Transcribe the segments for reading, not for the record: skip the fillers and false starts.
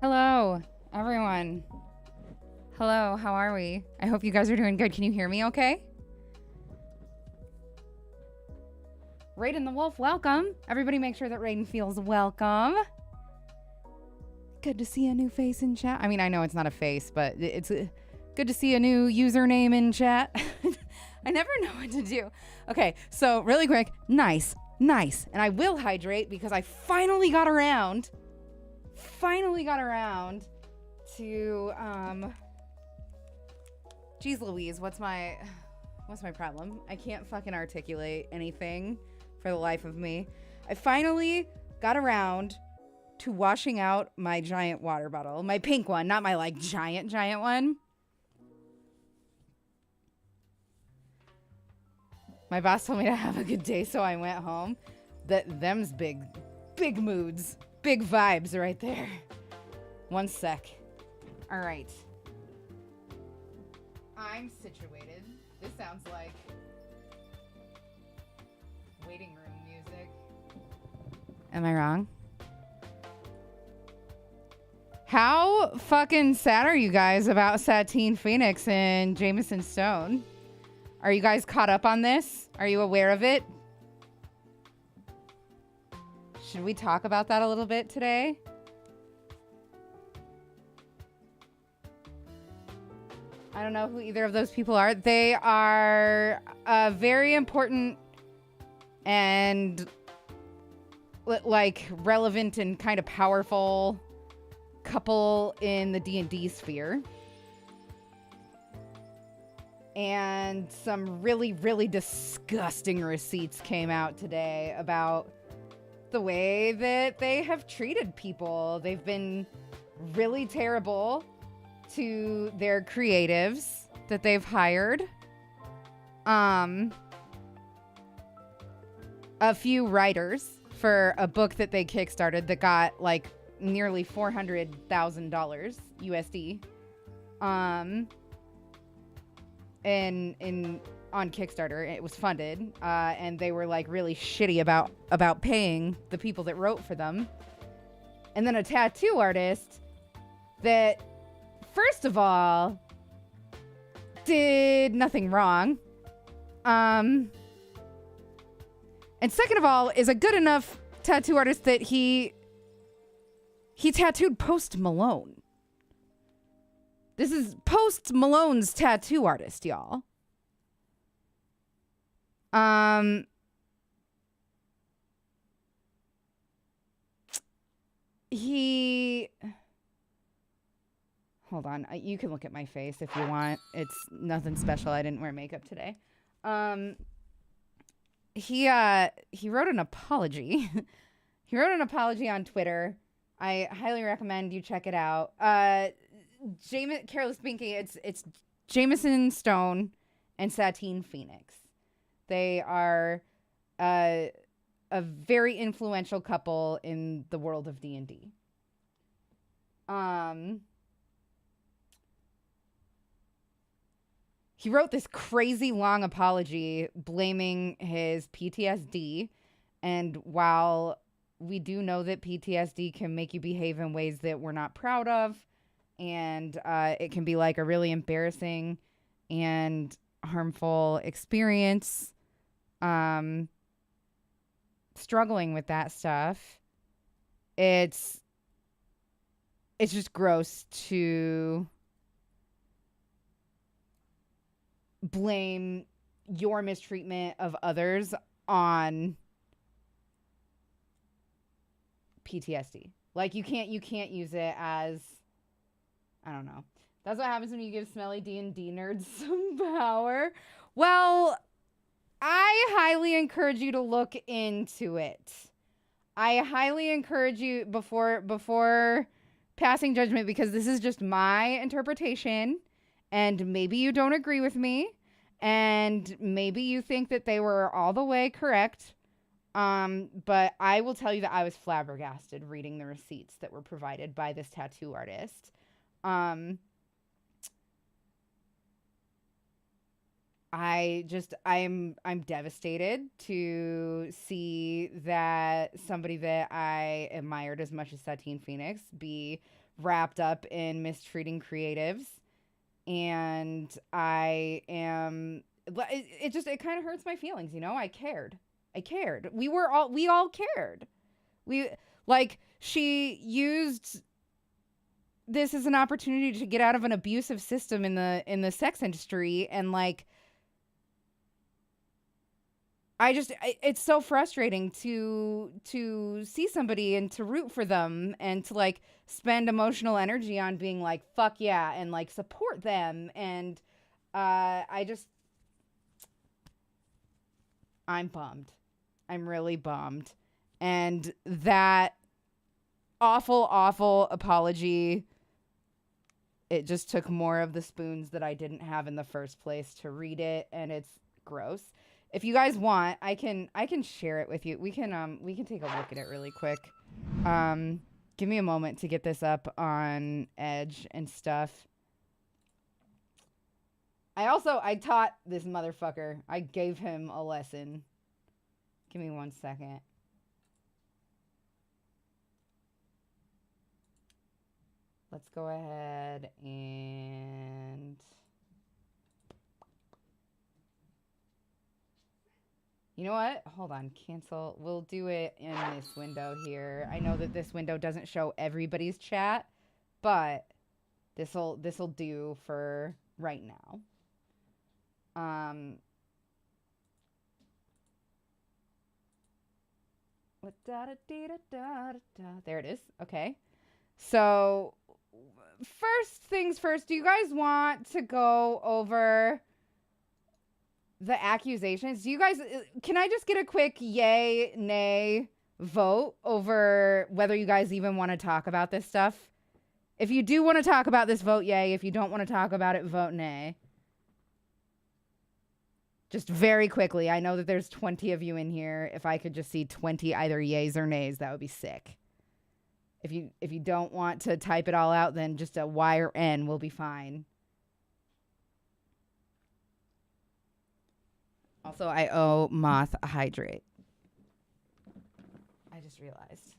Hello, everyone. Hello, how are we? I hope you guys are doing good. Can you hear me okay? Raiden the Wolf, welcome. Everybody make sure that Raiden feels welcome. Good to see a new face in chat. I mean, I know it's not a face, but it's good to see a new username in chat. I never know what to do. Okay, so really quick, nice. And I will hydrate because I finally got around to geez Louise, what's my problem? I can't fucking articulate anything for the life of me. I finally got around to washing out my giant water bottle. My pink one, not my like giant one. My boss told me to have a good day, so I went home. Them's big moods. Big vibes right there. One sec. All right. I'm situated. This sounds like waiting room music. Am I wrong? How fucking sad are you guys about Satine Phoenix and Jameson Stone? Are you guys caught up on this? Are you aware of it? Should we talk about that a little bit today? I don't know who either of those people are. They are a very important and like relevant and kind of powerful couple in the D&D sphere. And some really, really disgusting receipts came out today about the way that they have treated people. They've been really terrible to their creatives that they've hired. A few writers for a book that they kickstarted that got like nearly $400,000 USD. In on Kickstarter, it was funded, and they were like really shitty about paying the people that wrote for them. And then a tattoo artist that, first of all, did nothing wrong. And second of all, is a good enough tattoo artist that he tattooed Post Malone. This is Post Malone's tattoo artist, y'all. Hold on. You can look at my face if you want. It's nothing special. I didn't wear makeup today. He wrote an apology. He wrote an apology on Twitter. I highly recommend you check it out. Careless Pinky, it's Jameson Stone and Satine Phoenix. They are a very influential couple in the world of D&D. He wrote this crazy long apology blaming his PTSD, and while we do know that PTSD can make you behave in ways that we're not proud of, and it can be like a really embarrassing and harmful experience, struggling with that stuff, it's just gross to blame your mistreatment of others on PTSD. Like you can't use it as, I don't know. That's what happens when you give smelly D&D nerds some power. Well, I highly encourage you to look into it. I highly encourage you before passing judgment, because this is just my interpretation, and maybe you don't agree with me, and maybe you think that they were all the way correct. But I will tell you that I was flabbergasted reading the receipts that were provided by this tattoo artist. I'm devastated to see that somebody that I admired as much as Satine Phoenix be wrapped up in mistreating creatives. And I am, it kind of hurts my feelings, you know? I cared. We all cared. She used this as an opportunity to get out of an abusive system in the sex industry, and like, it's so frustrating to see somebody and to root for them and to like spend emotional energy on being like, fuck yeah, and like support them. And I'm bummed. I'm really bummed. And that awful apology, it just took more of the spoons that I didn't have in the first place to read it, and it's gross. If you guys want, I can share it with you. We can take a look at it really quick. Give me a moment to get this up on Edge and stuff. I taught this motherfucker. I gave him a lesson. Give me 1 second. Let's go ahead and... You know what? Hold on. Cancel. We'll do it in this window here. I know that this window doesn't show everybody's chat, but this'll do for right now. There it is. Okay. So, first things first, do you guys want to go over the accusations? Do you guys, can I just get a quick yay, nay vote over whether you guys even want to talk about this stuff? If you do want to talk about this, vote yay. If you don't want to talk about it, vote nay. Just very quickly. I know that there's 20 of you in here. If I could just see 20 either yays or nays, that would be sick. If you don't want to type it all out, then just a Y or N will be fine. Also, I owe Moth a hydrate. I just realized.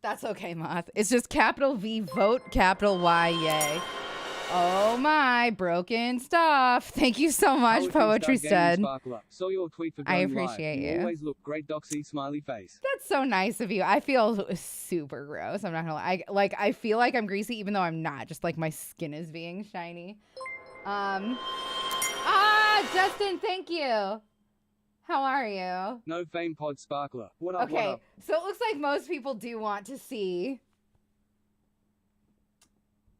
That's okay, Moth. It's just capital V, vote, capital Y, yay. Oh my, broken stuff. Thank you so much, Poetry Stud. Saw your tweet for I appreciate you. Always look great, Doxy, smiley face. That's so nice of you. I feel super gross. I'm not gonna lie. I feel like I'm greasy even though I'm not. Just like my skin is being shiny. Justin, thank you. How are you? No fame pod sparkler. What up, okay, what up? So it looks like most people do want to see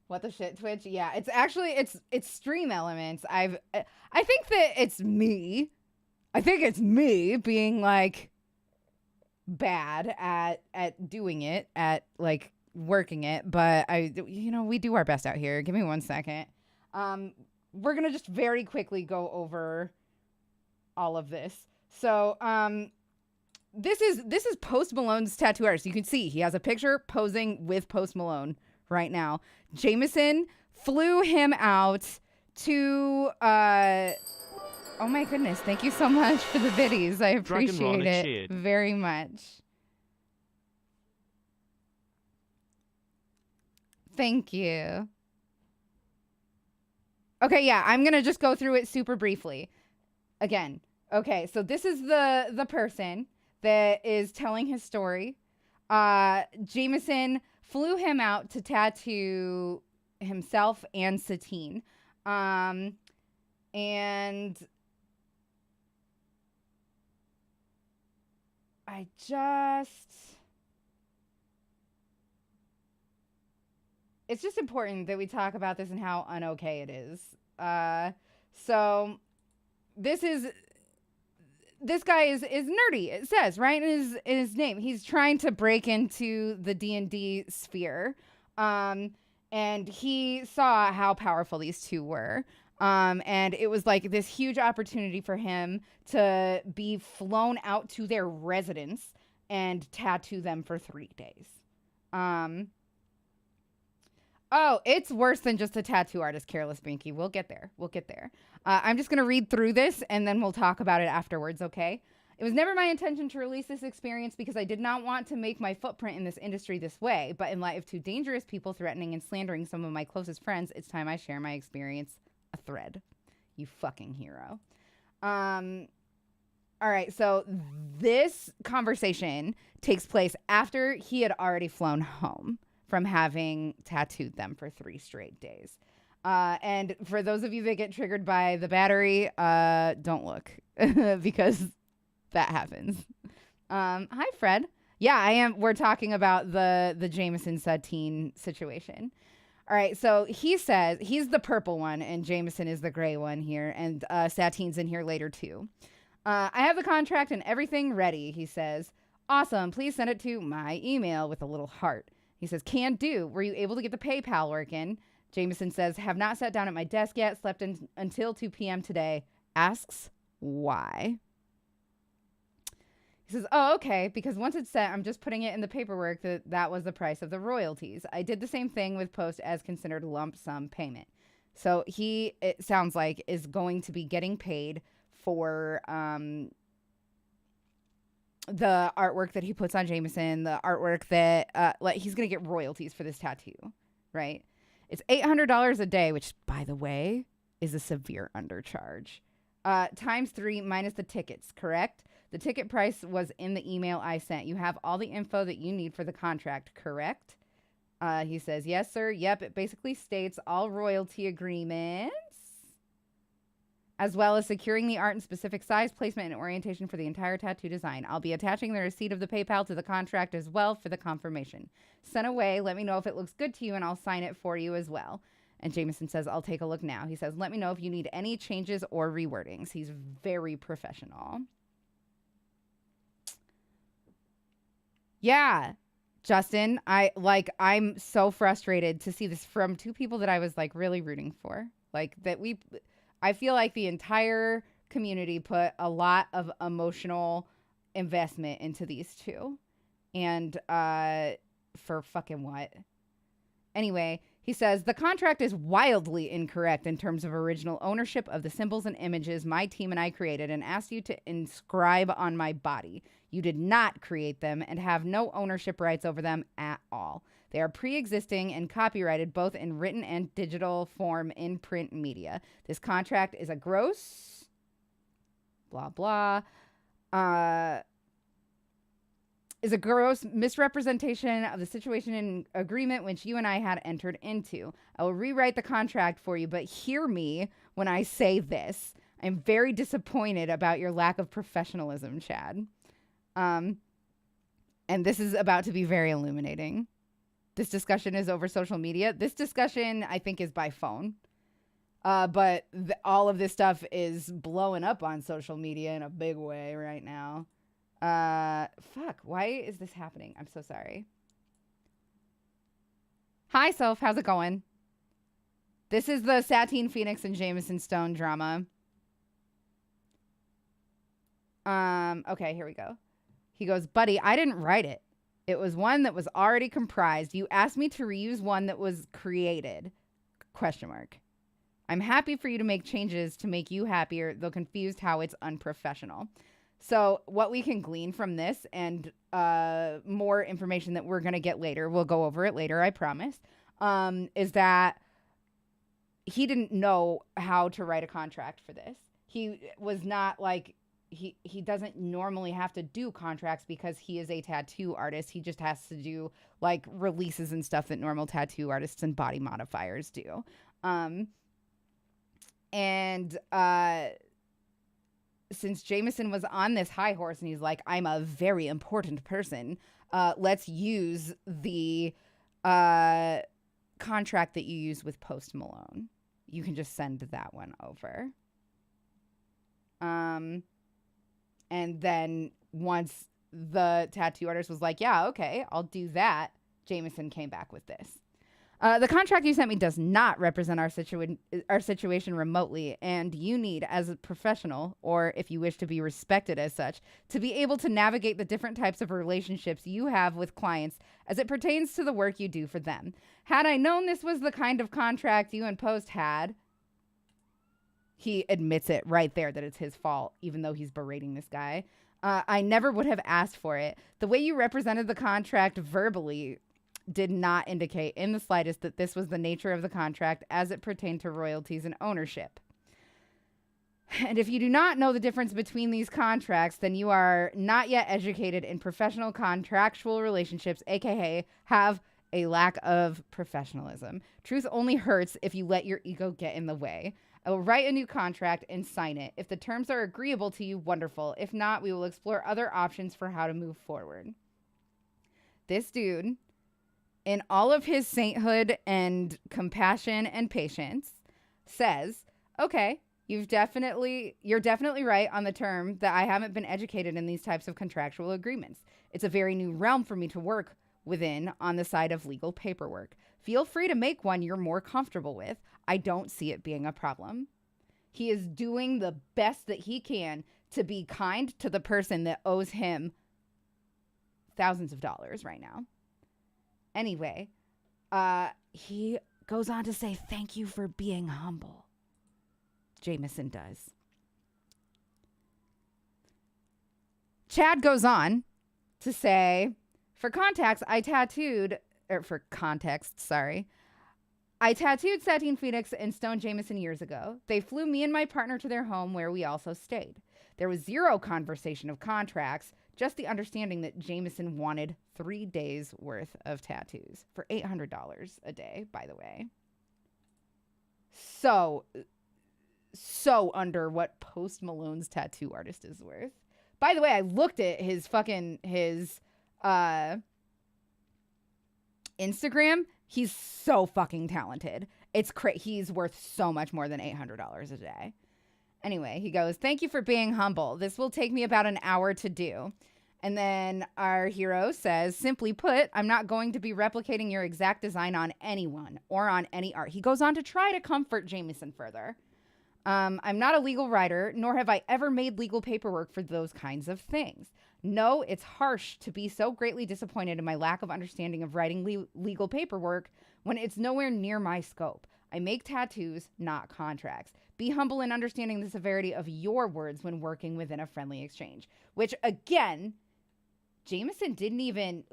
what the shit, Twitch. Yeah, it's actually it's stream elements. I think that it's me. I think it's me being like bad at doing it, at like working it, but we do our best out here. Give me 1 second. We're going to just very quickly go over all of this. So, this is Post Malone's tattoo artist. You can see he has a picture posing with Post Malone right now. Jameson flew him out to, oh my goodness. Thank you so much for the biddies. I appreciate it very much. Thank you. Okay, yeah, I'm going to just go through it super briefly. Again, okay, so this is the person that is telling his story. Jameson flew him out to tattoo himself and Satine. And it's just important that we talk about this and how unokay it is. So this guy is nerdy, it says, right in his name. He's trying to break into the D&D sphere. And he saw how powerful these two were. And it was like this huge opportunity for him to be flown out to their residence and tattoo them for 3 days. Oh, it's worse than just a tattoo artist, Careless Binky. We'll get there. I'm just going to read through this, and then we'll talk about it afterwards, okay? It was never my intention to release this experience because I did not want to make my footprint in this industry this way. But in light of two dangerous people threatening and slandering some of my closest friends, it's time I share my experience. A thread. You fucking hero. All right, so this conversation takes place after he had already flown home from having tattooed them for 3 straight days. And for those of you that get triggered by the battery, don't look because that happens. Hi, Fred. Yeah, I am. We're talking about the Jameson Satine situation. All right, so he says he's the purple one and Jameson is the gray one here, and Satine's in here later too. I have the contract and everything ready, he says. Awesome. Please send it to my email with a little heart. He says, can do. Were you able to get the PayPal working? Jameson says, have not sat down at my desk yet. Slept until 2 p.m. today. Asks why. He says, oh, okay. Because once it's set, I'm just putting it in the paperwork that was the price of the royalties. I did the same thing with Post as considered lump sum payment. So he, it sounds like, is going to be getting paid for the artwork that he puts on Jameson, the artwork that like he's gonna get royalties for this tattoo, right? It's $800 a day, which, by the way, is a severe undercharge. Times 3 minus the tickets, correct? The ticket price was in the email I sent. You have all the info that you need for the contract, correct? He says, yes, sir. Yep, it basically states all royalty agreements, as well as securing the art and specific size, placement, and orientation for the entire tattoo design. I'll be attaching the receipt of the PayPal to the contract as well for the confirmation. Send away. Let me know if it looks good to you, and I'll sign it for you as well. And Jameson says, I'll take a look now. He says, let me know if you need any changes or rewordings. He's very professional. Yeah, Justin, I'm so frustrated to see this from 2 people that I was like really rooting for. Like that I feel like the entire community put a lot of emotional investment into these 2. And for fucking what? Anyway, he says, the contract is wildly incorrect in terms of original ownership of the symbols and images my team and I created and asked you to inscribe on my body. You did not create them and have no ownership rights over them at all. They are pre-existing and copyrighted both in written and digital form in print media. This contract is a gross, blah, blah, is a gross misrepresentation of the situation and agreement which you and I had entered into. I will rewrite the contract for you, but hear me when I say this. I'm very disappointed about your lack of professionalism, Chad. And this is about to be very illuminating. This discussion is over social media. This discussion, I think, is by phone. But all of this stuff is blowing up on social media in a big way right now. Fuck, why is this happening? I'm so sorry. Hi, Soph. How's it going? This is the Satine Phoenix and Jameson Stone drama. Okay, here we go. He goes, buddy, I didn't write it. It was one that was already comprised. You asked me to reuse one that was created. ? I'm happy for you to make changes to make you happier, though confused how it's unprofessional. So what we can glean from this and more information that we're going to get later, we'll go over it later, I promise, is that he didn't know how to write a contract for this. He was not like... He doesn't normally have to do contracts because he is a tattoo artist. He just has to do like releases and stuff that normal tattoo artists and body modifiers do. Since Jameson was on this high horse and he's like, I'm a very important person, let's use the contract that you use with Post Malone. You can just send that one over. And then once the tattoo artist was like, yeah, okay, I'll do that, Jameson came back with this. The contract you sent me does not represent our situation remotely, and you need, as a professional, or if you wish to be respected as such, to be able to navigate the different types of relationships you have with clients as it pertains to the work you do for them. Had I known this was the kind of contract you and Post had... He admits it right there that it's his fault, even though he's berating this guy. I never would have asked for it. The way you represented the contract verbally did not indicate in the slightest that this was the nature of the contract as it pertained to royalties and ownership. And if you do not know the difference between these contracts, then you are not yet educated in professional contractual relationships, aka have a lack of professionalism. Truth only hurts if you let your ego get in the way. I will write a new contract and sign it. If the terms are agreeable to you, wonderful. If not, we will explore other options for how to move forward. This dude, in all of his sainthood and compassion and patience, says, okay, you're definitely right on the term that I haven't been educated in these types of contractual agreements. It's a very new realm for me to work within on the side of legal paperwork. Feel free to make one you're more comfortable with. I don't see it being a problem. He is doing the best that he can to be kind to the person that owes him thousands of dollars right now. Anyway, he goes on to say, thank you for being humble. Jameson does. Chad goes on to say, for context, I tattooed Satine Phoenix and Stone Jameson years ago. They flew me and my partner to their home where we also stayed. There was zero conversation of contracts, just the understanding that Jameson wanted 3 days worth of tattoos for $800 a day, by the way. So under what Post Malone's tattoo artist is worth. By the way, I looked at his Instagram. He's so fucking talented. It's he's worth so much more than $800 a day. Anyway, he goes, thank you for being humble. This will take me about an hour to do. And then our hero says, simply put, I'm not going to be replicating your exact design on anyone or on any art. He goes on to try to comfort Jameson further. I'm not a legal writer, nor have I ever made legal paperwork for those kinds of things. No, it's harsh to be so greatly disappointed in my lack of understanding of writing legal paperwork when it's nowhere near my scope. I make tattoos, not contracts. Be humble in understanding the severity of your words when working within a friendly exchange. Which, again, Jameson didn't even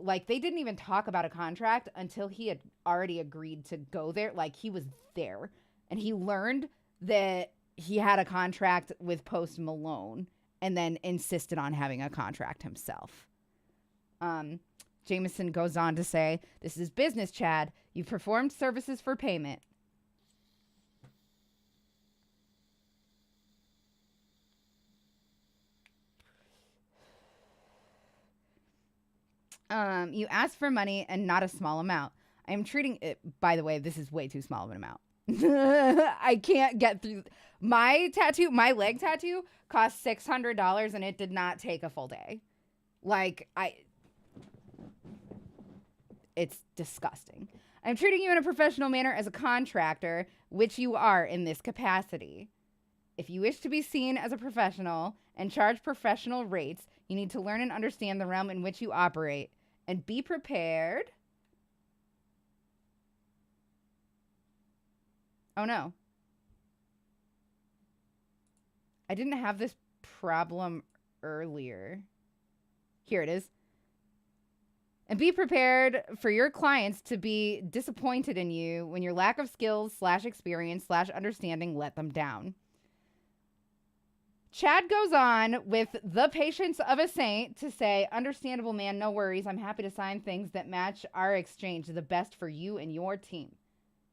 talk about a contract until he had already agreed to go there. Like, he was there. And he learned that he had a contract with Post Malone and then insisted on having a contract himself. Jameson goes on to say, this is business, Chad. You've performed services for payment. You asked for money and not a small amount. I am treating it, by the way, this is way too small of an amount. I can't get through my leg tattoo cost $600 and it did not take a full day. It's disgusting. I'm treating you in a professional manner as a contractor, which you are in this capacity. If you wish to be seen as a professional and charge professional rates, you need to learn and understand the realm in which you operate and be prepared. Oh no. I didn't have this problem earlier. Here it is. And be prepared for your clients to be disappointed in you when your lack of skills / experience / understanding let them down. Chad goes on with the patience of a saint to say, understandable, man, no worries. I'm happy to sign things that match our exchange, the best for you and your team.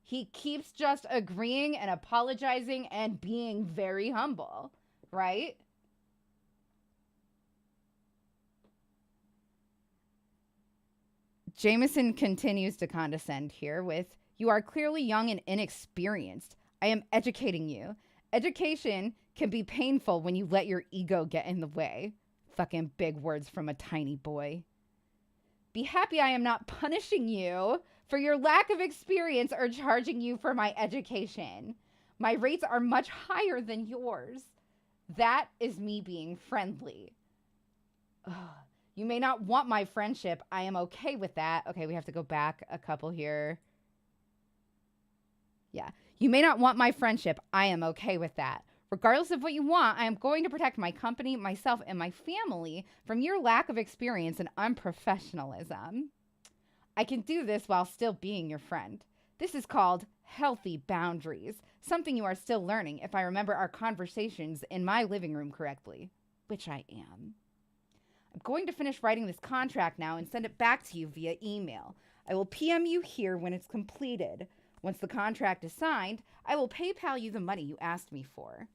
He keeps just agreeing and apologizing and being very humble, right? Jameson continues to condescend here with, you are clearly young and inexperienced. I am educating you. Education can be painful when you let your ego get in the way. Fucking big words from a tiny boy. Be happy I am not punishing you for your lack of experience or charging you for my education. My rates are much higher than yours. That is me being friendly. Ugh. You may not want my friendship. I am okay with that. Okay, we have to go back a couple here. Yeah. You may not want my friendship. I am okay with that. Regardless of what you want, I am going to protect my company, myself, and my family from your lack of experience and unprofessionalism. I can do this while still being your friend. This is called healthy boundaries, something you are still learning if I remember our conversations in my living room correctly, which I am. I'm going to finish writing this contract now and send it back to you via email. I will PM you here when it's completed. Once the contract is signed, I will PayPal you the money you asked me for.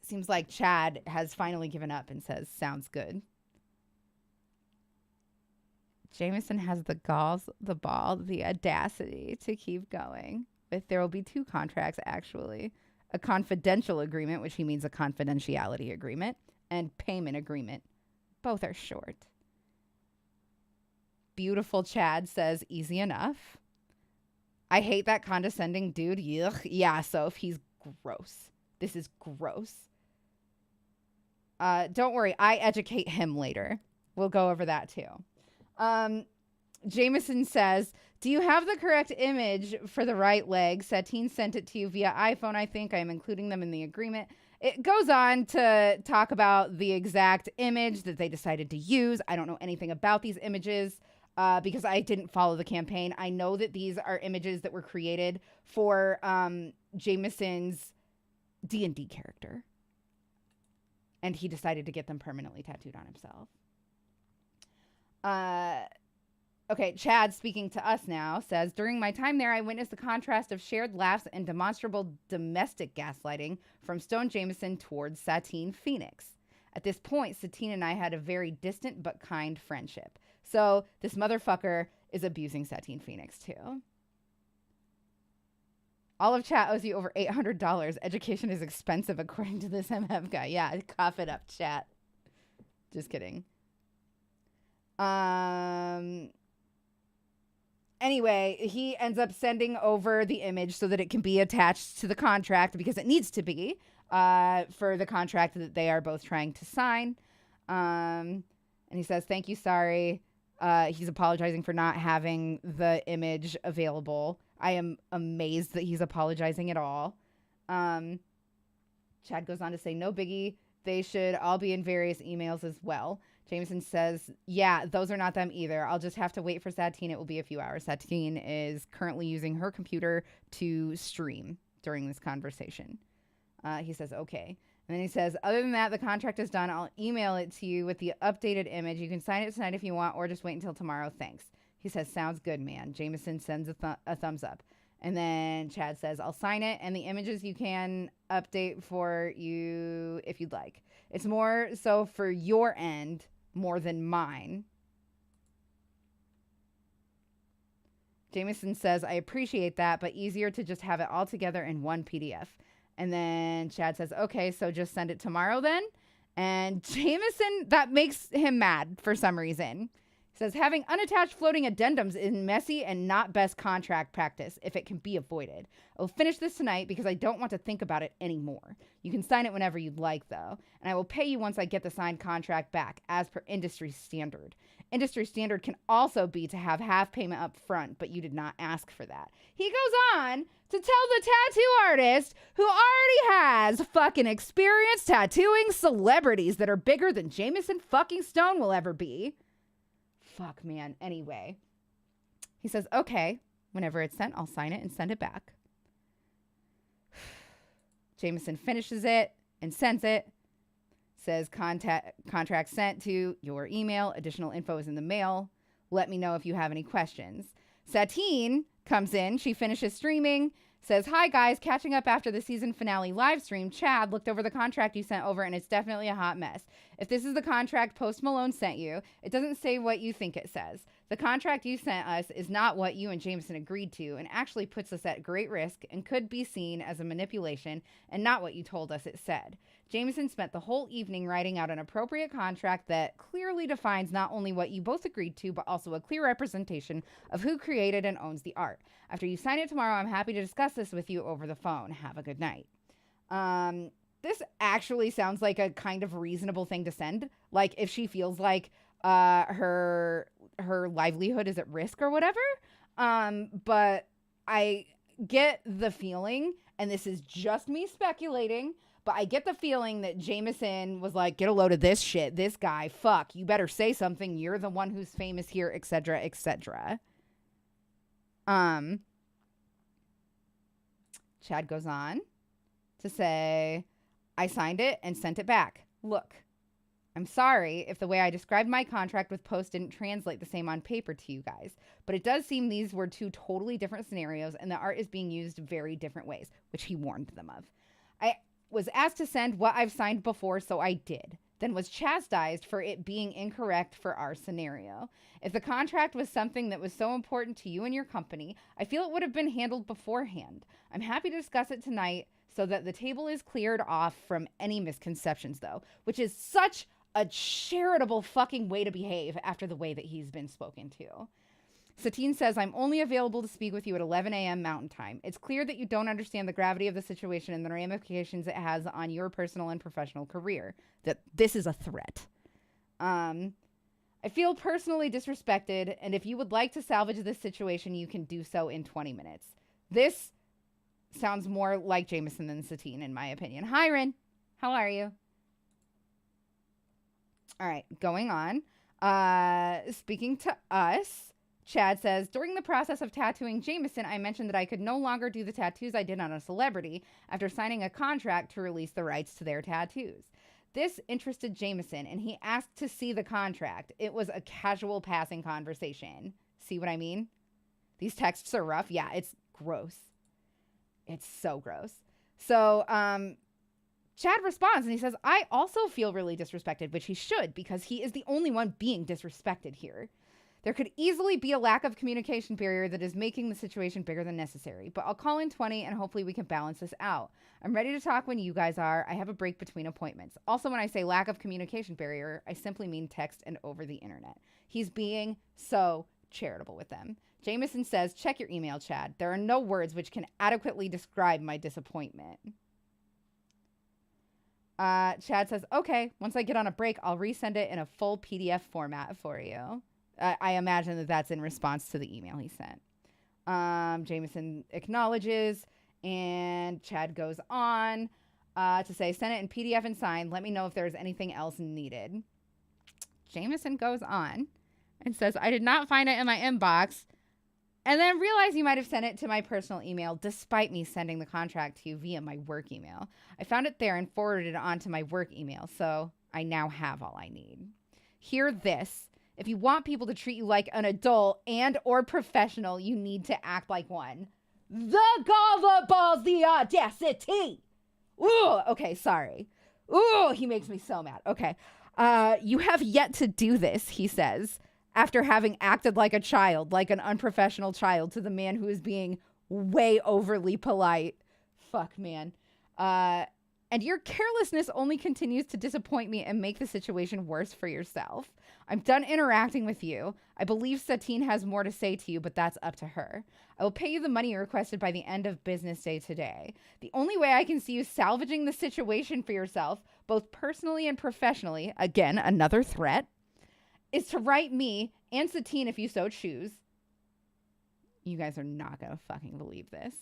Seems like Chad has finally given up and says, sounds good. Jameson has the galls, the ball, the audacity to keep going. But there will be 2 contracts, actually. A confidential agreement, which he means a confidentiality agreement, and payment agreement. Both are short. Beautiful Chad says, easy enough. I hate that condescending dude. Yuck. Yeah, Soph, he's gross. This is gross. Don't worry, I educate him later. We'll go over that too. Jameson says, do you have the correct image for the right leg? Satine sent it to you via iPhone, I think. I am including them in the agreement. It goes on to talk about the exact image that they decided to use. I don't know anything about these images because I didn't follow the campaign. I know that these are images that were created for Jameson's D&D character. And he decided to get them permanently tattooed on himself. Okay, Chad, speaking to us now, says, during my time there, I witnessed the contrast of shared laughs and demonstrable domestic gaslighting from Stone Jameson towards Satine Phoenix. At this point, Satine and I had a very distant but kind friendship. So this motherfucker is abusing Satine Phoenix, too. All of chat owes you over $800. Education is expensive, according to this MF guy. Yeah, cough it up, chat. Just kidding. Anyway, he ends up sending over the image so that it can be attached to the contract because it needs to be for the contract that they are both trying to sign. And he says, thank you, sorry. He's apologizing for not having the image available. I am amazed that he's apologizing at all. Chad goes on to say, no biggie. They should all be in various emails as well. Jameson says, yeah, those are not them either. I'll just have to wait for Satine. It will be a few hours. Satine is currently using her computer to stream during this conversation. He says, okay. And then he says, other than that, the contract is done. I'll email it to you with the updated image. You can sign it tonight if you want, or just wait until tomorrow. Thanks. He says, sounds good, man. Jameson sends a thumbs up. And then Chad says, I'll sign it, and the images you can update for you if you'd like. It's more so for your end more than mine. Jameson says, I appreciate that, but easier to just have it all together in one PDF. And then Chad says, okay, so just send it tomorrow then. And Jameson, that makes him mad for some reason. Says, having unattached floating addendums is messy and not best contract practice if it can be avoided. I will finish this tonight because I don't want to think about it anymore. You can sign it whenever you'd like, though, and I will pay you once I get the signed contract back, as per industry standard. Industry standard can also be to have half payment up front, but you did not ask for that. He goes on to tell the tattoo artist, who already has fucking experience tattooing celebrities that are bigger than Jameson fucking Stone will ever be. Fuck, man. Anyway, he says, okay, whenever it's sent, I'll sign it and send it back. Jameson finishes it and sends it. Says, contract sent to your email. Additional info is in the mail. Let me know if you have any questions. Satine comes in. She finishes streaming. Says, hi, guys. Catching up after the season finale live stream. Chad looked over the contract you sent over, and it's definitely a hot mess. If this is the contract Post Malone sent you, it doesn't say what you think it says. The contract you sent us is not what you and Jameson agreed to and actually puts us at great risk and could be seen as a manipulation and not what you told us it said. Jameson spent the whole evening writing out an appropriate contract that clearly defines not only what you both agreed to, but also a clear representation of who created and owns the art. After you sign it tomorrow, I'm happy to discuss this with you over the phone. Have a good night. This actually sounds like a kind of reasonable thing to send. Like if she feels like her livelihood is at risk or whatever. But I get the feeling, and this is just me speculating, but I get the feeling that Jameson was like, get a load of this shit. This guy, fuck, you better say something. You're the one who's famous here, etc., etc. Chad goes on to say, I signed it and sent it back. Look, I'm sorry if the way I described my contract with Post didn't translate the same on paper to you guys, but it does seem these were two totally different scenarios and the art is being used very different ways, which he warned them of. I was asked to send what I've signed before, so I did, then was chastised for it being incorrect for our scenario. If the contract was something that was so important to you and your company, I feel it would have been handled beforehand. I'm happy to discuss it tonight so that the table is cleared off from any misconceptions, though, which is such a charitable fucking way to behave after the way that he's been spoken to. Satine says, I'm only available to speak with you at 11 a.m. Mountain Time. It's clear that you don't understand the gravity of the situation and the ramifications it has on your personal and professional career. That this is a threat. I feel personally disrespected, and if you would like to salvage this situation, you can do so in 20 minutes. This sounds more like Jameson than Satine, in my opinion. Hi, Rin. How are you? All right, going on. Speaking to us, Chad says, during the process of tattooing Jameson, I mentioned that I could no longer do the tattoos I did on a celebrity after signing a contract to release the rights to their tattoos. This interested Jameson, and he asked to see the contract. It was a casual passing conversation. See what I mean? These texts are rough. Yeah, it's gross. It's so gross. So, Chad responds and he says, I also feel really disrespected, which he should, because he is the only one being disrespected here. There could easily be a lack of communication barrier that is making the situation bigger than necessary, but I'll call in 20 and hopefully we can balance this out. I'm ready to talk when you guys are. I have a break between appointments. Also, when I say lack of communication barrier, I simply mean text and over the internet. He's being so charitable with them. Jameson says, check your email, Chad. There are no words which can adequately describe my disappointment. Chad says, okay, once I get on a break, I'll resend it in a full PDF format for you. I imagine that that's in response to the email he sent. Jameson acknowledges, and Chad goes on to say, send it in PDF and sign. Let me know if there's anything else needed. Jameson goes on and says, I did not find it in my inbox, and then realized you might have sent it to my personal email, despite me sending the contract to you via my work email. I found it there and forwarded it on to my work email, so I now have all I need. Hear this. If you want people to treat you like an adult and or professional, you need to act like one. The gobble balls, the audacity. Ooh, okay, sorry. Ooh, he makes me so mad. Okay. You have yet to do this, he says, after having acted like a child, like an unprofessional child, to the man who is being way overly polite. Fuck, man. And your carelessness only continues to disappoint me and make the situation worse for yourself. I'm done interacting with you. I believe Satine has more to say to you, but that's up to her. I will pay you the money you requested by the end of business day today. The only way I can see you salvaging the situation for yourself, both personally and professionally, again, another threat, is to write me and Satine if you so choose. You guys are not going to fucking believe this.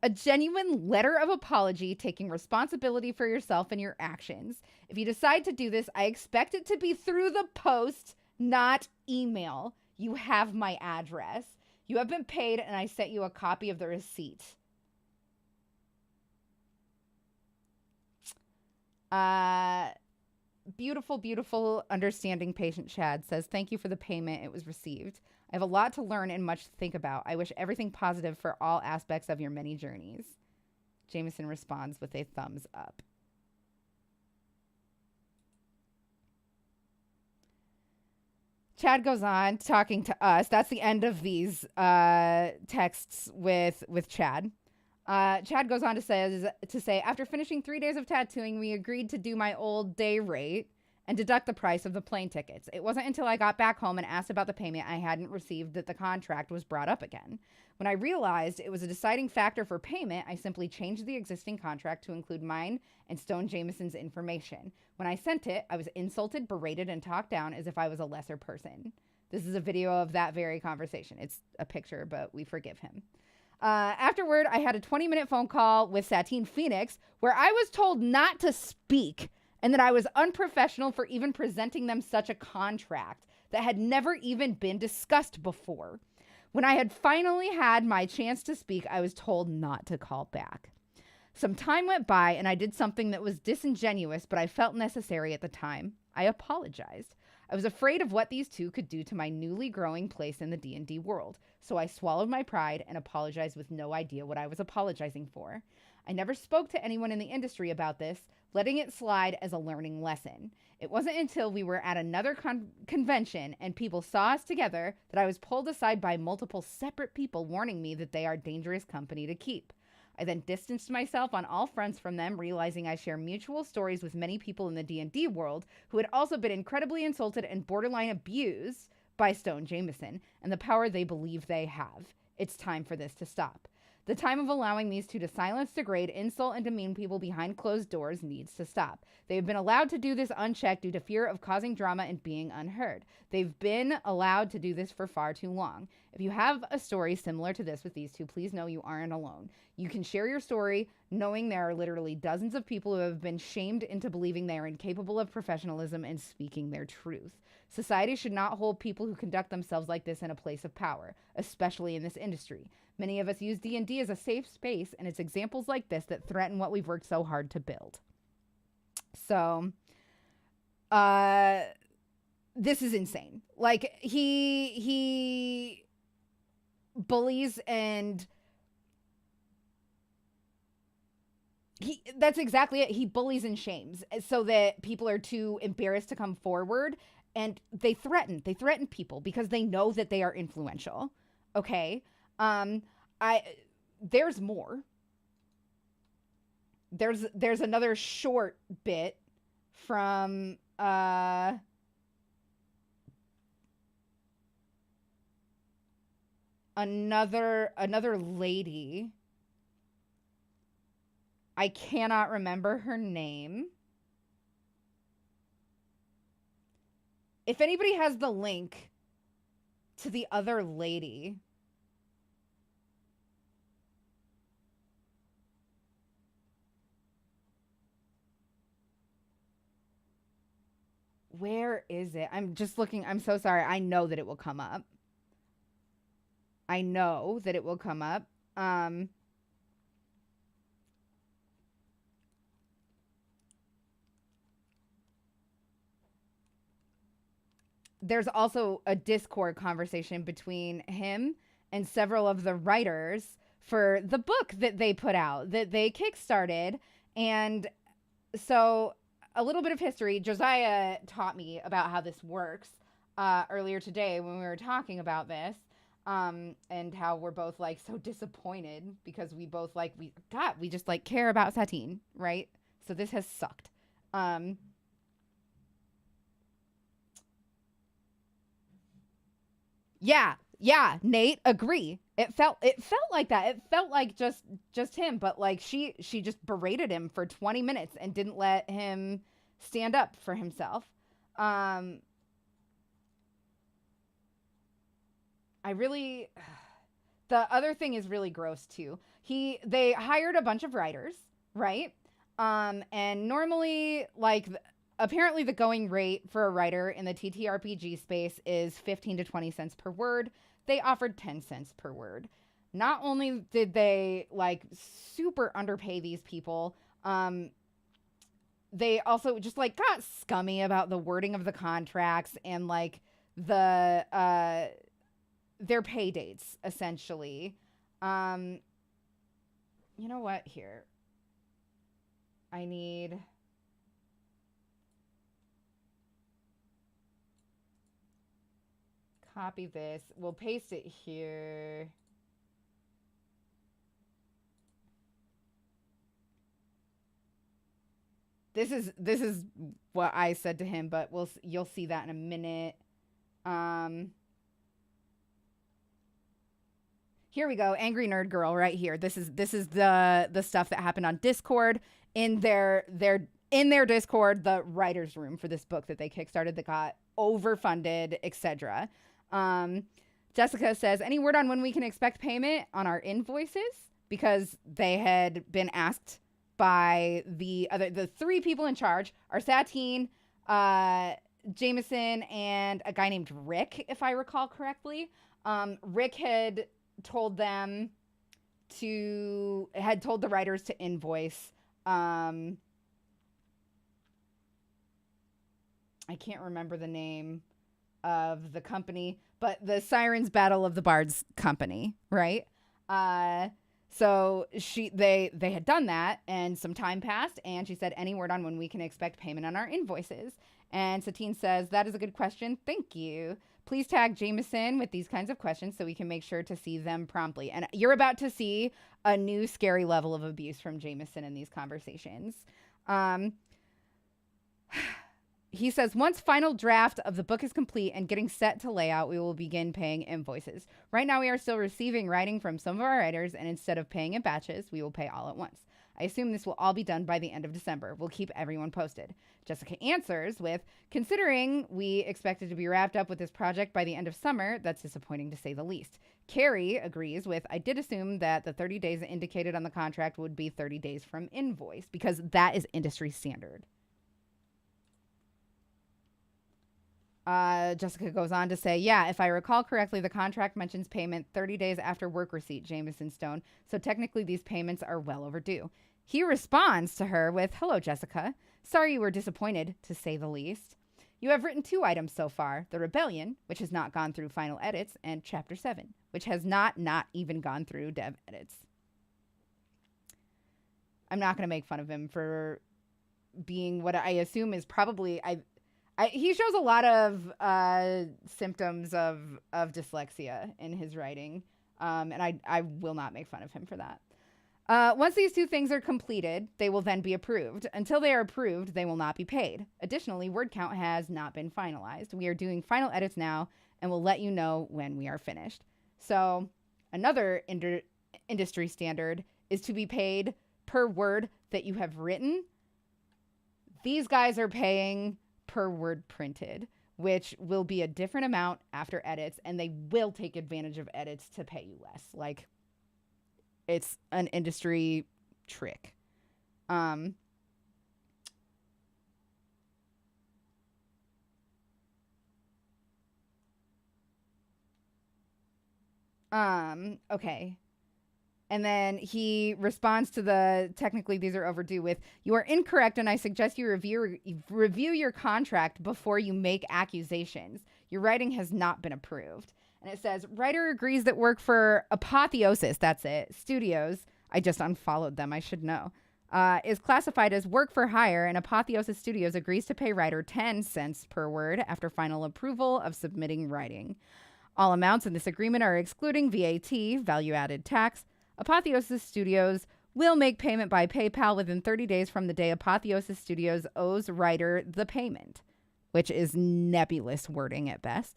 A genuine letter of apology, taking responsibility for yourself and your actions. If you decide to do this, I expect it to be through the post, not email. You have my address. You have been paid, and I sent you a copy of the receipt. Beautiful, beautiful, understanding patient Chad says, thank you for the payment. It was received. I have a lot to learn and much to think about. I wish everything positive for all aspects of your many journeys. Jameson responds with a thumbs up. Chad goes on talking to us. That's the end of these texts with Chad. Chad goes on to say, after finishing 3 days of tattooing, we agreed to do my old day rate and deduct the price of the plane tickets. It wasn't until I got back home and asked about the payment I hadn't received that the contract was brought up again. When I realized it was a deciding factor for payment, I simply changed the existing contract to include mine and Stone Jameson's information. When I sent it, I was insulted, berated, and talked down as if I was a lesser person. This is a video of that very conversation. It's a picture, but we forgive him. Afterward, I had a 20-minute phone call with Satine Phoenix where I was told not to speak and that I was unprofessional for even presenting them such a contract that had never even been discussed before. When I had finally had my chance to speak, I was told not to call back. Some time went by and I did something that was disingenuous, but I felt necessary at the time. I apologized. I was afraid of what these two could do to my newly growing place in the D&D world, so I swallowed my pride and apologized with no idea what I was apologizing for. I never spoke to anyone in the industry about this, letting it slide as a learning lesson. It wasn't until we were at another convention and people saw us together that I was pulled aside by multiple separate people warning me that they are dangerous company to keep. I then distanced myself on all fronts from them, realizing I share mutual stories with many people in the D&D world who had also been incredibly insulted and borderline abused by Stone Jameson and the power they believe they have. It's time for this to stop. The time of allowing these two to silence, degrade, insult, and demean people behind closed doors needs to stop. They have been allowed to do this unchecked due to fear of causing drama and being unheard. They've been allowed to do this for far too long. If you have a story similar to this with these two, please know you aren't alone. You can share your story knowing there are literally dozens of people who have been shamed into believing they are incapable of professionalism and speaking their truth. Society should not hold people who conduct themselves like this in a place of power, especially in this industry. Many of us use D&D as a safe space, and it's examples like this that threaten what we've worked so hard to build. So, this is insane. Like, he bullies and that's exactly it. He bullies and shames so that people are too embarrassed to come forward, and they threaten people because they know that they are influential. Okay. There's more. There's another short bit from, another lady. I cannot remember her name. If anybody has the link to the other lady, where is it? I'm just looking. I'm so sorry. I know that it will come up. There's also a Discord conversation between him and several of the writers for the book that they put out, that they kickstarted. And so a little bit of history. Josiah taught me about how this works earlier today when we were talking about this, and how we're both like so disappointed because we both like, we just like care about Satine, right? So this has sucked. Yeah, Nate, agree. It felt like that. It felt like just him, but like she just berated him for 20 minutes and didn't let him stand up for himself. I really the other thing is really gross too. They hired a bunch of writers, right? And normally, like, apparently the going rate for a writer in the TTRPG space is 15 to 20 cents per word. They offered 10 cents per word. Not only did they like super underpay these people, they also just like got scummy about the wording of the contracts and like the their pay dates essentially. You know what? Here, I need. Copy this. We'll paste it here. This is what I said to him, but you'll see that in a minute. Here we go. Angry Nerd Girl right here. This is the stuff that happened on Discord in their Discord, the writer's room for this book that they kickstarted that got overfunded, etc. Jessica says, any word on when we can expect payment on our invoices? Because they had been asked by the 3 people in charge, are Satine, Jameson, and a guy named Rick, if I recall correctly. Rick had told the writers to invoice. I can't remember the name of the company, but the Sirens Battle of the Bards company, right? So they had done that, and some time passed, and she said, any word on when we can expect payment on our invoices? And Satine says, that is a good question. Thank you. Please tag Jameson with these kinds of questions so we can make sure to see them promptly. And you're about to see a new scary level of abuse from Jameson in these conversations. He says, once final draft of the book is complete and getting set to layout, we will begin paying invoices. Right now, we are still receiving writing from some of our writers, and instead of paying in batches, we will pay all at once. I assume this will all be done by the end of December. We'll keep everyone posted. Jessica answers with, considering we expected to be wrapped up with this project by the end of summer, that's disappointing to say the least. Carrie agrees with, I did assume that the 30 days indicated on the contract would be 30 days from invoice, because that is industry standard. Jessica goes on to say, yeah, if I recall correctly, the contract mentions payment 30 days after work receipt, Jameson Stone. So technically these payments are well overdue. He responds to her with, hello, Jessica. Sorry you were disappointed, to say the least. You have written 2 items so far, The Rebellion, which has not gone through final edits, and Chapter 7, which has not even gone through dev edits. I'm not going to make fun of him for being what I assume is probably... he shows a lot of symptoms of dyslexia in his writing, and I will not make fun of him for that. Once these 2 things are completed, they will then be approved. Until they are approved, they will not be paid. Additionally, word count has not been finalized. We are doing final edits now, and we'll let you know when we are finished. So another industry standard is to be paid per word that you have written. These guys are paying per word printed, which will be a different amount after edits, and they will take advantage of edits to pay you less. Like, it's an industry trick. Okay. And then he responds to the, technically these are overdue with, you are incorrect and I suggest you review your contract before you make accusations. Your writing has not been approved. And it says, writer agrees that work for Apotheosis, that's it, Studios, I just unfollowed them, I should know, is classified as work for hire, and Apotheosis Studios agrees to pay writer 10 cents per word after final approval of submitting writing. All amounts in this agreement are excluding VAT, value-added tax. Apotheosis Studios will make payment by PayPal within 30 days from the day Apotheosis Studios owes writer the payment, which is nebulous wording at best.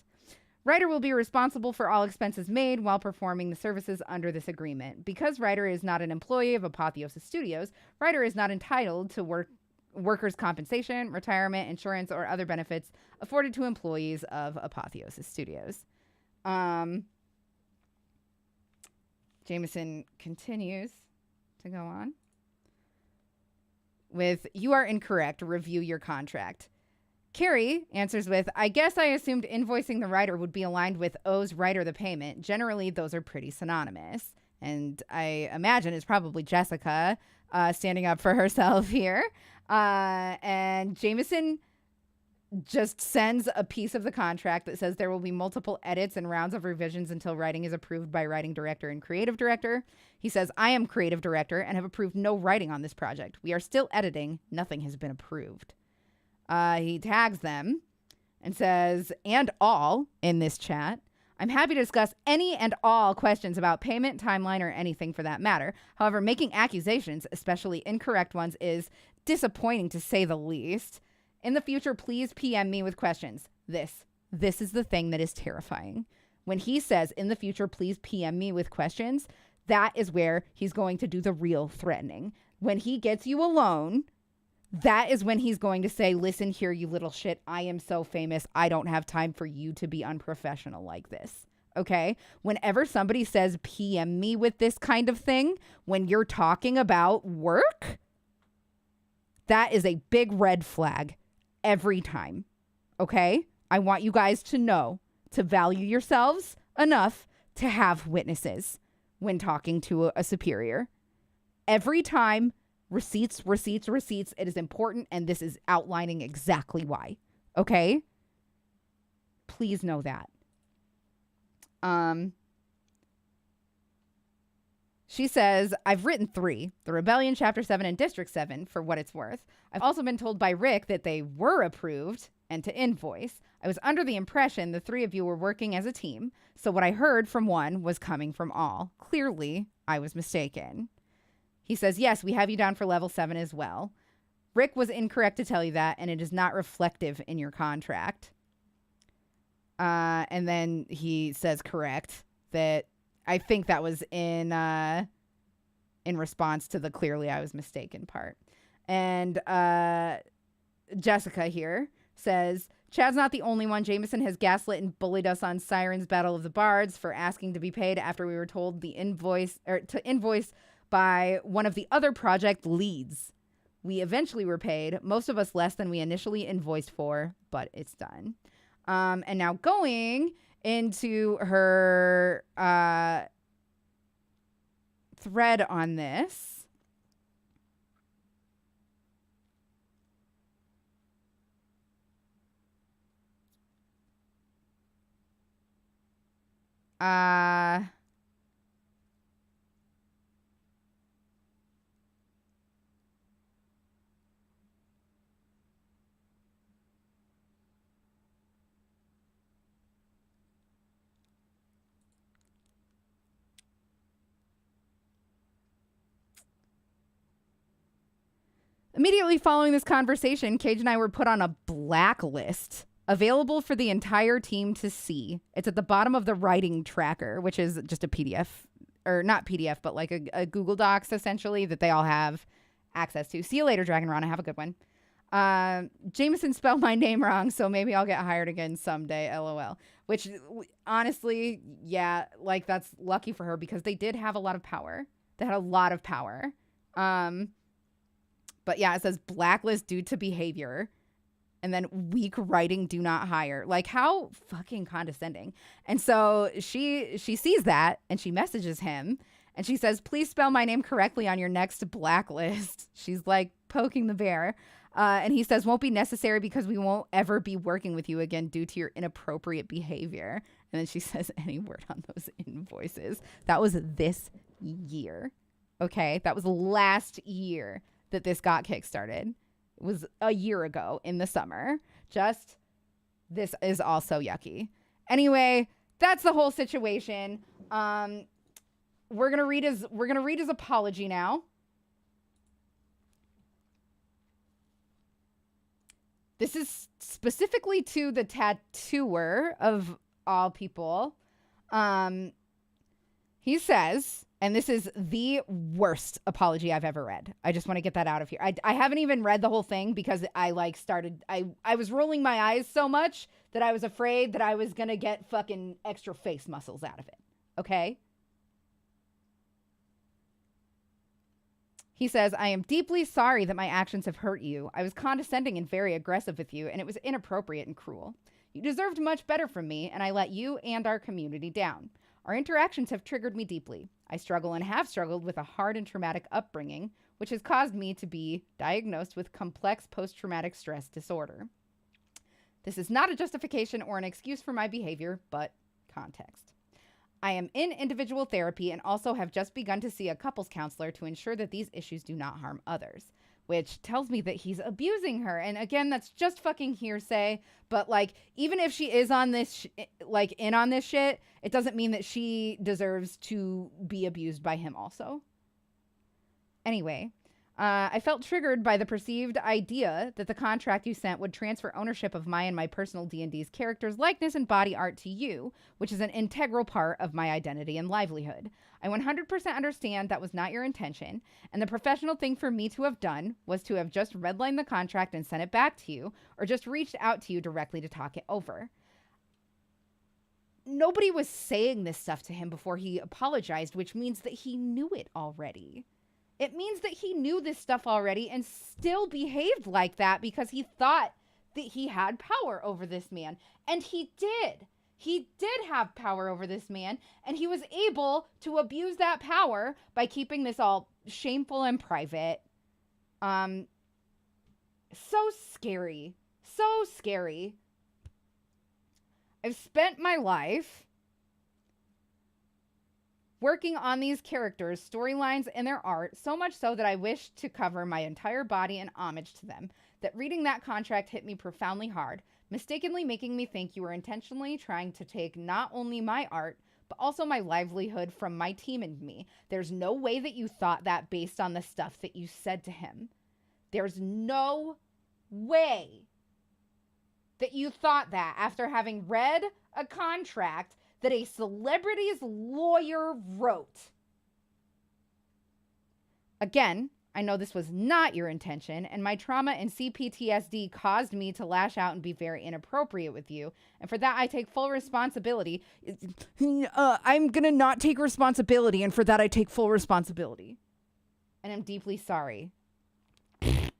Writer will be responsible for all expenses made while performing the services under this agreement. Because writer is not an employee of Apotheosis Studios, writer is not entitled to workers' compensation, retirement, insurance, or other benefits afforded to employees of Apotheosis Studios. Jameson continues to go on with, you are incorrect. Review your contract. Carrie answers with, I guess I assumed invoicing the writer would be aligned with owes writer the payment. Generally, those are pretty synonymous. And I imagine it's probably Jessica standing up for herself here. And Jameson just sends a piece of the contract that says there will be multiple edits and rounds of revisions until writing is approved by writing director and creative director. He says, I am creative director and have approved no writing on this project. We are still editing. Nothing has been approved. He tags them and says, and all in this chat. I'm happy to discuss any and all questions about payment, timeline, or anything for that matter. However, making accusations, especially incorrect ones, is disappointing to say the least. In the future, please PM me with questions. This is the thing that is terrifying. When he says, in the future, please PM me with questions, that is where he's going to do the real threatening. When he gets you alone, that is when he's going to say, listen here, you little shit. I am so famous. I don't have time for you to be unprofessional like this. Okay. Whenever somebody says PM me with this kind of thing, when you're talking about work, that is a big red flag every time. Okay. I want you guys to know to value yourselves enough to have witnesses when talking to a superior. Every time, receipts, receipts, receipts. It is important, and this is outlining exactly why. Okay? Please know that. She says, I've written 3, The Rebellion, Chapter 7, and District 7, for what it's worth. I've also been told by Rick that they were approved and to invoice. I was under the impression the 3 of you were working as a team, so what I heard from one was coming from all. Clearly, I was mistaken. He says, yes, we have you down for level 7 as well. Rick was incorrect to tell you that, and it is not reflective in your contract. And then he says correct, that I think that was in response to the clearly I was mistaken part. And Jessica here says, Chad's not the only one. Jameson has gaslit and bullied us on Siren's Battle of the Bards for asking to be paid after we were told to invoice by one of the other project leads. We eventually were paid, most of us less than we initially invoiced for, but it's done. And now going into her thread on this. Immediately following this conversation, Cage and I were put on a blacklist available for the entire team to see. It's at the bottom of the writing tracker, which is just a PDF, or not PDF, but like a Google Docs, essentially, that they all have access to. See you later, Dragon Rana. Have a good one. Jameson spelled my name wrong, so maybe I'll get hired again someday, LOL. Which, honestly, yeah, like, that's lucky for her because they did have a lot of power. They had a lot of power. But yeah, it says blacklist due to behavior. And then weak writing, do not hire. Like, how fucking condescending. And so she sees that and she messages him and she says, please spell my name correctly on your next blacklist. She's like poking the bear. And he says, won't be necessary because we won't ever be working with you again due to your inappropriate behavior. And then she says, any word on those invoices. That was this year. Okay. That was last year that this got kickstarted. It was a year ago in the summer. Just, this is also yucky. Anyway, that's the whole situation. We're gonna read his apology now. This is specifically to the tattooer of all people. He says, and this is the worst apology I've ever read. I just want to get that out of here. I haven't even read the whole thing because I was rolling my eyes so much that I was afraid that I was going to get fucking extra face muscles out of it. Okay? He says, I am deeply sorry that my actions have hurt you. I was condescending and very aggressive with you, and it was inappropriate and cruel. You deserved much better from me, and I let you and our community down. Our interactions have triggered me deeply. I struggle and have struggled with a hard and traumatic upbringing, which has caused me to be diagnosed with complex post-traumatic stress disorder. This is not a justification or an excuse for my behavior, but context. I am in individual therapy and also have just begun to see a couples counselor to ensure that these issues do not harm others, which tells me that he's abusing her. And again, that's just fucking hearsay. But like, even if she is on this, in on this shit, it doesn't mean that she deserves to be abused by him also. Anyway, I felt triggered by the perceived idea that the contract you sent would transfer ownership of my personal D&D's character's likeness and body art to you, which is an integral part of my identity and livelihood. I 100% understand that was not your intention, and the professional thing for me to have done was to have just redlined the contract and sent it back to you, or just reached out to you directly to talk it over. nobody was saying this stuff to him before he apologized, which means that he knew it already. It means that he knew this stuff already and still behaved like that because he thought that he had power over this man. And he did. He did have power over this man, and he was able to abuse that power by keeping this all shameful and private. So scary. So scary. I've spent my life working on these characters, storylines, and their art, so much so that I wish to cover my entire body in homage to them, that reading that contract hit me profoundly hard, mistakenly making me think you were intentionally trying to take not only my art, but also my livelihood from my team and me. There's no way that you thought that based on the stuff that you said to him. There's no way that you thought that after having read a contract that a celebrity's lawyer wrote. Again, I know this was not your intention, and my trauma and CPTSD caused me to lash out and be very inappropriate with you, and for that I take full responsibility. I'm gonna not take responsibility, and for that I take full responsibility. And I'm deeply sorry. It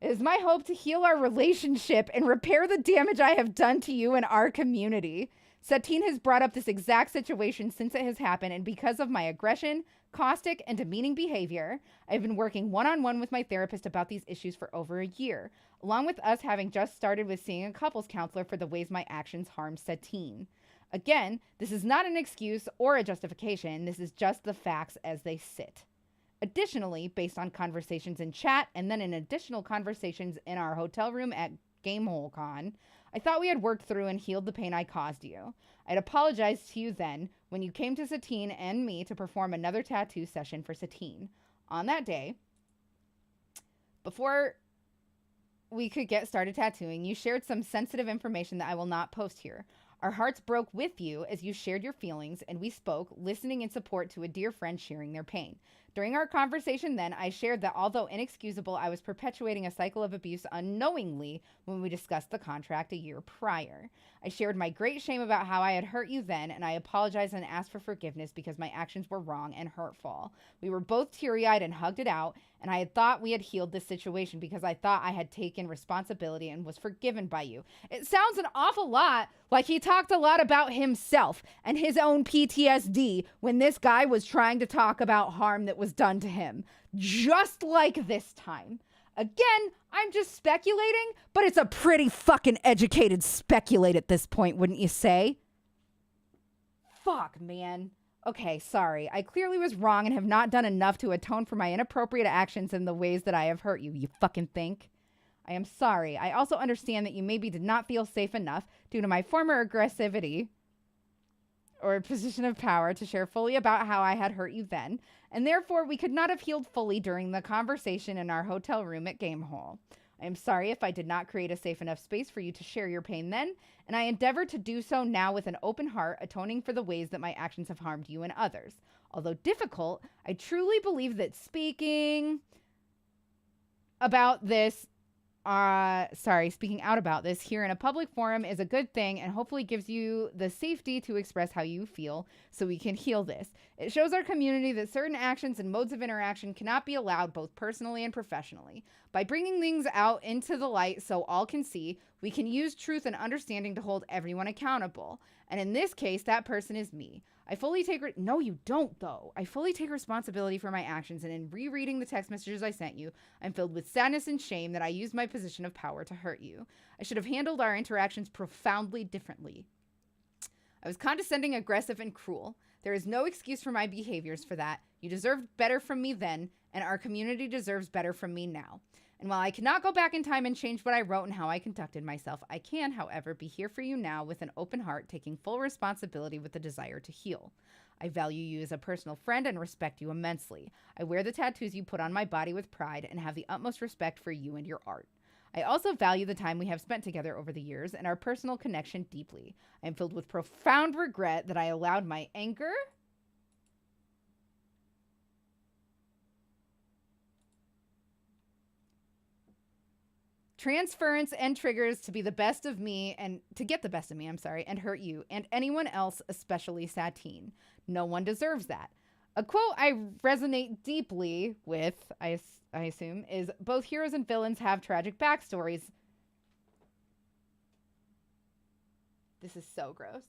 is my hope to heal our relationship and repair the damage I have done to you and our community. Satine has brought up this exact situation since it has happened, and because of my aggression, caustic, and demeaning behavior, I've been working one-on-one with my therapist about these issues for over a year, along with us having just started with seeing a couples counselor for the ways my actions harmed Satine. Again, this is not an excuse or a justification, this is just the facts as they sit. Additionally, based on conversations in chat and then in additional conversations in our hotel room at GameholeCon, I thought we had worked through and healed the pain I caused you. I'd apologized to you then when you came to Satine and me to perform another tattoo session for Satine. On that day, before we could get started tattooing, you shared some sensitive information that I will not post here. Our hearts broke with you as you shared your feelings, and we spoke, listening in support to a dear friend sharing their pain. During our conversation then, I shared that although inexcusable, I was perpetuating a cycle of abuse unknowingly when we discussed the contract a year prior. I shared my great shame about how I had hurt you then, and I apologized and asked for forgiveness because my actions were wrong and hurtful. We were both teary-eyed and hugged it out, and I had thought we had healed this situation because I thought I had taken responsibility and was forgiven by you. It sounds an awful lot like he talked a lot about himself and his own PTSD when this guy was trying to talk about harm that was done to him. Just like this time. Again, I'm just speculating, but it's a pretty fucking educated speculate at this point, wouldn't you say? Fuck, man. Okay, sorry. I clearly was wrong and have not done enough to atone for my inappropriate actions in the ways that I have hurt you, you fucking think? I am sorry. I also understand that you maybe did not feel safe enough due to my former aggressivity or position of power to share fully about how I had hurt you then, and therefore we could not have healed fully during the conversation in our hotel room at Gamehole. I am sorry if I did not create a safe enough space for you to share your pain then, and I endeavor to do so now with an open heart, atoning for the ways that my actions have harmed you and others. Although difficult, I truly believe that speaking out about this here in a public forum is a good thing and hopefully gives you the safety to express how you feel so we can heal this. It shows our community that certain actions and modes of interaction cannot be allowed both personally and professionally. By bringing things out into the light so all can see, we can use truth and understanding to hold everyone accountable. And in this case, that person is me. I fully take no, you don't, though. I fully take responsibility for my actions, and in rereading the text messages I sent you, I'm filled with sadness and shame that I used my position of power to hurt you. I should have handled our interactions profoundly differently. I was condescending, aggressive, and cruel. There is no excuse for my behaviors for that. You deserved better from me then, and our community deserves better from me now. And while I cannot go back in time and change what I wrote and how I conducted myself, I can, however, be here for you now with an open heart, taking full responsibility with the desire to heal. I value you as a personal friend and respect you immensely. I wear the tattoos you put on my body with pride and have the utmost respect for you and your art. I also value the time we have spent together over the years and our personal connection deeply. I am filled with profound regret that I allowed my anger transference and triggers to be the best of me and to get the best of me, and hurt you and anyone else, especially Satine. No one deserves that. A quote I resonate deeply with, I assume, is both heroes and villains have tragic backstories. This is so gross.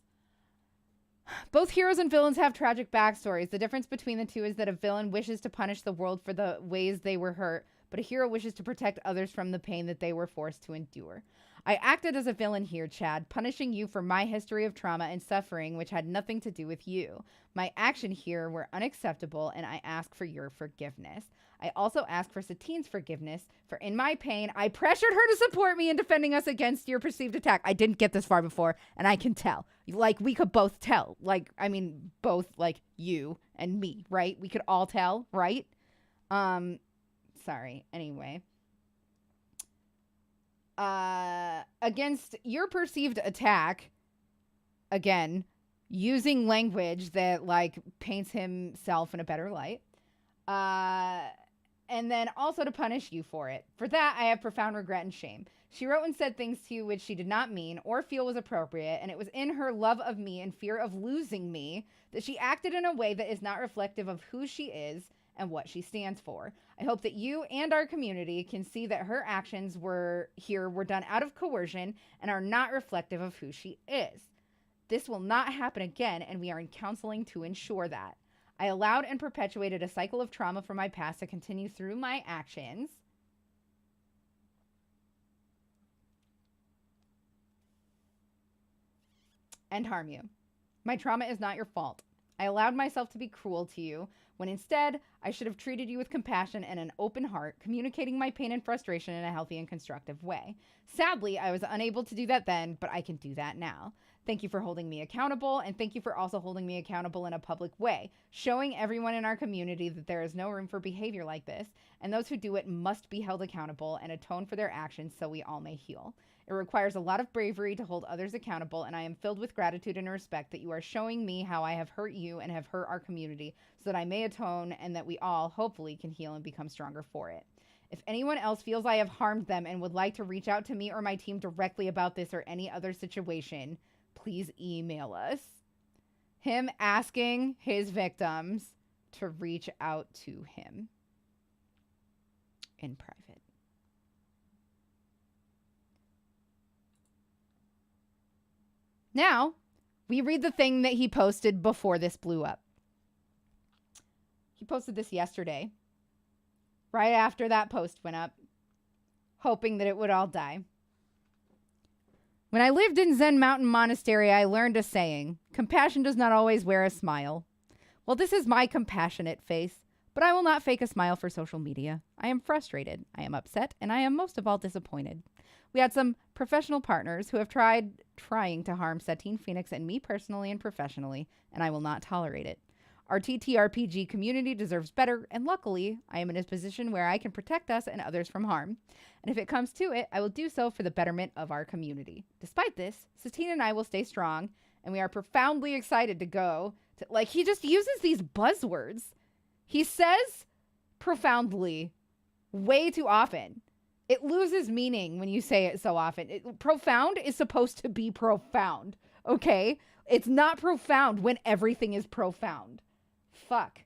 Both heroes and villains have tragic backstories. The difference between the two is that a villain wishes to punish the world for the ways they were hurt, but a hero wishes to protect others from the pain that they were forced to endure. I acted as a villain here, Chad, punishing you for my history of trauma and suffering, which had nothing to do with you. My actions here were unacceptable, and I ask for your forgiveness. I also ask for Satine's forgiveness, for in my pain, I pressured her to support me in defending us against your perceived attack. I didn't get this far before, and I can tell. Like, we could both tell. Like, I mean, both, like, you and me, right? We could all tell, right? Sorry. Anyway. Against your perceived attack, again, using language that, like, paints himself in a better light. And then also to punish you for it. For that, I have profound regret and shame. She wrote and said things to you which she did not mean or feel was appropriate, and it was in her love of me and fear of losing me that she acted in a way that is not reflective of who she is and what she stands for. I hope that you and our community can see that her actions were done out of coercion and are not reflective of who she is. This will not happen again, and we are in counseling to ensure that. I allowed and perpetuated a cycle of trauma from my past to continue through my actions. And harm you. My trauma is not your fault. I allowed myself to be cruel to you, when instead, I should have treated you with compassion and an open heart, communicating my pain and frustration in a healthy and constructive way. Sadly, I was unable to do that then, but I can do that now. Thank you for holding me accountable, and thank you for also holding me accountable in a public way, showing everyone in our community that there is no room for behavior like this, and those who do it must be held accountable and atone for their actions so we all may heal. It requires a lot of bravery to hold others accountable, and I am filled with gratitude and respect that you are showing me how I have hurt you and have hurt our community so that I may atone and that we all, hopefully, can heal and become stronger for it. If anyone else feels I have harmed them and would like to reach out to me or my team directly about this or any other situation, please email us. Him asking his victims to reach out to him in private. Now, we read the thing that he posted before this blew up. He posted this yesterday, right after that post went up, hoping that it would all die. When I lived in Zen Mountain Monastery, I learned a saying, compassion does not always wear a smile. Well, this is my compassionate face, but I will not fake a smile for social media. I am frustrated, I am upset, and I am most of all disappointed. We had some professional partners who have trying to harm Satine Phoenix and me personally and professionally, and I will not tolerate it. Our TTRPG community deserves better, and luckily, I am in a position where I can protect us and others from harm. And if it comes to it, I will do so for the betterment of our community. Despite this, Satine and I will stay strong, and we are profoundly excited to go to, like, he just uses these buzzwords. He says profoundly way too often. It loses meaning when you say it so often. Profound is supposed to be profound, okay? It's not profound when everything is profound. Fuck.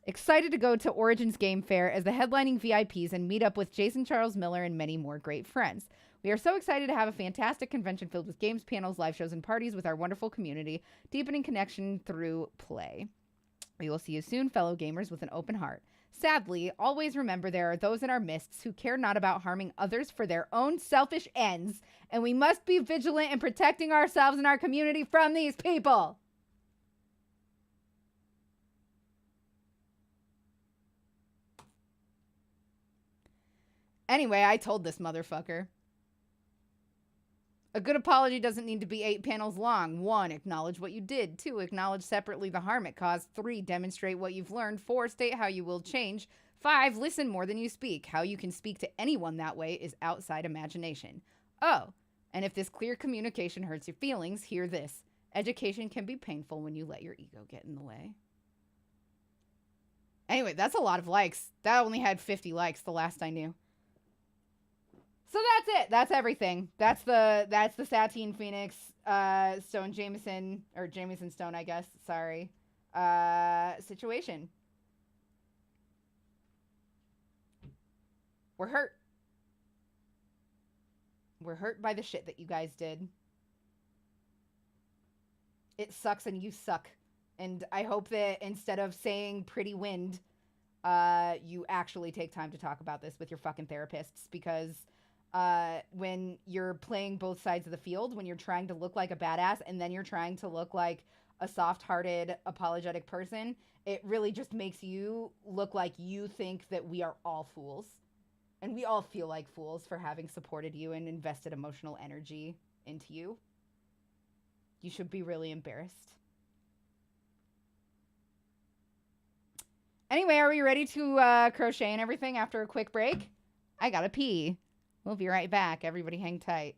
Excited to go to Origins Game Fair as the headlining VIPs and meet up with Jason Charles Miller and many more great friends. We are so excited to have a fantastic convention filled with games, panels, live shows, and parties with our wonderful community, deepening connection through play. We will see you soon, fellow gamers, with an open heart. Sadly, always remember there are those in our midst who care not about harming others for their own selfish ends, and we must be vigilant in protecting ourselves and our community from these people. Anyway, I told this motherfucker. A good apology doesn't need to be 8 panels long. 1, acknowledge what you did. 2, acknowledge separately the harm it caused. 3, demonstrate what you've learned. 4, state how you will change. 5, listen more than you speak. How you can speak to anyone that way is outside imagination. Oh, and if this clear communication hurts your feelings, hear this. Education can be painful when you let your ego get in the way. Anyway, that's a lot of likes. That only had 50 likes the last I knew. So that's it. That's everything. That's the Satine Phoenix Stone Jameson, or Jameson Stone, I guess. Sorry. Situation. We're hurt. We're hurt by the shit that you guys did. It sucks and you suck. And I hope that instead of saying pretty wind, you actually take time to talk about this with your fucking therapists, because when you're playing both sides of the field, when you're trying to look like a badass and then you're trying to look like a soft-hearted, apologetic person, it really just makes you look like you think that we are all fools. And we all feel like fools for having supported you and invested emotional energy into you. You should be really embarrassed. Anyway, are we ready to crochet and everything after a quick break? I gotta pee. We'll be right back. Everybody hang tight.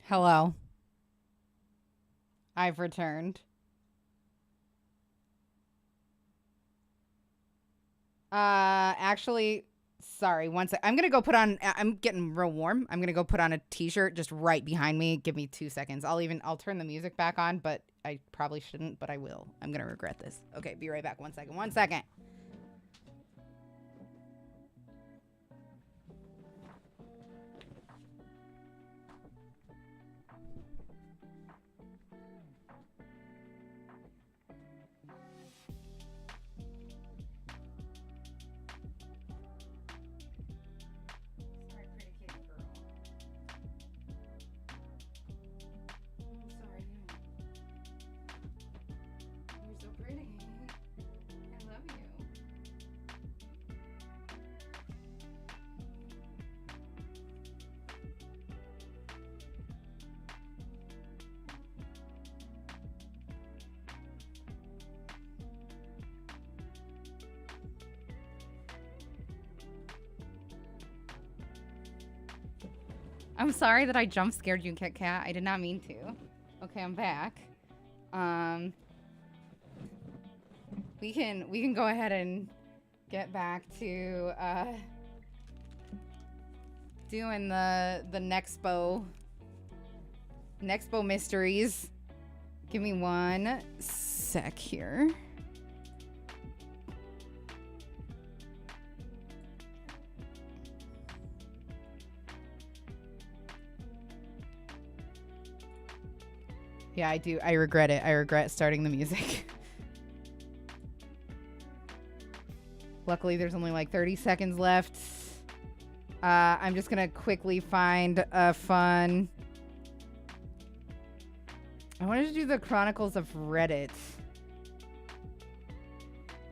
Hello. I've returned. Actually, sorry. One sec. I'm gonna go put on. I'm getting real warm. I'm gonna go put on a t-shirt just right behind me. Give me 2 seconds. I'll turn the music back on, but I probably shouldn't, but I will. I'm gonna regret this. Okay, be right back. 1 second. 1 second. Sorry, pretty kitty girl. I'm sorry. You're so pretty. I love you. I'm sorry that I jump scared you, Kit Kat. I did not mean to. Okay, I'm back. We can go ahead and get back to doing the Nexpo mysteries. Give me one sec here. Yeah, I do. I regret it. I regret starting the music. Luckily, there's only like 30 seconds left. I'm just going to quickly find a fun... I wanted to do the Chronicles of Reddit.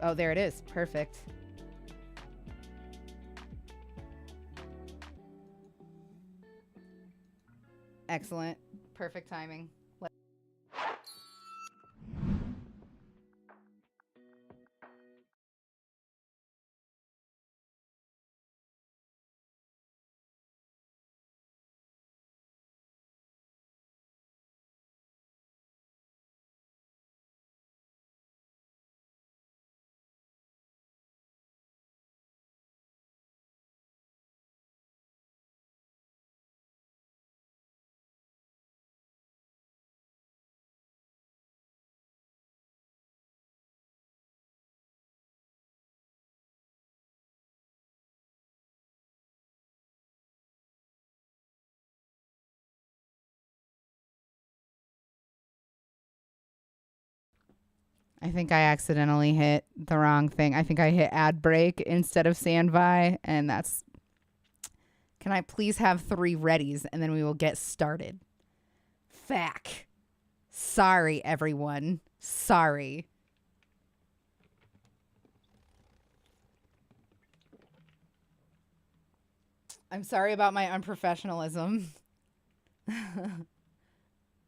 Oh, there it is. Perfect. Excellent. Perfect timing. I think I accidentally hit the wrong thing. I think I hit ad break instead of standby, and that's... Can I please have 3 readies, and then we will get started? Fack. Sorry, everyone. Sorry. I'm sorry about my unprofessionalism.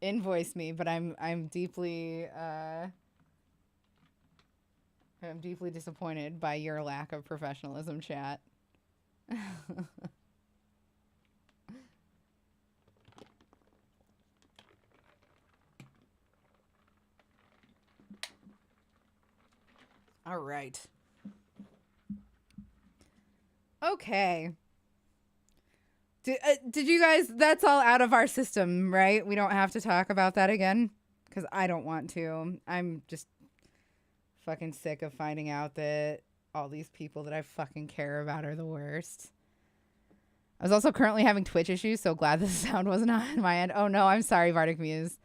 Invoice me, but I'm deeply disappointed by your lack of professionalism, chat. All right. Okay. Did you guys... That's all out of our system, right? We don't have to talk about that again? Because I don't want to. I'm just fucking sick of finding out that all these people that I fucking care about are the worst. I was also currently having Twitch issues, so glad the sound wasn't on my end. Oh no, I'm sorry, Vardic Muse.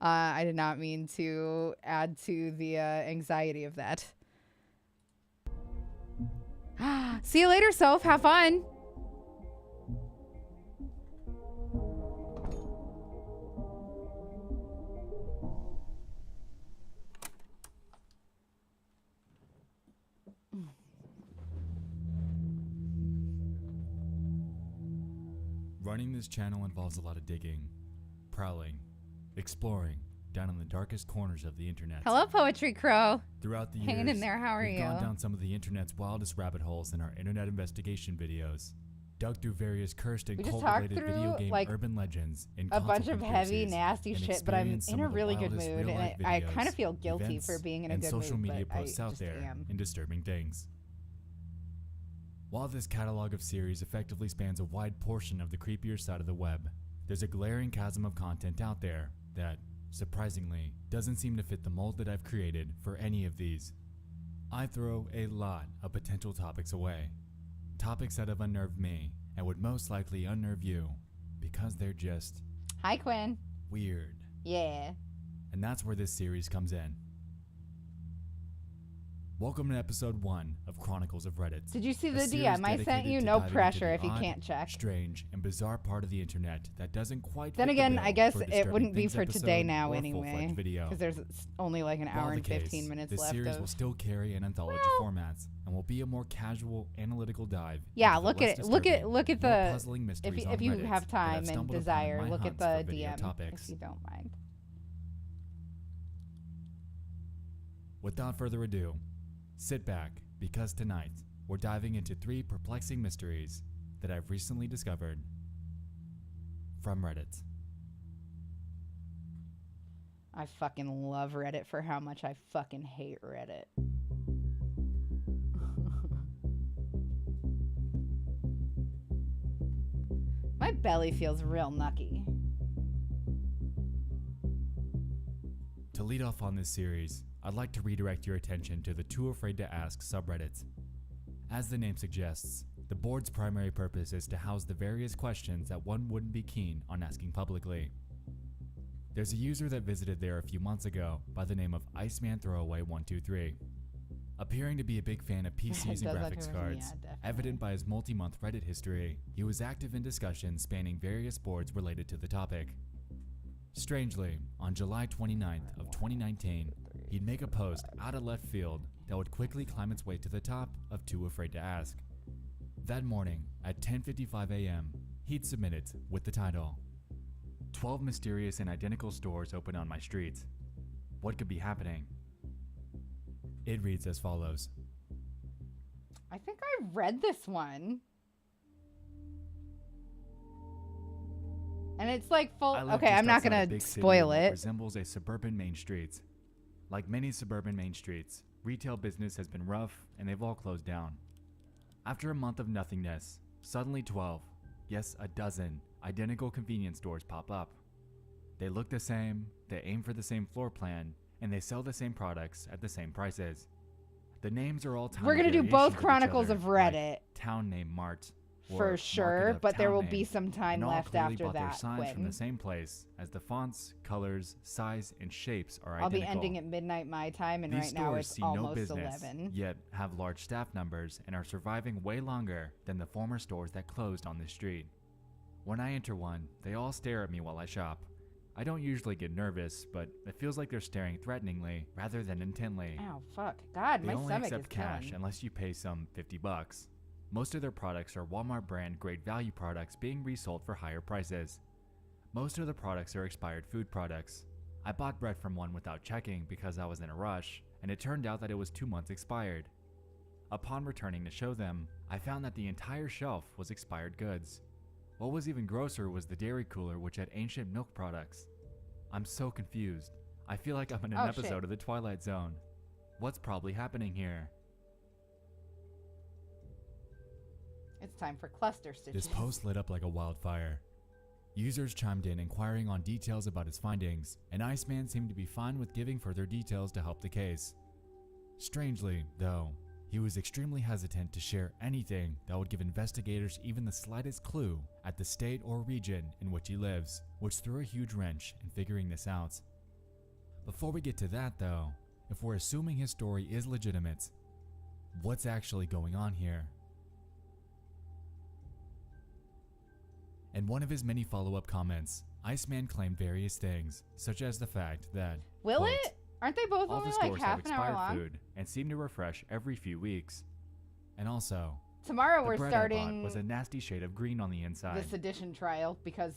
I did not mean to add to the anxiety of that. See you later, Soph. Have fun. Running this channel involves a lot of digging, prowling, exploring down in the darkest corners of the internet. Hello, Poetry Crow. Throughout the Hanging years, in there. How are we've you? gone down some of the internet's wildest rabbit holes in our internet investigation videos, dug through various cursed and We just cult-related talked video through, game like, urban legends and a bunch console of heavy, conspiracies, nasty and shit, but I'm experienced in some a of the really good wildest mood, and real-life I videos, kind of feel guilty events, for being in a and good social mood, media but posts I out just there am. and disturbing things. While this catalog of series effectively spans a wide portion of the creepier side of the web, there's a glaring chasm of content out there that, surprisingly, doesn't seem to fit the mold that I've created for any of these. I throw a lot of potential topics away. Topics that have unnerved me and would most likely unnerve you because they're just... Hi, Quinn. weird. Yeah. And that's where this series comes in. Welcome to episode 1 of Chronicles of Reddit. Did you see the a series DM I sent dedicated you? to No diving into pressure the if you odd, can't check. strange, and bizarre part of the internet that doesn't quite Then fit the again, bill I guess for a it Disturbing wouldn't be Things for today episode now or anyway. full-fledged video. Because there's only like an While hour the and 15 case, minutes this left series of... will still carry an anthology formats and will be a more casual, analytical dive. Yeah, into the look less at it. Look at disturbing, the... more puzzling mysteries on If you Reddit have that I've time and stumbled upon in desire, my look at hunts the for video DM topics. if you don't mind. Without further ado, sit back, because tonight we're diving into 3 perplexing mysteries that I've recently discovered. from Reddit. I fucking love Reddit for how much I fucking hate Reddit. My belly feels real nucky. To lead off on this series, I'd like to redirect your attention to the Too Afraid to Ask subreddit. As the name suggests, the board's primary purpose is to house the various questions that one wouldn't be keen on asking publicly. There's a user that visited there a few months ago by the name of Iceman Throwaway 123. Appearing to be a big fan of PCs and graphics cards, evident by his multi-month Reddit history, he was active in discussions spanning various boards related to the topic. Strangely, on July 29th of 2019, he'd make a post out of left field that would quickly climb its way to the top of Too Afraid to Ask. That morning, at 10:55 a.m., he'd submit it with the title, 12 mysterious and identical stores open on my street. What could be happening? It reads as follows. I think I read this one. And it's like full. I live Okay, just I'm not outside a gonna big city spoil in what it. resembles a suburban main street. Like many suburban main streets, retail business has been rough and they've all closed down. After a month of nothingness, suddenly 12, yes, a dozen, identical convenience stores pop up. They look the same, they aim for the same floor plan, and they sell the same products at the same prices. The names are all tiny We're gonna do variations both of each Chronicles other, of Reddit. like Town Name Mart, or For Market sure, of but there Town will Name, be some time and all left clearly after bought their that, signs from the Quinn. same place, as the fonts, colors, size, and shapes are I'll be identical. ending at midnight my time, and These right now stores it's see no almost business, 11. yet have large staff numbers and are surviving way longer than the former stores that closed on this street. When I enter one, they all stare at me while I shop. I don't usually get nervous, but it feels like they're staring threateningly rather than intently. Ow, fuck. God, They my only stomach is accept cash killing. unless you pay some $50. Most of their products are Walmart brand grade value products being resold for higher prices. Most of the products are expired food products. I bought bread from one without checking because I was in a rush, and it turned out that it was 2 months expired. Upon returning to show them, I found that the entire shelf was expired goods. What was even grosser was the dairy cooler, which had ancient milk products. I'm so confused. I feel like I'm in an episode shit. of The Twilight Zone. What's probably happening here? It's time for cluster stitches. This post lit up like a wildfire. Users chimed in inquiring on details about his findings, and Iceman seemed to be fine with giving further details to help the case. Strangely, though, he was extremely hesitant to share anything that would give investigators even the slightest clue at the state or region in which he lives, which threw a huge wrench in figuring this out. Before we get to that though, if we're assuming his story is legitimate, what's actually going on here? In one of his many follow-up comments, Iceman claimed various things, such as the fact that, Will quote, it? Aren't they both all only the like stores have half an hour expired long? food and seem to refresh every few weeks. And also, Tomorrow the we're bread I bought starting was a nasty shade of green on the inside. the sedition trial because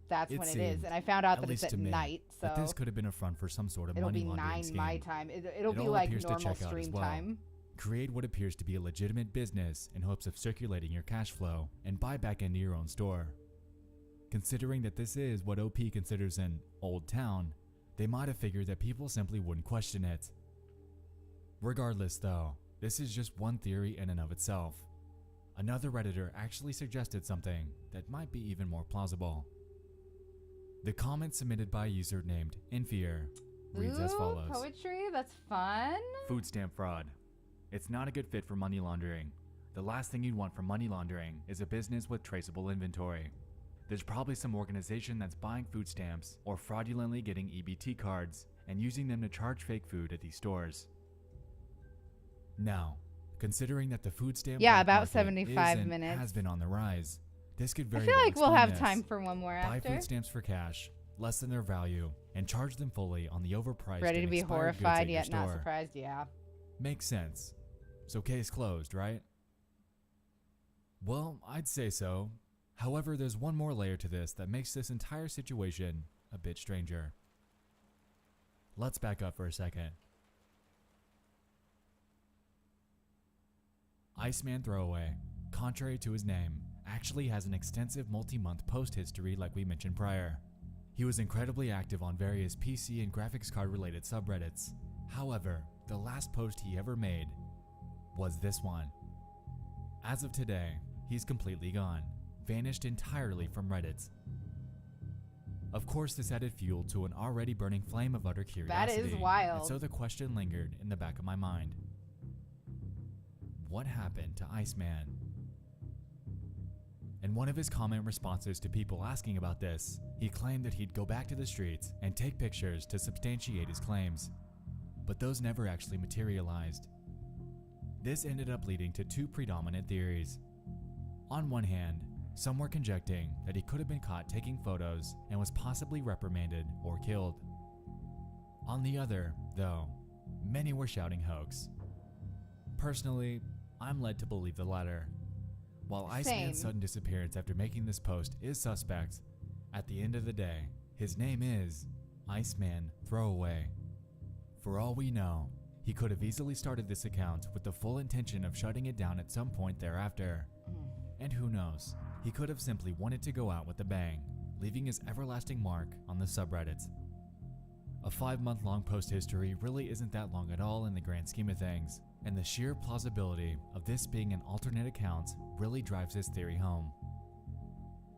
that's It when it is. seemed, And I found out at that it's least at to me, night, so But this could have been a front for some sort of it'll money be laundering 9 scheme. my time. It'll It be all like appears to normal check out as stream well. time. Create what appears to be a legitimate business in hopes of circulating your cash flow and buy back into your own store. Considering that this is what OP considers an old town, they might have figured that people simply wouldn't question it. Regardless though, this is just one theory in and of itself. Another Redditor actually suggested something that might be even more plausible. The comment submitted by a user named Infier reads as Ooh, follows. poetry? That's fun. Food stamp fraud. It's not a good fit for money laundering. The last thing you'd want for money laundering is a business with traceable inventory. There's probably some organization that's buying food stamps or fraudulently getting EBT cards and using them to charge fake food at these stores. Now, considering that the food stamp Yeah, black about market 75 is and minutes. has been on the rise, this could I very feel well like we'll explain have this. time for one more Buy after. food stamps for cash, less than their value, and charge them fully on the overpriced Ready and to be expired goods at horrified your yet not store. surprised? Yeah. Makes sense. So case closed, right? Well, I'd say so. However, there's one more layer to this that makes this entire situation a bit stranger. Let's back up for a second. Iceman Throwaway, contrary to his name, actually has an extensive multi-month post history like we mentioned prior. He was incredibly active on various PC and graphics card related subreddits. However, the last post he ever made was this one. As of today, he's completely gone, vanished entirely from Reddit. Of course, this added fuel to an already burning flame of utter curiosity. That is wild. And so the question lingered in the back of my mind. What happened to Iceman? In one of his comment responses to people asking about this, he claimed that he'd go back to the streets and take pictures to substantiate his claims. But those never actually materialized. This ended up leading to two predominant theories. On one hand, some were conjecturing that he could have been caught taking photos and was possibly reprimanded or killed. On the other, though, many were shouting hoax. Personally, I'm led to believe the latter. While Iceman's sudden disappearance after making this post is suspect, at the end of the day, his name is Iceman Throwaway. For all we know, he could have easily started this account with the full intention of shutting it down at some point thereafter. And who knows, he could have simply wanted to go out with a bang, leaving his everlasting mark on the subreddit. A 5-month-long post history really isn't that long at all in the grand scheme of things, and the sheer plausibility of this being an alternate account really drives this theory home.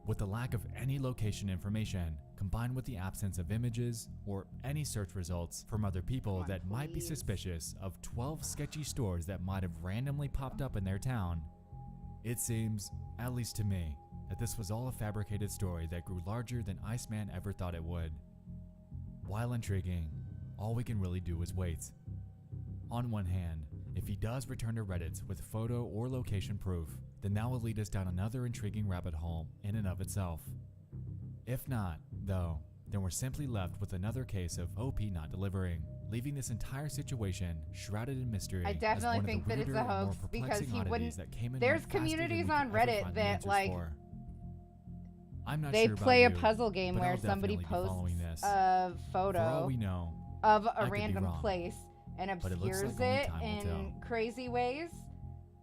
With the lack of any location information, combined with the absence of images or any search results from other people that might be suspicious of 12 sketchy stores that might have randomly popped up in their town, it seems, at least to me, that this was all a fabricated story that grew larger than Iceman ever thought it would. While intriguing, all we can really do is wait. On one hand, if he does return to Reddit with photo or location proof, then that will lead us down another intriguing rabbit hole in and of itself. If not, though, then we're simply left with another case of OP not delivering, leaving this entire situation shrouded in mystery. I definitely think that it's a hoax because he wouldn't. There's communities on Reddit that I'm not they sure play a about you, puzzle game but where I'll somebody definitely be following posts this. a For all photo we know, of I a could be random wrong, place and but it looks obscures like only it time will in tell. crazy ways.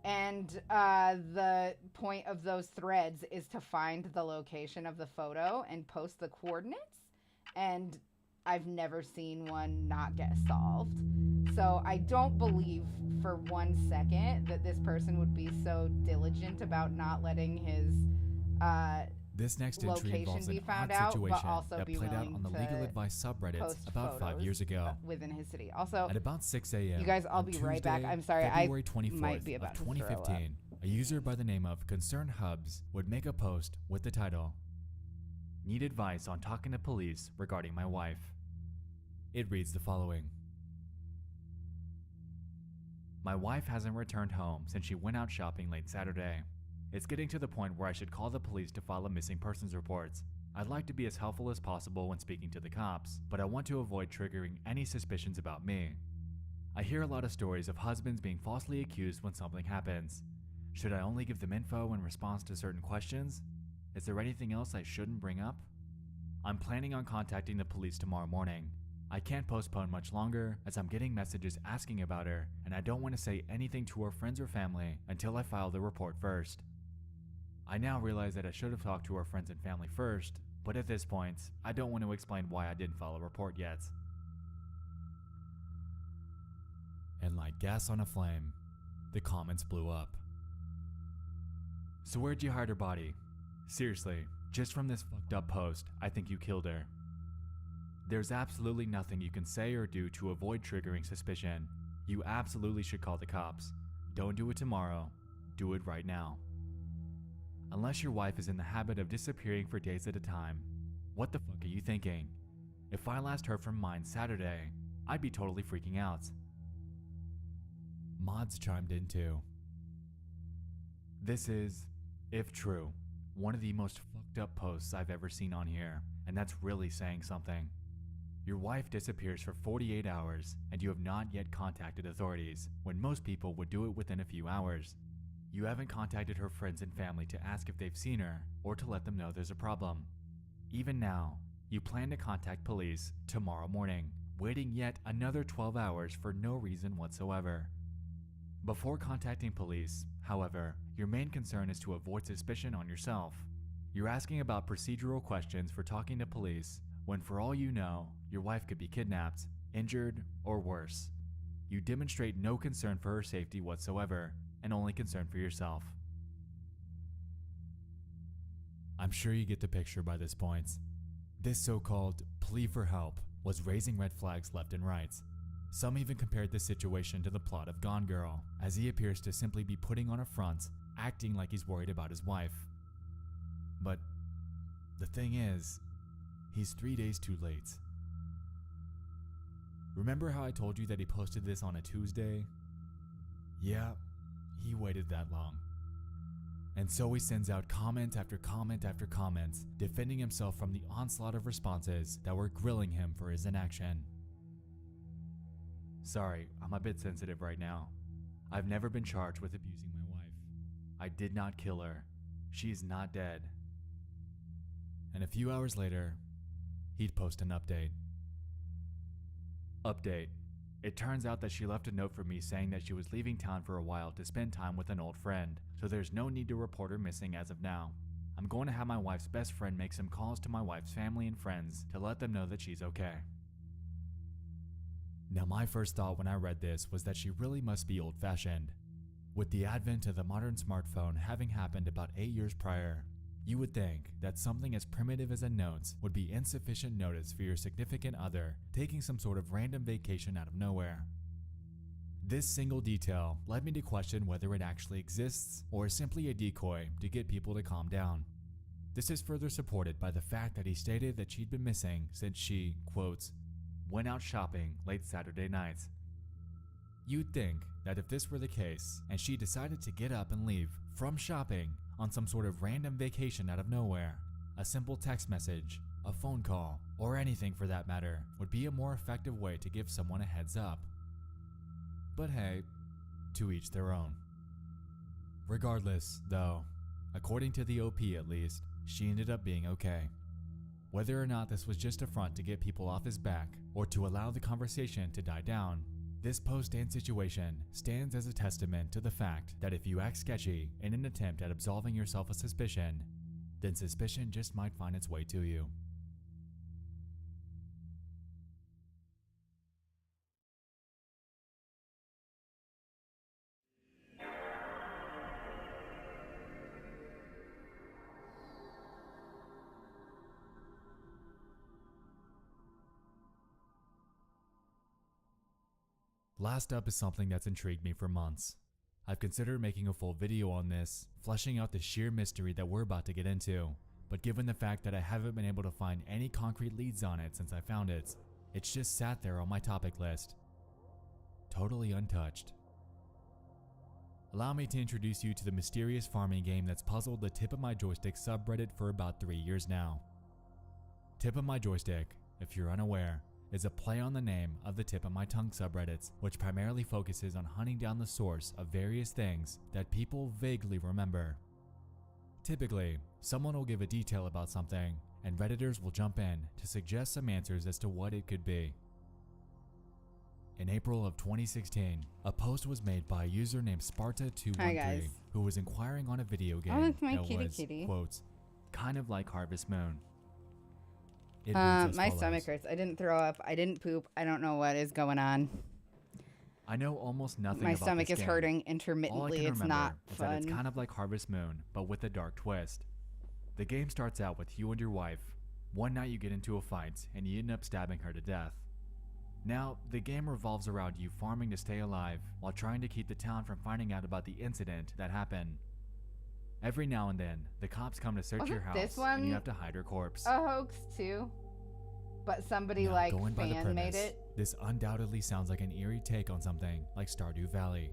And the point of those threads is to find the location of the photo and post the coordinates. And I've never seen one not get solved. So I don't believe for 1 second that this person would be so diligent about not letting his this next entry location involves be an found odd out, situation but also that be played out willing on the to legal advice subreddit post about 5 photos years ago. within his city. Also, At about 6 a.m. you guys, I'll on be right back. Tuesday, I'm sorry, February I 24th might be of about to throw up. 2015, a user by the name of Concerned Hubs would make a post with the title, "Need advice on talking to police regarding my wife." It reads the following. My wife hasn't returned home since she went out shopping late Saturday. It's getting to the point where I should call the police to file a missing persons report. I'd like to be as helpful as possible when speaking to the cops, but I want to avoid triggering any suspicions about me. I hear a lot of stories of husbands being falsely accused when something happens. Should I only give them info in response to certain questions? Is there anything else I shouldn't bring up? I'm planning on contacting the police tomorrow morning. I can't postpone much longer as I'm getting messages asking about her, and I don't want to say anything to her friends or family until I file the report first. I now realize that I should have talked to her friends and family first, but at this point, I don't want to explain why I didn't file a report yet. And like gas on a flame, the comments blew up. So where'd you hide her body? Seriously, just from this fucked up post, I think you killed her. There's absolutely nothing you can say or do to avoid triggering suspicion. You absolutely should call the cops. Don't do it tomorrow. Do it right now. Unless your wife is in the habit of disappearing for days at a time, what the fuck are you thinking? If I last heard from mine Saturday, I'd be totally freaking out. Mods chimed in too. This is, if true, one of the most fucked up posts I've ever seen on here, and that's really saying something. Your wife disappears for 48 hours, and you have not yet contacted authorities, when most people would do it within a few hours. You haven't contacted her friends and family to ask if they've seen her, or to let them know there's a problem. Even now, you plan to contact police tomorrow morning, waiting yet another 12 hours for no reason whatsoever. Before contacting police, however, your main concern is to avoid suspicion on yourself. You're asking about procedural questions for talking to police when, for all you know, your wife could be kidnapped, injured, or worse. You demonstrate no concern for her safety whatsoever, and only concern for yourself. I'm sure you get the picture by this point. This so-called plea for help was raising red flags left and right. Some even compared this situation to the plot of Gone Girl, as he appears to simply be putting on a front, acting like he's worried about his wife. But the thing is, he's 3 days too late. Remember how I told you that he posted this on a Tuesday? Yeah, he waited that long. And so he sends out comment after comment after comment, defending himself from the onslaught of responses that were grilling him for his inaction. Sorry, I'm a bit sensitive right now. I've never been charged with abusing my wife. I did not kill her. She is not dead. And a few hours later, he'd post an update. Update. It turns out that she left a note for me saying that she was leaving town for a while to spend time with an old friend, so there's no need to report her missing as of now. I'm going to have my wife's best friend make some calls to my wife's family and friends to let them know that she's okay. Now, my first thought when I read this was that she really must be old-fashioned. With the advent of the modern smartphone having happened about 8 years prior, you would think that something as primitive as a note would be insufficient notice for your significant other taking some sort of random vacation out of nowhere. This single detail led me to question whether it actually exists or is simply a decoy to get people to calm down. This is further supported by the fact that he stated that she'd been missing since she, quote, went out shopping late Saturday night. You'd think that if this were the case and she decided to get up and leave from shopping on some sort of random vacation out of nowhere, a simple text message, a phone call, or anything for that matter would be a more effective way to give someone a heads up. But hey, to each their own. Regardless, though, according to the OP at least, she ended up being okay. Whether or not this was just a front to get people off his back or to allow the conversation to die down, this post and situation stands as a testament to the fact that if you act sketchy in an attempt at absolving yourself of suspicion, then suspicion just might find its way to you. Last up is something that's intrigued me for months. I've considered making a full video on this, fleshing out the sheer mystery that we're about to get into, but given the fact that I haven't been able to find any concrete leads on it since I found it, it's just sat there on my topic list. Totally untouched. Allow me to introduce you to the mysterious farming game that's puzzled the Tip of My Joystick subreddit for about 3 years now. Tip of My Joystick, if you're unaware, is a play on the name of the Tip of My Tongue subreddits, which primarily focuses on hunting down the source of various things that people vaguely remember. Typically, someone will give a detail about something, and Redditors will jump in to suggest some answers as to what it could be. In April of 2016, a post was made by a user named Sparta213 who was inquiring on a video game that's my that kitty was, kitty. quote, kind of like Harvest Moon. It reads as My follows. stomach hurts. I didn't throw up. I didn't poop. I don't know what is going on. I know almost nothing My about stomach this is game. hurting All I intermittently. can It's remember not is that it's fun. kind of like Harvest Moon, but with a dark twist. The game starts out with you and your wife. One night you get into a fight, and you end up stabbing her to death. Now, the game revolves around you farming to stay alive, while trying to keep the town from finding out about the incident that happened. Every now and then, the cops come to search your Wasn't house, this one and you have to hide her corpse. A hoax too, but somebody Now, like going by the fan made premise, it. this undoubtedly sounds like an eerie take on something like Stardew Valley.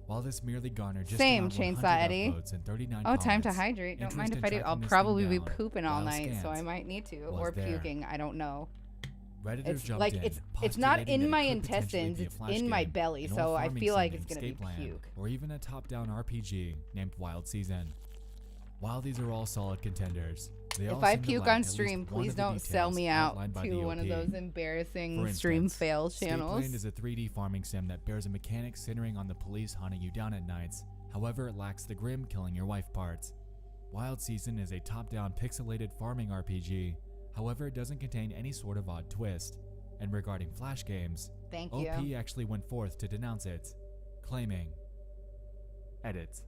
While this merely garnered just Same, around Chainsaw 100 Eddie. upvotes and 39 Oh, time to comments, hydrate. Don't mind interest if in I do. I'll tracking this probably thing be down pooping all while night, so scanned I might need to, was or there. puking. I don't know. Redditors It's jumped like in, it's not postulating in that my it could potentially intestines. be a It's flash in my game, belly, an old so I farming feel like sim it's named gonna be Escape Land, puke. or even a top-down RPG named Wild Season. While these are all solid contenders, They all If I seem to puke lack on at least stream, one please of the don't sell details me out outlined by to the one of OP. those embarrassing For stream instance, fail State channels. Land is a 3D farming sim that bears a mechanic centering on the police hunting you down at nights. However, it lacks the grim killing your wife parts. Wild Season is a top-down pixelated farming RPG. However, it doesn't contain any sort of odd twist. And regarding Flash games, Thank OP you. actually went forth to denounce it, claiming, Edit.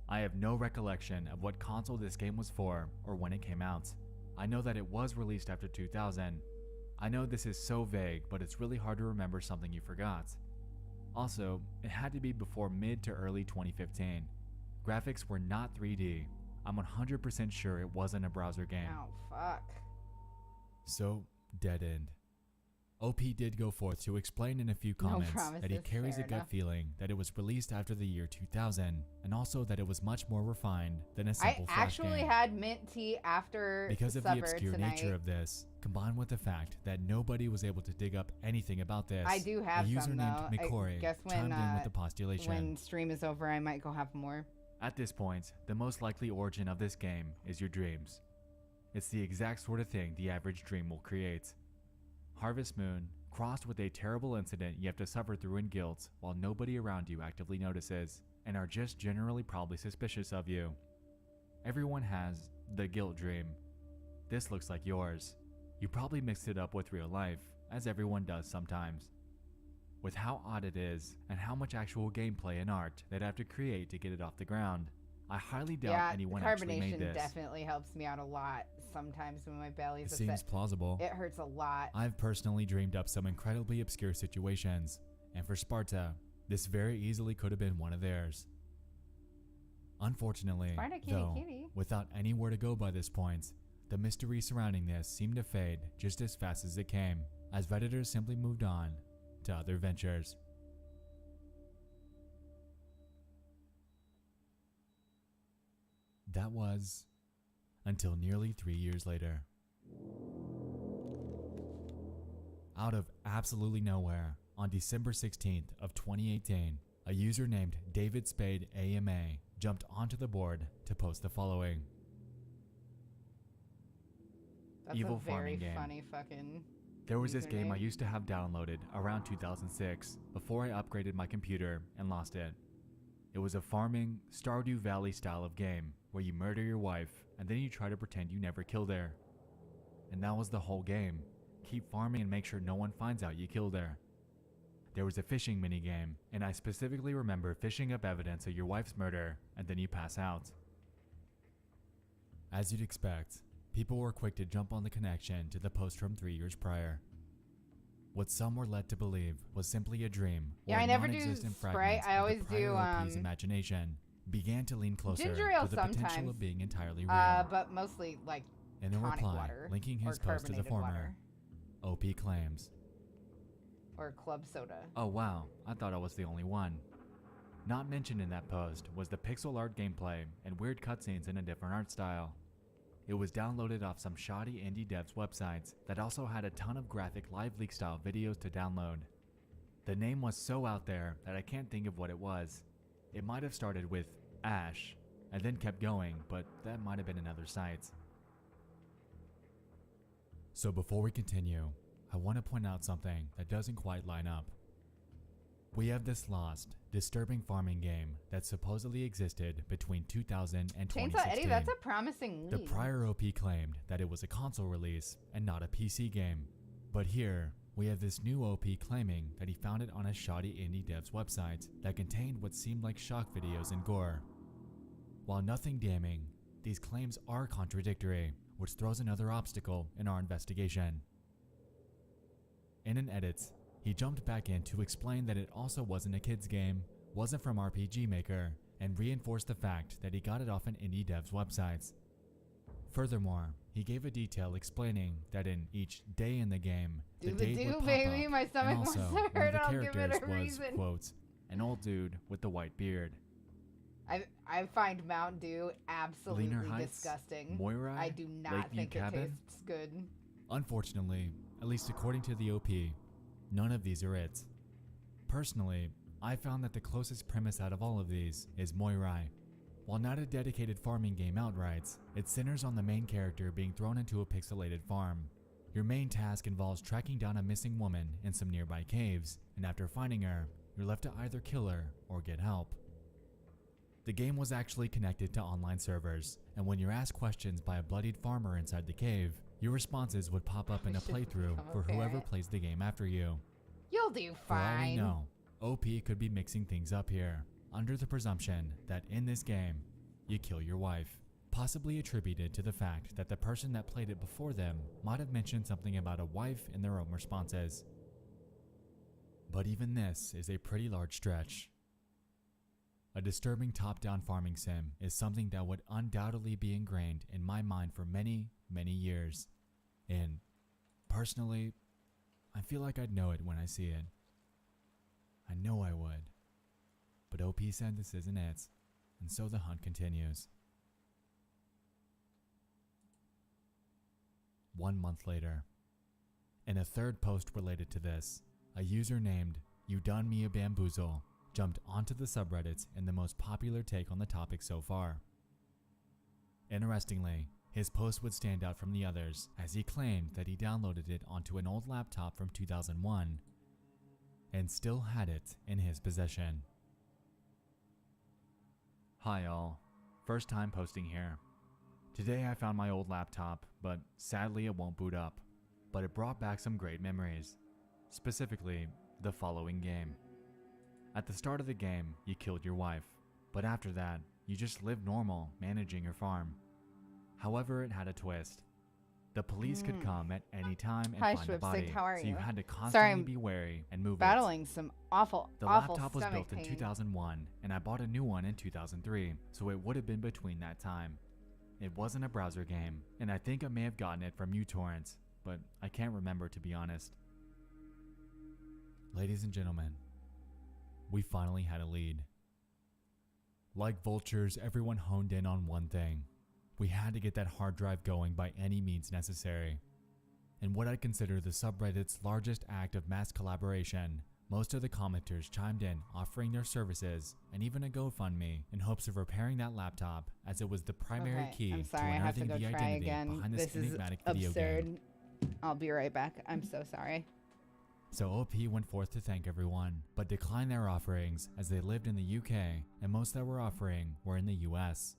I have no recollection of what console this game was for or when it came out. I know that it was released after 2000. I know this is so vague, but it's really hard to remember something you forgot. Also, it had to be before mid to early 2015. Graphics were not 3D. I'm 100% sure it wasn't a browser game. Oh, fuck. So, dead end. OP did go forth to explain in a few comments that he promises, carries a fair gut enough. feeling that it was released after the year 2000, and also that it was much more refined than a simple I Flash actually game. had mint tea after Because of the supper obscure tonight. nature of this, combined with the fact that nobody was able to dig up anything about this, I do have a user some, named though. I McCory guess chimed in with the postulation. when stream is over, I might go have more. At this point, the most likely origin of this game is your dreams. It's the exact sort of thing the average dream will create. Harvest Moon, crossed with a terrible incident you have to suffer through in guilt while nobody around you actively notices, and are just generally probably suspicious of you. Everyone has the guilt dream. This looks like yours. You probably mixed it up with real life, as everyone does sometimes. With how odd it is, and how much actual gameplay and art they'd have to create to get it off the ground, I highly doubt anyone actually made Carbonation this. definitely helps me out a lot sometimes when my belly's It upset. seems plausible. It hurts a lot. I've personally dreamed up some incredibly obscure situations, and for Sparta, this very easily could have been one of theirs. Unfortunately, Sparta, kitty, though, kitty. without anywhere to go by this point, the mystery surrounding this seemed to fade just as fast as it came, as Redditors simply moved on to other ventures. That was until nearly 3 years later. Out of absolutely nowhere, on December 16th of 2018, a user named David Spade AMA jumped onto the board to post the following. That's Evil a very farming game. funny fucking There was this game I username. used to have downloaded around 2006 before I upgraded my computer and lost it. It was a farming, Stardew Valley style of game where you murder your wife and then you try to pretend you never killed her. And that was the whole game. Keep farming and make sure no one finds out you killed her. There was a fishing minigame, and I specifically remember fishing up evidence of your wife's murder and then you pass out. As you'd expect, people were quick to jump on the connection to the post from 3 years prior. What some were led to believe was simply a dream Yeah, or I a never do non-existent Sprite. fragment I of always the prior do, OP's imagination began to lean closer ginger ale to the potential sometimes. of being entirely real. But mostly like In a tonic reply, water linking or his post to the carbonated former, water OP claims, or club soda. "Oh wow, I thought I was the only one." Not mentioned in that post was the pixel art gameplay and weird cutscenes in a different art style. It was downloaded off some shoddy indie devs websites that also had a ton of graphic live leak style videos to download. The name was so out there that I can't think of what it was. It might have started with Ash and then kept going, but that might have been another site. So before we continue, I want to point out something that doesn't quite line up. We have this lost, disturbing farming game that supposedly existed between 2000 and Chainsaw 2016. Eddie, that's a promising The lead. prior OP claimed that it was a console release and not a PC game. But here, we have this new OP claiming that he found it on a shoddy indie dev's website that contained what seemed like shock videos and gore. While nothing damning, these claims are contradictory, which throws another obstacle in our investigation. In an edit, he jumped back in to explain that it also wasn't a kid's game, wasn't from RPG Maker, and reinforced the fact that he got it off an indie dev's websites. Furthermore, he gave a detail explaining that in each day in the game, the date would pop baby, up, my stomach and wants also to one of hurt. the I'll give it characters a was, reason. quote, an old dude with the white beard. I find Mountain Dew absolutely Leaner Heights, disgusting. Moira, I do not Lakeview think Cabin? it tastes good. Unfortunately, at least according to the OP, none of these are it. Personally, I found that the closest premise out of all of these is Moirai. While not a dedicated farming game outright, it centers on the main character being thrown into a pixelated farm. Your main task involves tracking down a missing woman in some nearby caves, and after finding her, you're left to either kill her or get help. The game was actually connected to online servers, and when you're asked questions by a bloodied farmer inside the cave, your responses would pop up in a playthrough for whoever plays the game after you. You'll do For all we fine. know, OP could be mixing things up here, under the presumption that in this game, you kill your wife, possibly attributed to the fact that the person that played it before them might have mentioned something about a wife in their own responses. But even this is a pretty large stretch. A disturbing top-down farming sim is something that would undoubtedly be ingrained in my mind for many, many years. And personally, I feel like I'd know it when I see it. I know I would. But OP said this isn't it, and so the hunt continues. 1 month later, in a third post related to this, a user named You Done Me a Bamboozle jumped onto the subreddits in the most popular take on the topic so far. Interestingly, his post would stand out from the others as he claimed that he downloaded it onto an old laptop from 2001 and still had it in his possession. Hi all, first time posting here. Today I found my old laptop, but sadly it won't boot up, but it brought back some great memories, specifically the following game. At the start of the game, you killed your wife, but after that, you just lived normal, managing your farm. However, it had a twist. The police could come at any time and Hi, find the Schwipstick, body, how are so you you? had to Sorry, constantly I'm be wary and move it. Battling some awful, The awful laptop was stomach built in pain. 2001, and I bought a new one in 2003, so it would have been between that time. It wasn't a browser game, and I think I may have gotten it from uTorrent, but I can't remember to be honest. Ladies and gentlemen, we finally had a lead. Like vultures, everyone honed in on one thing. We had to get that hard drive going by any means necessary. In what I consider the subreddit's largest act of mass collaboration, most of the commenters chimed in offering their services and even a GoFundMe in hopes of repairing that laptop, as it was the primary Okay, key I'm to sorry, I have to unearthing go the try identity again. behind this This is enigmatic video absurd. game. I'll be right back. I'm so sorry. So OP went forth to thank everyone, but declined their offerings as they lived in the UK and most that were offering were in the US.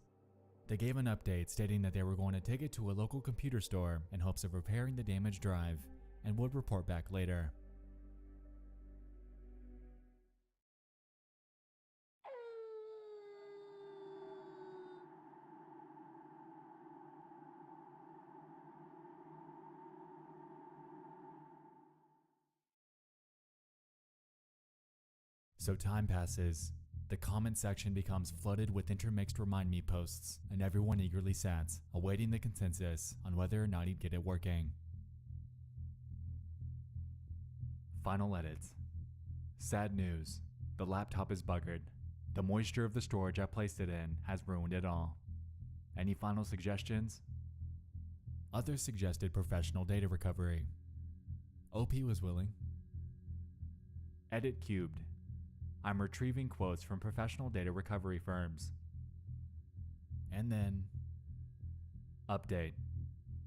They gave an update stating that they were going to take it to a local computer store in hopes of repairing the damaged drive and would report back later. So time passes. The comment section becomes flooded with intermixed remind me posts, and everyone eagerly sat, awaiting the consensus on whether or not he'd get it working. Final edit. Sad news. The laptop is buggered. The moisture of the storage I placed it in has ruined it all. Any final suggestions? Others suggested professional data recovery. OP was willing. Edit cubed. I'm retrieving quotes from professional data recovery firms. And then, update.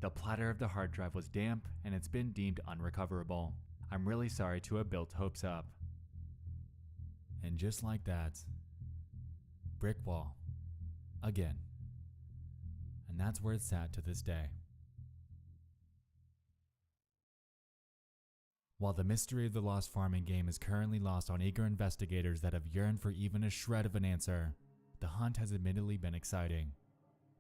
The platter of the hard drive was damp and it's been deemed unrecoverable. I'm really sorry to have built hopes up. And just like that, brick wall. Again. And that's where it's sat to this day. While the mystery of the lost farming game is currently lost on eager investigators that have yearned for even a shred of an answer, the hunt has admittedly been exciting.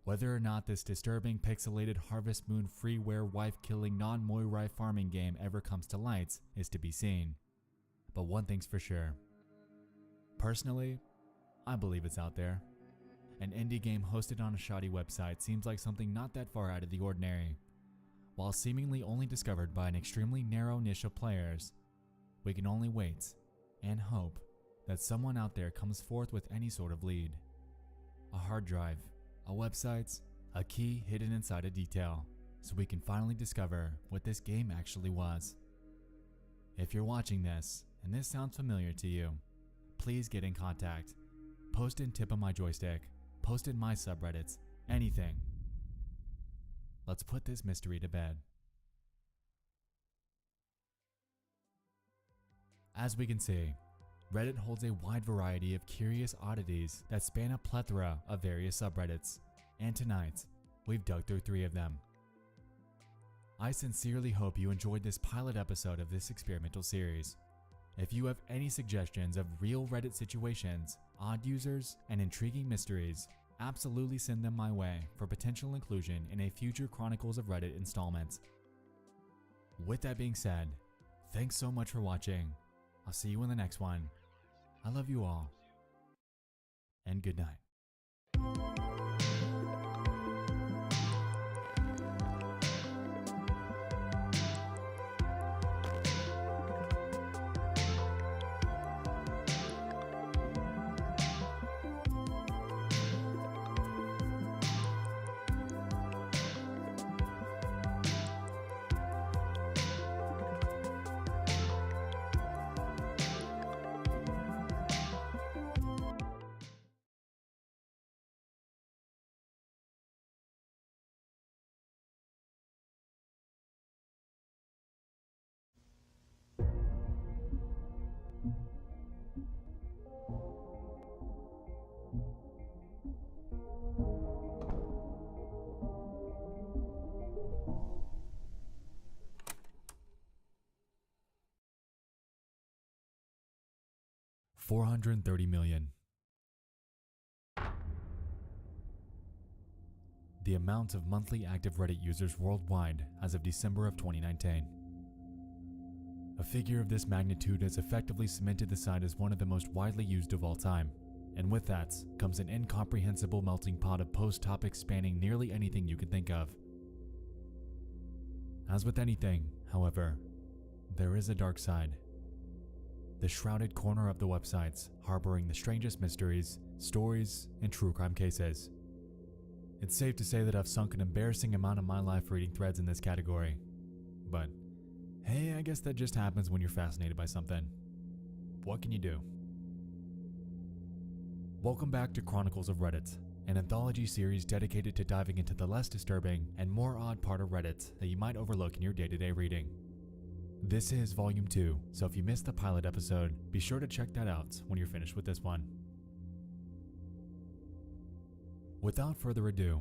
Whether or not this disturbing pixelated Harvest Moon freeware wife-killing non-Moirai farming game ever comes to light is to be seen. But one thing's for sure. Personally, I believe it's out there. An indie game hosted on a shoddy website seems like something not that far out of the ordinary. While seemingly only discovered by an extremely narrow niche of players, we can only wait and hope that someone out there comes forth with any sort of lead. A hard drive, a website, a key hidden inside a detail, so we can finally discover what this game actually was. If you're watching this and this sounds familiar to you, please get in contact. Post in tip of my joystick post in my subreddits, anything. Let's put this mystery to bed. As we can see, Reddit holds a wide variety of curious oddities that span a plethora of various subreddits, and tonight, we've dug through 3 of them. I sincerely hope you enjoyed this pilot episode of this experimental series. If you have any suggestions of real Reddit situations, odd users, and intriguing mysteries, absolutely send them my way for potential inclusion in a future Chronicles of Reddit installment. With that being said, thanks so much for watching. I'll see you in the next one. I love you all, and good night. 430 million. The amount of monthly active Reddit users worldwide as of December of 2019. A figure of this magnitude has effectively cemented the site as one of the most widely used of all time, and with that comes an incomprehensible melting pot of post topics spanning nearly anything you could think of. As with anything, however, there is a dark side. The shrouded corner of the websites harboring the strangest mysteries, stories, and true crime cases. It's safe to say that I've sunk an embarrassing amount of my life reading threads in this category. But hey, I guess that just happens when you're fascinated by something. What can you do? Welcome back to Chronicles of Reddit, an anthology series dedicated to diving into the less disturbing and more odd part of Reddit that you might overlook in your day-to-day reading. This is Volume 2, so if you missed the pilot episode, be sure to check that out when you're finished with this one. Without further ado,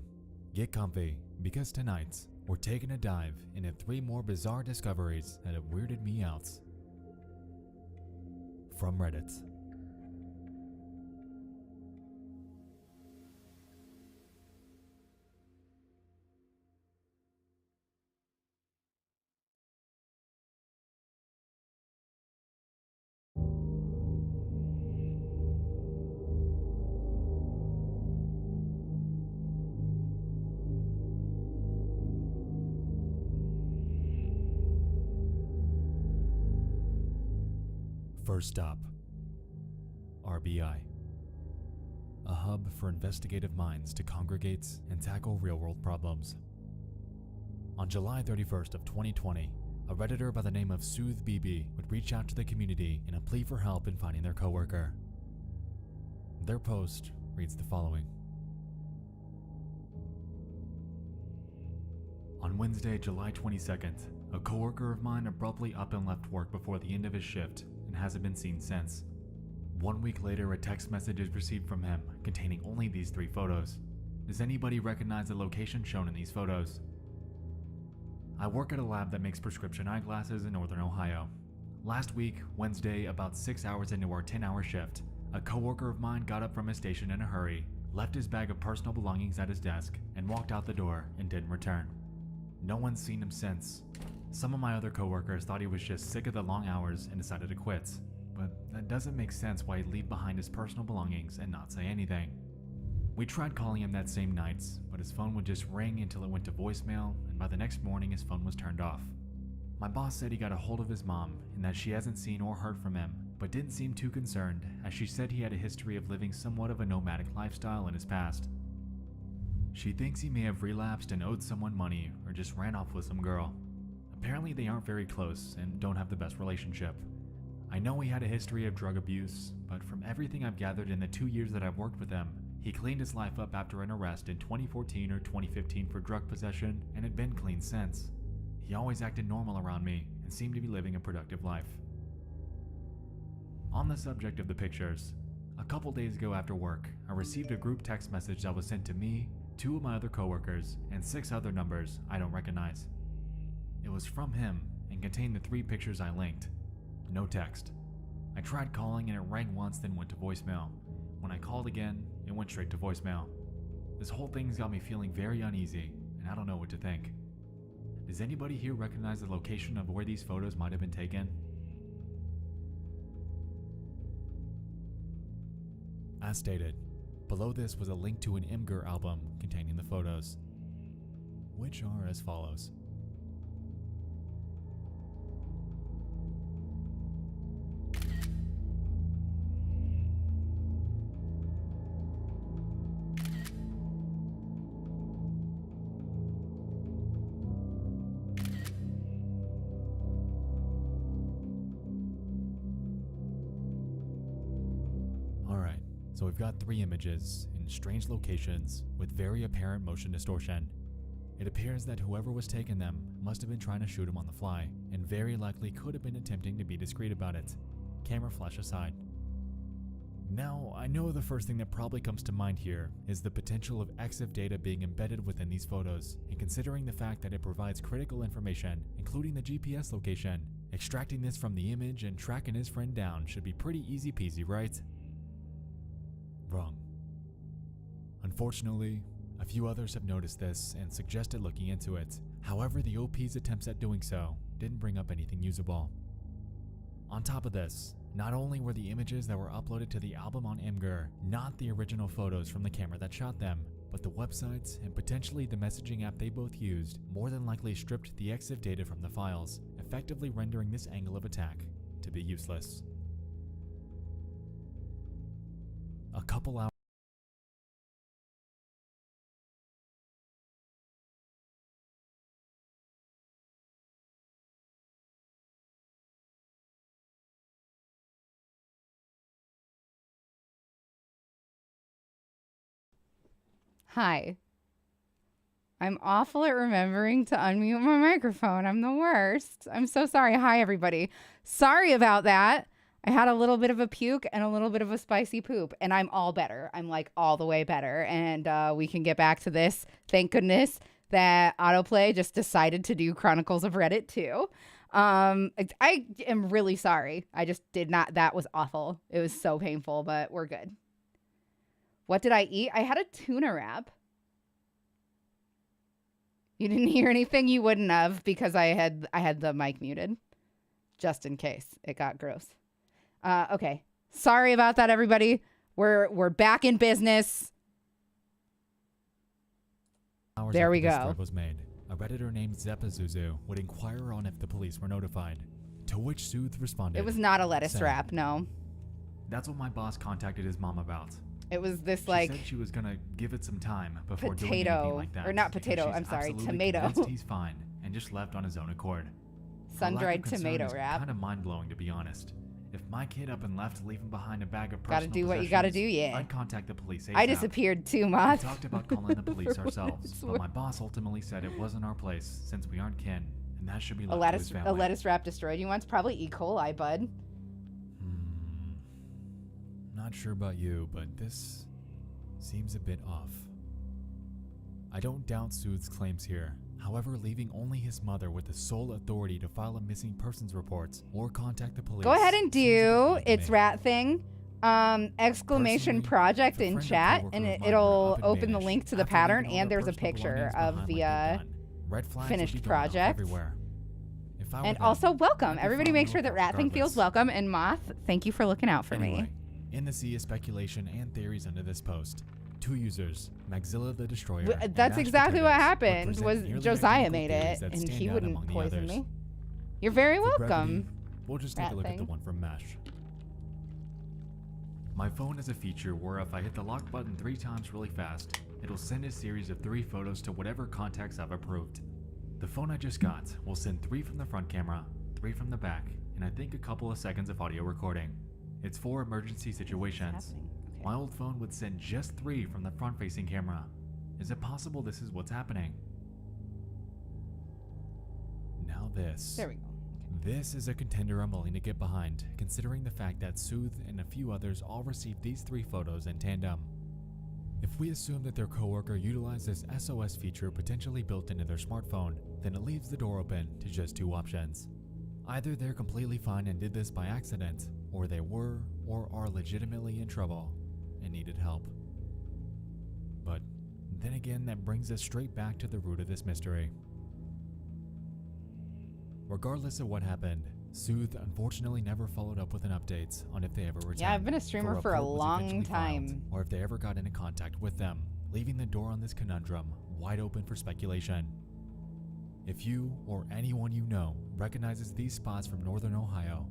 get comfy, because tonight, we're taking a dive into 3 more bizarre discoveries that have weirded me out. From Reddit. First stop, RBI, a hub for investigative minds to congregate and tackle real-world problems. On July 31st of 2020, a Redditor by the name of SoothBB would reach out to the community in a plea for help in finding their coworker. Their post reads the following. On Wednesday, July 22nd, a coworker of mine abruptly up and left work before the end of his shift and hasn't been seen since. 1 week later, a text message is received from him containing only these 3 photos. Does anybody recognize the location shown in these photos? I work at a lab that makes prescription eyeglasses in Northern Ohio. Last week, Wednesday, about 6 hours into our 10-hour shift, a coworker of mine got up from his station in a hurry, left his bag of personal belongings at his desk, and walked out the door and didn't return. No one's seen him since. Some of my other coworkers thought he was just sick of the long hours and decided to quit, but that doesn't make sense why he'd leave behind his personal belongings and not say anything. We tried calling him that same night, but his phone would just ring until it went to voicemail, and by the next morning his phone was turned off. My boss said he got a hold of his mom and that she hasn't seen or heard from him, but didn't seem too concerned as she said he had a history of living somewhat of a nomadic lifestyle in his past. She thinks he may have relapsed and owed someone money or just ran off with some girl. Apparently they aren't very close and don't have the best relationship. I know he had a history of drug abuse, but from everything I've gathered in the 2 years that I've worked with him, he cleaned his life up after an arrest in 2014 or 2015 for drug possession and had been clean since. He always acted normal around me and seemed to be living a productive life. On the subject of the pictures, a couple days ago after work, I received a group text message that was sent to me, 2 of my other coworkers, and 6 other numbers I don't recognize. It was from him and contained the 3 pictures I linked. No text. I tried calling and it rang once then went to voicemail. When I called again, it went straight to voicemail. This whole thing's got me feeling very uneasy, and I don't know what to think. Does anybody here recognize the location of where these photos might have been taken? As stated, below this was a link to an Imgur album containing the photos, which are as follows. Alright, so we've got 3 images in strange locations with very apparent motion distortion. It appears that whoever was taking them must have been trying to shoot him on the fly, and very likely could have been attempting to be discreet about it. Camera flash aside. Now, I know the first thing that probably comes to mind here is the potential of EXIF data being embedded within these photos, and considering the fact that it provides critical information, including the GPS location, extracting this from the image and tracking his friend down should be pretty easy peasy, right? Wrong. Unfortunately, a few others have noticed this and suggested looking into it. However, the OP's attempts at doing so didn't bring up anything usable. On top of this, not only were the images that were uploaded to the album on Imgur not the original photos from the camera that shot them, but the websites and potentially the messaging app they both used more than likely stripped the EXIF data from the files, effectively rendering this angle of attack to be useless. A couple hours Hi. I'm awful at remembering to unmute my microphone. I'm the worst. I'm so sorry. Hi, everybody. Sorry about that. I had a little bit of a puke and a little bit of a spicy poop, and I'm all better. I'm like all the way better, and we can get back to this. Thank goodness that Autoplay just decided to do Chronicles of Reddit too. I am really sorry. I just did not. That was awful. It was so painful, but we're good. What did I eat? I had a tuna wrap. You didn't hear anything? You wouldn't have, because I had the mic muted just in case it got gross. Okay. Sorry about that, everybody. We're back in business. There we go. Was made. A Redditor named Zeppazuzu would inquire on if the police were notified, to which Sooth responded. It was not a lettuce saying, wrap, no. That's what my boss contacted his mom about. It was this She said she was gonna give it some time before doing anything like that. Or not potato, because I'm she's sorry, absolutely tomato. convinced he's fine and just left on his own accord. Sun-dried tomato wrap. Kind of mind-blowing, to be honest. If my kid up and left, leaving behind a bag of Gotta personal do what you gotta do, possessions, yeah. I'd contact the police ASAP. I disappeared too, Moth. We talked about calling the police For ourselves, what but it's my boss ultimately said it wasn't our place since we aren't kin, and that should be left to his A family. lettuce wrap destroyed you once? Probably E. coli, bud. Not sure about you, but this seems a bit off. I don't doubt Sooth's claims here. However, leaving only his mother with the sole authority to file a missing persons report or contact the police. Go ahead and do its me. rat thing. Exclamation Personally, project if a in friend or chat, coworker and of it'll mine were up and open the vanished link to the after pattern, leaving all and their there's a personal picture belongings of behind the like they'd done. Red flags would finished be going up project. everywhere. If I were And them, also welcome. I'd be Everybody filing make a sure that report Rat Thing feels regardless. welcome. And Moth, thank you for looking out for Anyway, me. in the sea of speculation and theories under this post, 2 users, Maxilla the Destroyer, and That's Mashed exactly what Potatoes, happened. would Was present nearly Josiah identical made theories it, that and stand he out wouldn't among the poison others. me. You're very For welcome. brevity, we'll just take Rat a look at the Thing. one from Mesh. My phone has a feature where if I hit the lock button 3 times really fast, it'll send a series of 3 photos to whatever contacts I've approved. The phone I just got will send 3 from the front camera, 3 from the back, and I think a couple of seconds of audio recording. It's for emergency situations. happening? Okay. My old phone would send just 3 from the front-facing camera. Is it possible this is what's happening? Now this. There we go. This is a contender I'm willing to get behind, considering the fact that Sooth and a few others all received these 3 photos in tandem. If we assume that their coworker utilized this SOS feature potentially built into their smartphone, then it leaves the door open to just 2 options. Either they're completely fine and did this by accident, or they were or are legitimately in trouble and needed help. But then again, that brings us straight back to the root of this mystery. Regardless of what happened, Sooth unfortunately never followed up with an update on if they ever returned. Yeah, I've been a streamer for a report was long eventually filed, time. or if they ever got into contact with them, leaving the door on this conundrum wide open for speculation. If you or anyone you know recognizes these spots from Northern Ohio,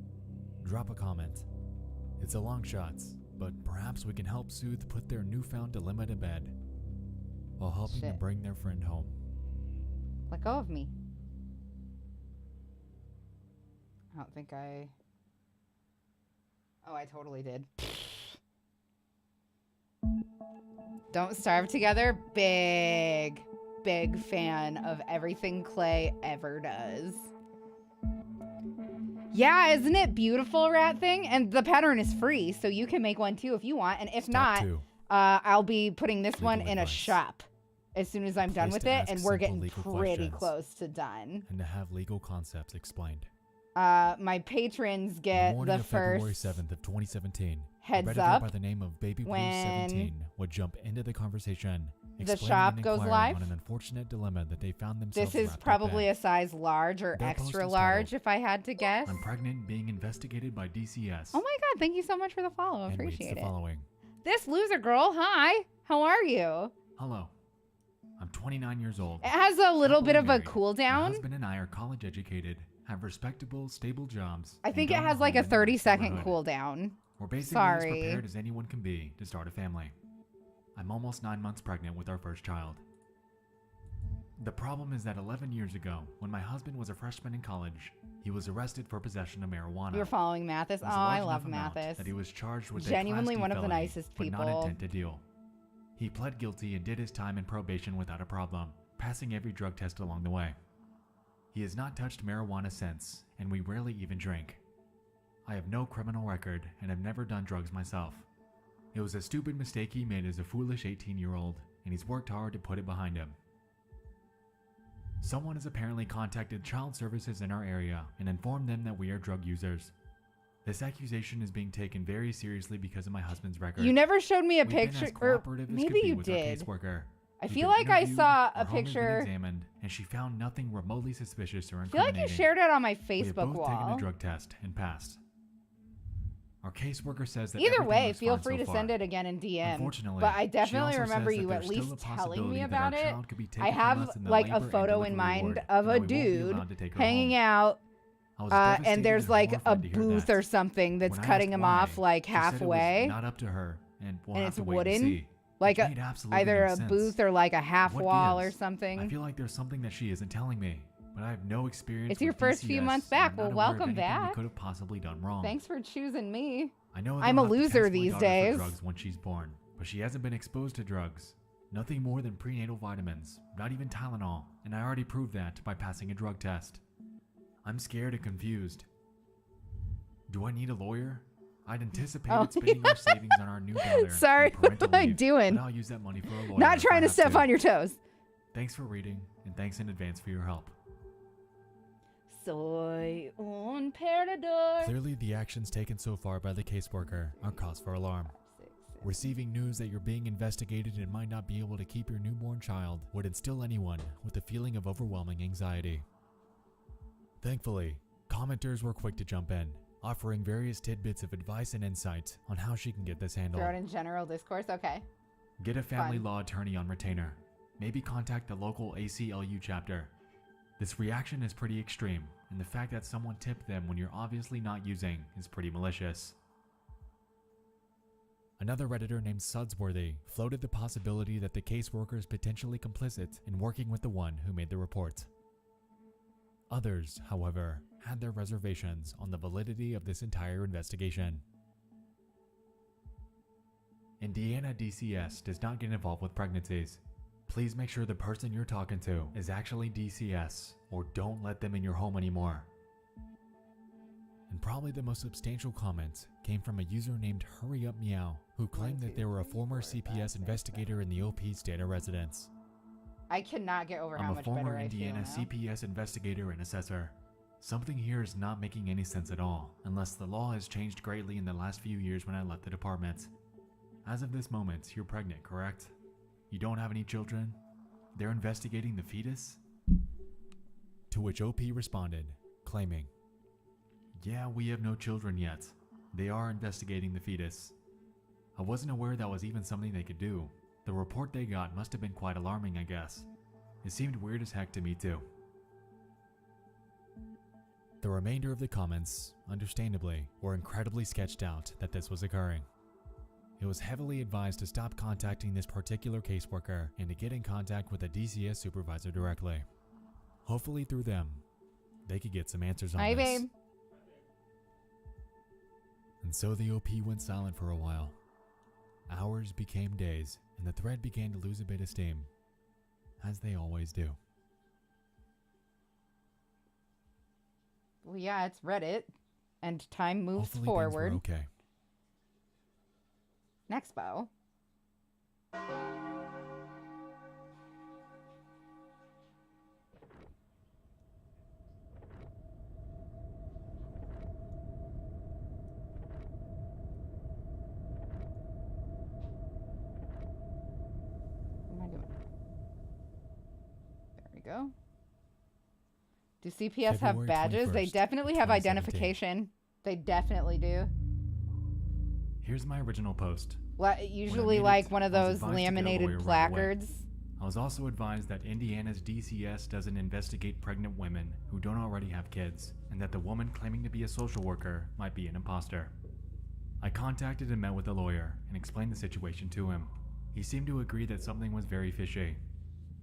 drop a comment. It's a long shot, but perhaps we can help Sooth put their newfound dilemma to bed while helping to Shit. bring their friend home. Let go of me. I don't think I... Oh, I totally did. Don't Starve Together. Big fan of everything Clay ever does. Yeah, isn't it beautiful, Rat Thing? And the pattern is free, so you can make one too if you want. And if Step not, 2. I'll be putting this Legal one in a advice. shop as soon as I'm done Place with to it. ask And we're simple getting legal pretty questions. close to done. And to have legal concepts explained. My patrons On the get morning the of February first 7th of 2017, heads a Redditor up by the name of Baby Blue when 17 would jump into the conversation, the explaining shop and goes inquiring live. on an unfortunate dilemma that they found themselves This is wrapped up probably in. a size large or Their post extra is large, titled, if I had to guess. I'm pregnant, being investigated by DCS. Oh my god, thank you so much for the follow. and reads Appreciate the it. following. This loser girl, hi. How are you? Hello. I'm 29 years old. It has a little bit of happily a married. cooldown. My husband and I are college educated, have respectable, stable jobs. I and think it don't has own like a in our 30-second neighborhood. cooldown. We're basically Sorry. as prepared as anyone can be to start a family. I'm almost 9 months pregnant with our first child. The problem is that 11 years ago, when my husband was a freshman in college, he was arrested for possession of marijuana. You're following Mathis. It Oh, was a I large love enough amount Mathis. that he was charged with Genuinely a Class D one of the felony, nicest but not people. intent to deal. He pled guilty and did his time in probation without a problem, passing every drug test along the way. He has not touched marijuana since, and we rarely even drink. I have no criminal record and have never done drugs myself. It was a stupid mistake he made as a foolish 18-year-old, and he's worked hard to put it behind him. Someone has apparently contacted child services in our area and informed them that we are drug users. This accusation is being taken very seriously because of my husband's record. You never showed me a We've been picture, as or cooperative as maybe could be you with our did. caseworker. I We've feel been like I interviewed, saw a our home has been picture. examined, and she found nothing remotely suspicious or I feel like incriminating. you shared it on my We have Facebook both taken wall. a drug test and passed. Our caseworker says that Either everything way, looks feel fine free so to far. send it again in DM. Unfortunately, But I she definitely also remember says that you at there's still least a telling possibility me that about our it. child could be taken I from have us in the like a labor and photo in delivery mind ward, of and a we won't be dude allowed to take her hanging home. out, I was and devastated there's and like a horrified to hear booth that. or something that's When I cutting asked him why, off like she said it was halfway, not up to her, and we'll and have it's to wait wooden, and see. like Which a, made absolutely either no a sense. booth or like a half What wall or gives? I something. feel like there's something that she isn't telling me, but I have no experience. It's your with first few DCS, months and back. I'm Well, not aware of welcome anything we back. could have possibly done wrong. Thanks for choosing me. I know I'm they'll a have to loser test my these daughter for days. drugs when she's born, but she hasn't been exposed to drugs. Nothing more than prenatal vitamins, not even Tylenol, and I already proved that by passing a drug test. I'm scared and confused. Do I need a lawyer? I'd anticipated Oh, spending our savings on our new daughter. Sorry, and parental what am I leave, doing? But I'll use that money for a lawyer. Not if I trying to have step on your toes. Thanks for reading, and thanks in advance for your help. Soy un perdedor. Clearly, the actions taken so far by the caseworker are cause for alarm. Receiving news that you're being investigated and might not be able to keep your newborn child would instill anyone with a feeling of overwhelming anxiety. Thankfully, commenters were quick to jump in, offering various tidbits of advice and insight on how she can get this handled. Throw it in general discourse. Okay. Get a family Fun. law attorney on retainer. Maybe contact the local ACLU chapter. This reaction is pretty extreme, and the fact that someone tipped them when you're obviously not using is pretty malicious. Another Redditor named Sudsworthy floated the possibility that the caseworker is potentially complicit in working with the one who made the report. Others, however, had their reservations on the validity of this entire investigation. Indiana DCS does not get involved with pregnancies. Please make sure the person you're talking to is actually DCS, or don't let them in your home anymore. And probably the most substantial comment came from a user named HurryUpMeow, who claimed that they were a former CPS investigator in the OP's data residence. I cannot get over how I'm a much better former I Indiana feel now. CPS investigator and assessor. Something here is not making any sense at all, unless the law has changed greatly in the last few years when I left the department. As of this moment, you're pregnant, correct? You don't have any children? They're investigating the fetus? To which OP responded, claiming, "Yeah, we have no children yet. They are investigating the fetus." I wasn't aware that was even something they could do. The report they got must have been quite alarming, I guess. It seemed weird as heck to me too. The remainder of the comments, understandably, were incredibly sketched out that this was occurring. It was heavily advised to stop contacting this particular caseworker and to get in contact with a DCS supervisor directly. Hopefully through them, they could get some answers on Hi, this. babe. And so the OP went silent for a while. Hours became days, and the thread began to lose a bit of steam, as they always do. Well, yeah, it's Reddit, and time moves Hopefully forward. things were okay. Nexpo. What am I doing? There we go. Do CPS have February badges? They 21st, definitely have 2017. identification. They definitely do. Here's my original post. Usually made like it, one of I was those advised to get a lawyer laminated right away. placards. I was also advised that Indiana's DCS doesn't investigate pregnant women who don't already have kids, and that the woman claiming to be a social worker might be an imposter. I contacted and met with a lawyer and explained the situation to him. He seemed to agree that something was very fishy.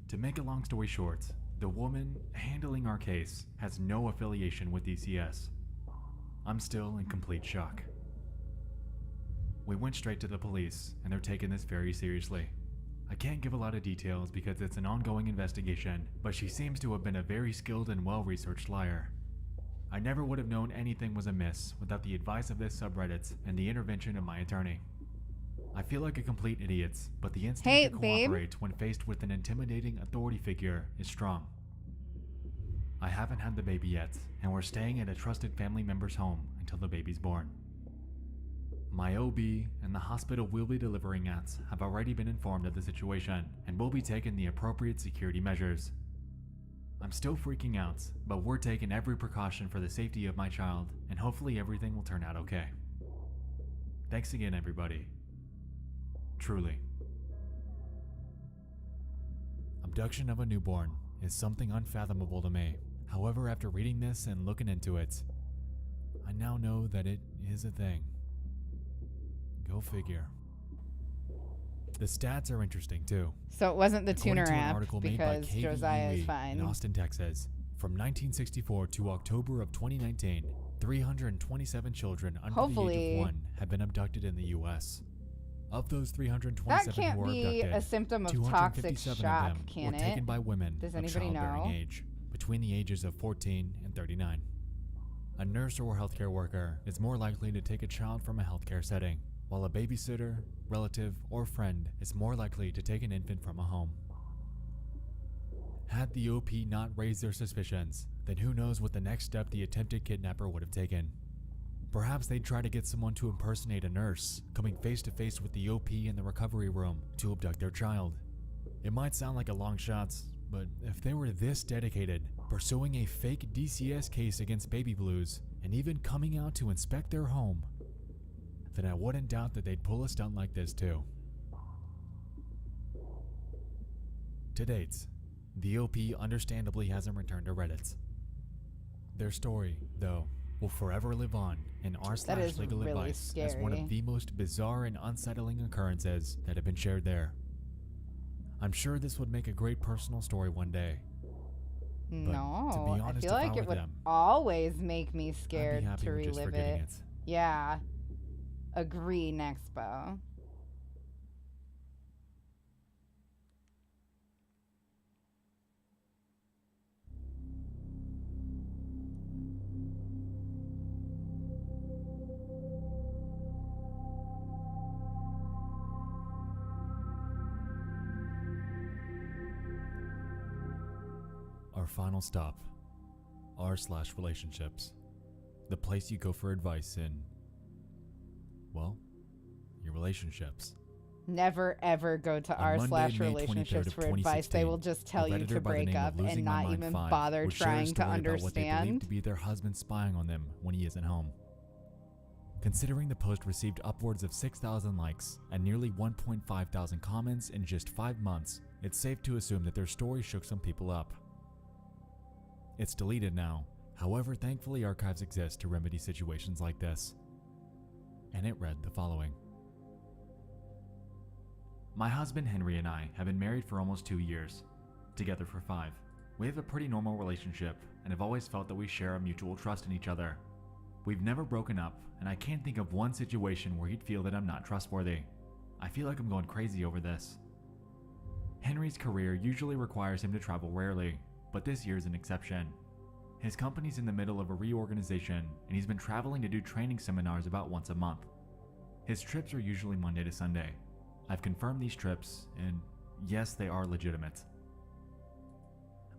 To make a long story short, the woman handling our case has no affiliation with DCS. I'm still in complete shock. We went straight to the police, and they're taking this very seriously. I can't give a lot of details because it's an ongoing investigation, but she seems to have been a very skilled and well-researched liar. I never would have known anything was amiss without the advice of this subreddit and the intervention of my attorney. I feel like a complete idiot, but the instinct to cooperate when faced with an intimidating authority figure is strong. I haven't had the baby yet, and we're staying at a trusted family member's home until the baby's born. My OB and the hospital we'll be delivering at have already been informed of the situation and will be taking the appropriate security measures. I'm still freaking out, but we're taking every precaution for the safety of my child, and hopefully everything will turn out okay. Thanks again, everybody. Truly. Abduction of a newborn is something unfathomable to me. However, after reading this and looking into it, I now know that it is a thing. Go figure. The stats are interesting too. So it wasn't the According tuner to an app article made by because Josiah is KVUE fine. in Austin, Texas, from 1964 to October of 2019, 327 children under the Hopefully- age of 1 have been abducted in the U.S. Of those That 327 can't who were be abducted, a symptom of toxic 257 shock, of them can were taken it? by women Does of anybody childbearing know? age, between the ages of 14 and 39. A nurse or healthcare worker is more likely to take a child from a healthcare setting, while a babysitter, relative, or friend is more likely to take an infant from a home. Had the OP not raised their suspicions, then who knows what the next step the attempted kidnapper would have taken. Perhaps they'd try to get someone to impersonate a nurse, coming face to face with the OP in the recovery room to abduct their child. It might sound like a long shot, but if they were this dedicated, pursuing a fake DCS case against baby blues, and even coming out to inspect their home, then I wouldn't doubt that they'd pull a stunt like this too. To date, the OP understandably hasn't returned to Reddit. Their story, though, will forever live on in That is r/legal really advice as one scary. of the most bizarre and unsettling occurrences that have been shared there. I'm sure this would make a great personal story one day. No, I honest, feel if I like were it would them, always make me I'd be scared happy to with just relive forgetting it. Yeah. Agree, Nexpo. Our final stop, r/relationships. The place you go for advice in, well, your relationships. Never ever go to On Monday, May 23rd r/relationships of for advice. They will 2016, just tell a you Redditor to by the break name of up and Losing My not Mind even 5 bother would share a trying to story about what they believed understand. to be their husband spying on them when he isn't home. Considering the post received upwards of 6,000 likes and nearly 1.5 thousand comments in just 5 months, it's safe to assume that their story shook some people up. It's deleted now. However, thankfully archives exist to remedy situations like this. And it read the following. My husband Henry and I have been married for almost 2 years, together for 5. We have a pretty normal relationship and have always felt that we share a mutual trust in each other. We've never broken up, and I can't think of one situation where he'd feel that I'm not trustworthy. I feel like I'm going crazy over this. Henry's career usually requires him to travel rarely, but this year's an exception. His company's in the middle of a reorganization, and he's been traveling to do training seminars about once a month. His trips are usually Monday to Sunday. I've confirmed these trips, and yes, they are legitimate.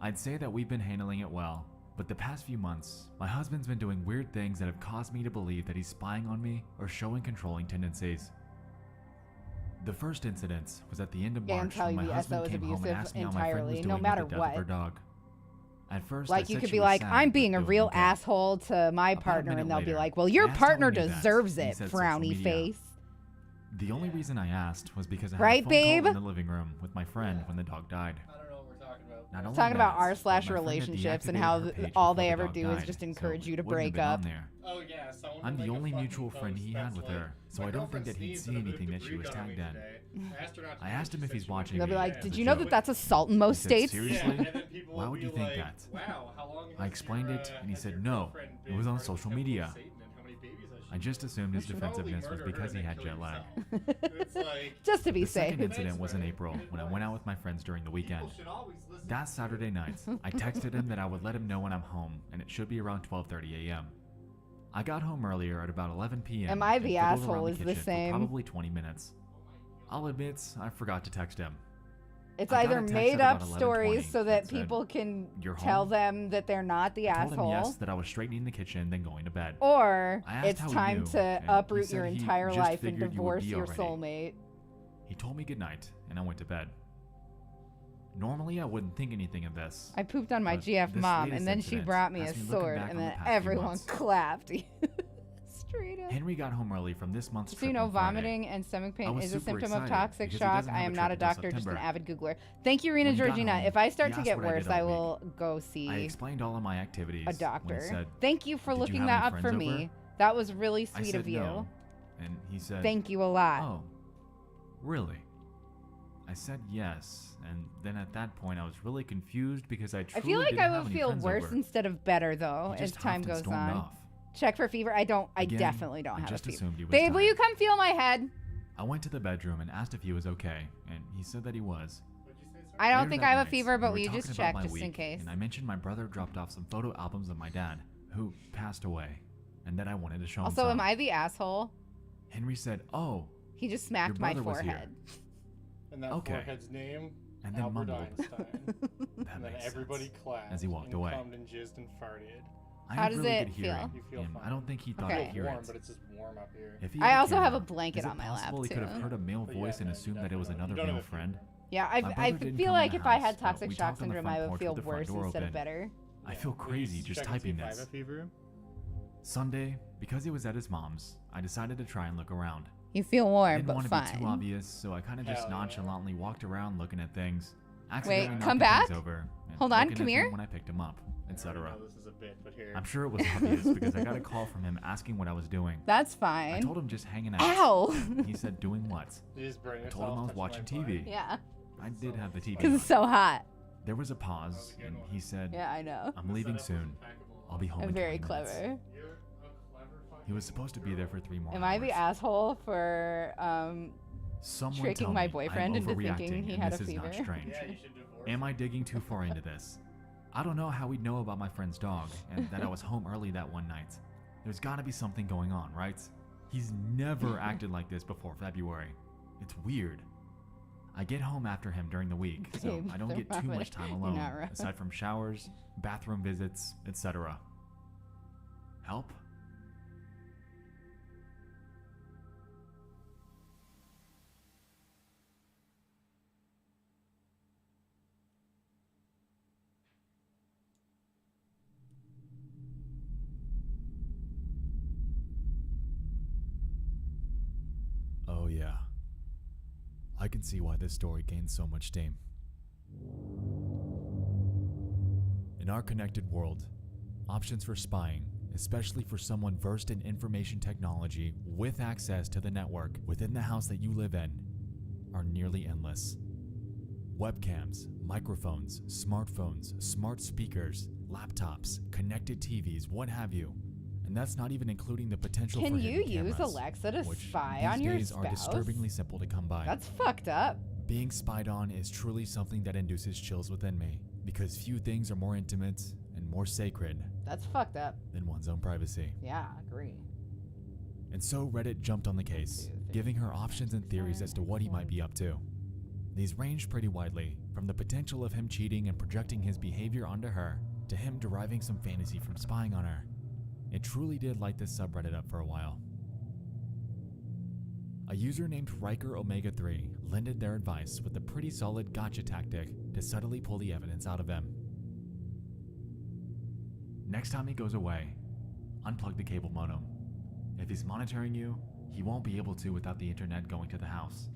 I'd say that we've been handling it well, but the past few months, my husband's been doing weird things that have caused me to believe that he's spying on me or showing controlling tendencies. The first incident was at the end of Yeah, I'm March telling when you, my the SO husband is came home and abusive asked me how my friend was entirely, doing no with matter the death what. of her dog. At first, Like, I you said could she be was like, sad, I'm but being a it was real okay. asshole to my About a partner, minute and they'll be later, like, well, I your asked how partner he knew that, deserves and he it, said social frowny media. face. The only reason I asked was because I had Right, a phone babe? call in the living room with my friend when the dog died. I don't know what we're talking about. Not only Talking about that, but my friend had r/relationships and deactivated how her page all before they the ever dog do is died, just so encourage it you to wouldn't have break been on up. there. Oh yeah, someone I'm will the make a only fucking mutual friend post he had that's with like, her, so "My I don't think girlfriend that he'd sneezed see and I moved anything the that she was Greek on tagged me in. today. I asked her not to I do it, asked him she if said he's she wouldn't watching do They'll it be like, As did a you know joke. that that's assault in most said, states? "Seriously? Yeah, and then people Why will would be you think like, that?" Wow, how long I has explained your, it, and he has said your no, girlfriend it been was on part of the social Temple of media. Satan, and how many babies has she I just assumed his You should probably defensiveness was murder her because and he then had kill jet lag. yourself. It's like, Just to be The second safe. incident was in Thanks, April man. when I went out with my friends during the weekend. people should always listen That to Saturday night, I texted him that I would let him know when I'm home, and it should be around 12:30 a.m. I got home earlier at about 11 p.m. Am I and the fiddled asshole around is the kitchen for same? probably 20 minutes. I'll admit, I forgot to text him. It's I got either a text made at up about stories 11:20 so that that said, people can "You're tell home?" them that they're not the I told him asshole, yes, that I was straightening the kitchen, then going to bed. or I asked it's how he time knew, to and he uproot said your he entire just life and figured you would divorce be your already. soulmate. He told me goodnight, and I went to bed. Normally, I wouldn't think anything of this. I pooped on my But GF this mom, latest and then she incident brought me a has me looking sword, back and on the then past few everyone months. clapped. Straight up. Henry got home early from this month's So you trip know, on Friday. vomiting and stomach I pain was is a super symptom of excited toxic because he shock. doesn't I have am a not a trip until doctor, just an September. avid Googler. Thank you, Rena When he got Georgina. home, If I start he to asked get what I did worse, all I week. will go see I explained all of my activities. a when he doctor. said, Thank you for "Did you looking have that any up for friends over?" me. That was really I sweet said of you. no, and he said, Thank you a lot. "Oh, really?" I said yes, and then at that point I was really confused because I I truly feel like didn't I have will any feel friends worse over. instead of better though He as just time huffed and goes stormed on. off. Check for fever. I Again, definitely don't I have a just fever. assumed he was Babe, will you tired. come feel my head? I went to the bedroom and asked if he was okay, and he said that he was. What'd you say, sir? I don't Later think that I have a night, fever, but we will you were just talking check about my just in week, case? And I mentioned my brother dropped off some photo albums of my dad, who passed away, and that I wanted to show him Also, some. am I the asshole? Henry said, "Oh," He just smacked my brother was here. forehead. And that Okay. forehead's name, and then Albert mumbled. Einstein. That And then makes everybody sense. clapped As he walked and away. cummed and jizzed and farted. I How have does really it good feel? hearing, You feel and fine. I don't think he thought Okay. I'd hear warm, it. but it's just warm up here. If he I had also have a camera, blanket is it on my lap, possible he could have too. heard a male But voice yeah, and no, assumed that it was definitely. another You don't male have a friend? fever. Yeah, My I brother didn't feel come in like the if I house, had but toxic we shock talked on the syndrome, front I would porch feel with the front worse door instead of open. better. I feel Will you crazy just check and see typing if I have this. a fever? Sunday, because he was at his mom's, I decided to try and look around. You feel I warm, didn't but want to be too fine. obvious, so I kind of just Hell yeah. nonchalantly walked around looking at things. Accidentally Wait, knocking come things back? over, and Hold on, looking come at here. them when I picked him up, I etc. know this is a bit, but here. I'm sure it was obvious because I got a call from him asking what I was doing. That's I fine. told him just hanging out. Ow! He said, "Doing what?" You just bring I told him I was yourself, watching touch my TV. butt. Yeah, I did have the TV because on. it's so hot. There was a pause, and he said, Yeah, I know. I'm leaving soon. I'll be home I'm in very 20 minutes." clever. He was supposed to be there for 3 more Am hours. I the asshole for Someone tricking tell my me boyfriend I'm into thinking overreacting he and had a this is not fever? strange. Yeah, you should divorce Am I digging too far into this? I don't know how he'd know about my friend's dog and that I was home early that one night. There's gotta be something going on, right? He's never acted like this before February. It's weird. I get home after him during the week, so Babe, I don't get too much time You're alone, not wrong. aside from showers, bathroom visits, etc. Help? Oh yeah. I can see why this story gained so much steam. In our connected world, options for spying, especially for someone versed in information technology with access to the network within the house that you live in, are nearly endless. Webcams, microphones, smartphones, smart speakers, laptops, connected TVs, what have you. And that's not even including the potential Can for you hidden use cameras, Alexa to which spy these on your days are spouse? disturbingly simple to come by. That's fucked up. Being spied on is truly something that induces chills within me, because few things are more intimate and more sacred That's fucked up. than one's own privacy. Yeah, agree. And so Reddit jumped on the case, giving her options and theories as to what he might be up to. These ranged pretty widely, from the potential of him cheating and projecting his behavior onto her, to him deriving some fantasy from spying on her. It truly did light this subreddit up for a while. A user named Riker Omega 3 lended their advice with a pretty solid gotcha tactic to subtly pull the evidence out of him. Next time he goes away, unplug the cable modem. If he's monitoring you, he won't be able to without the internet going to the house.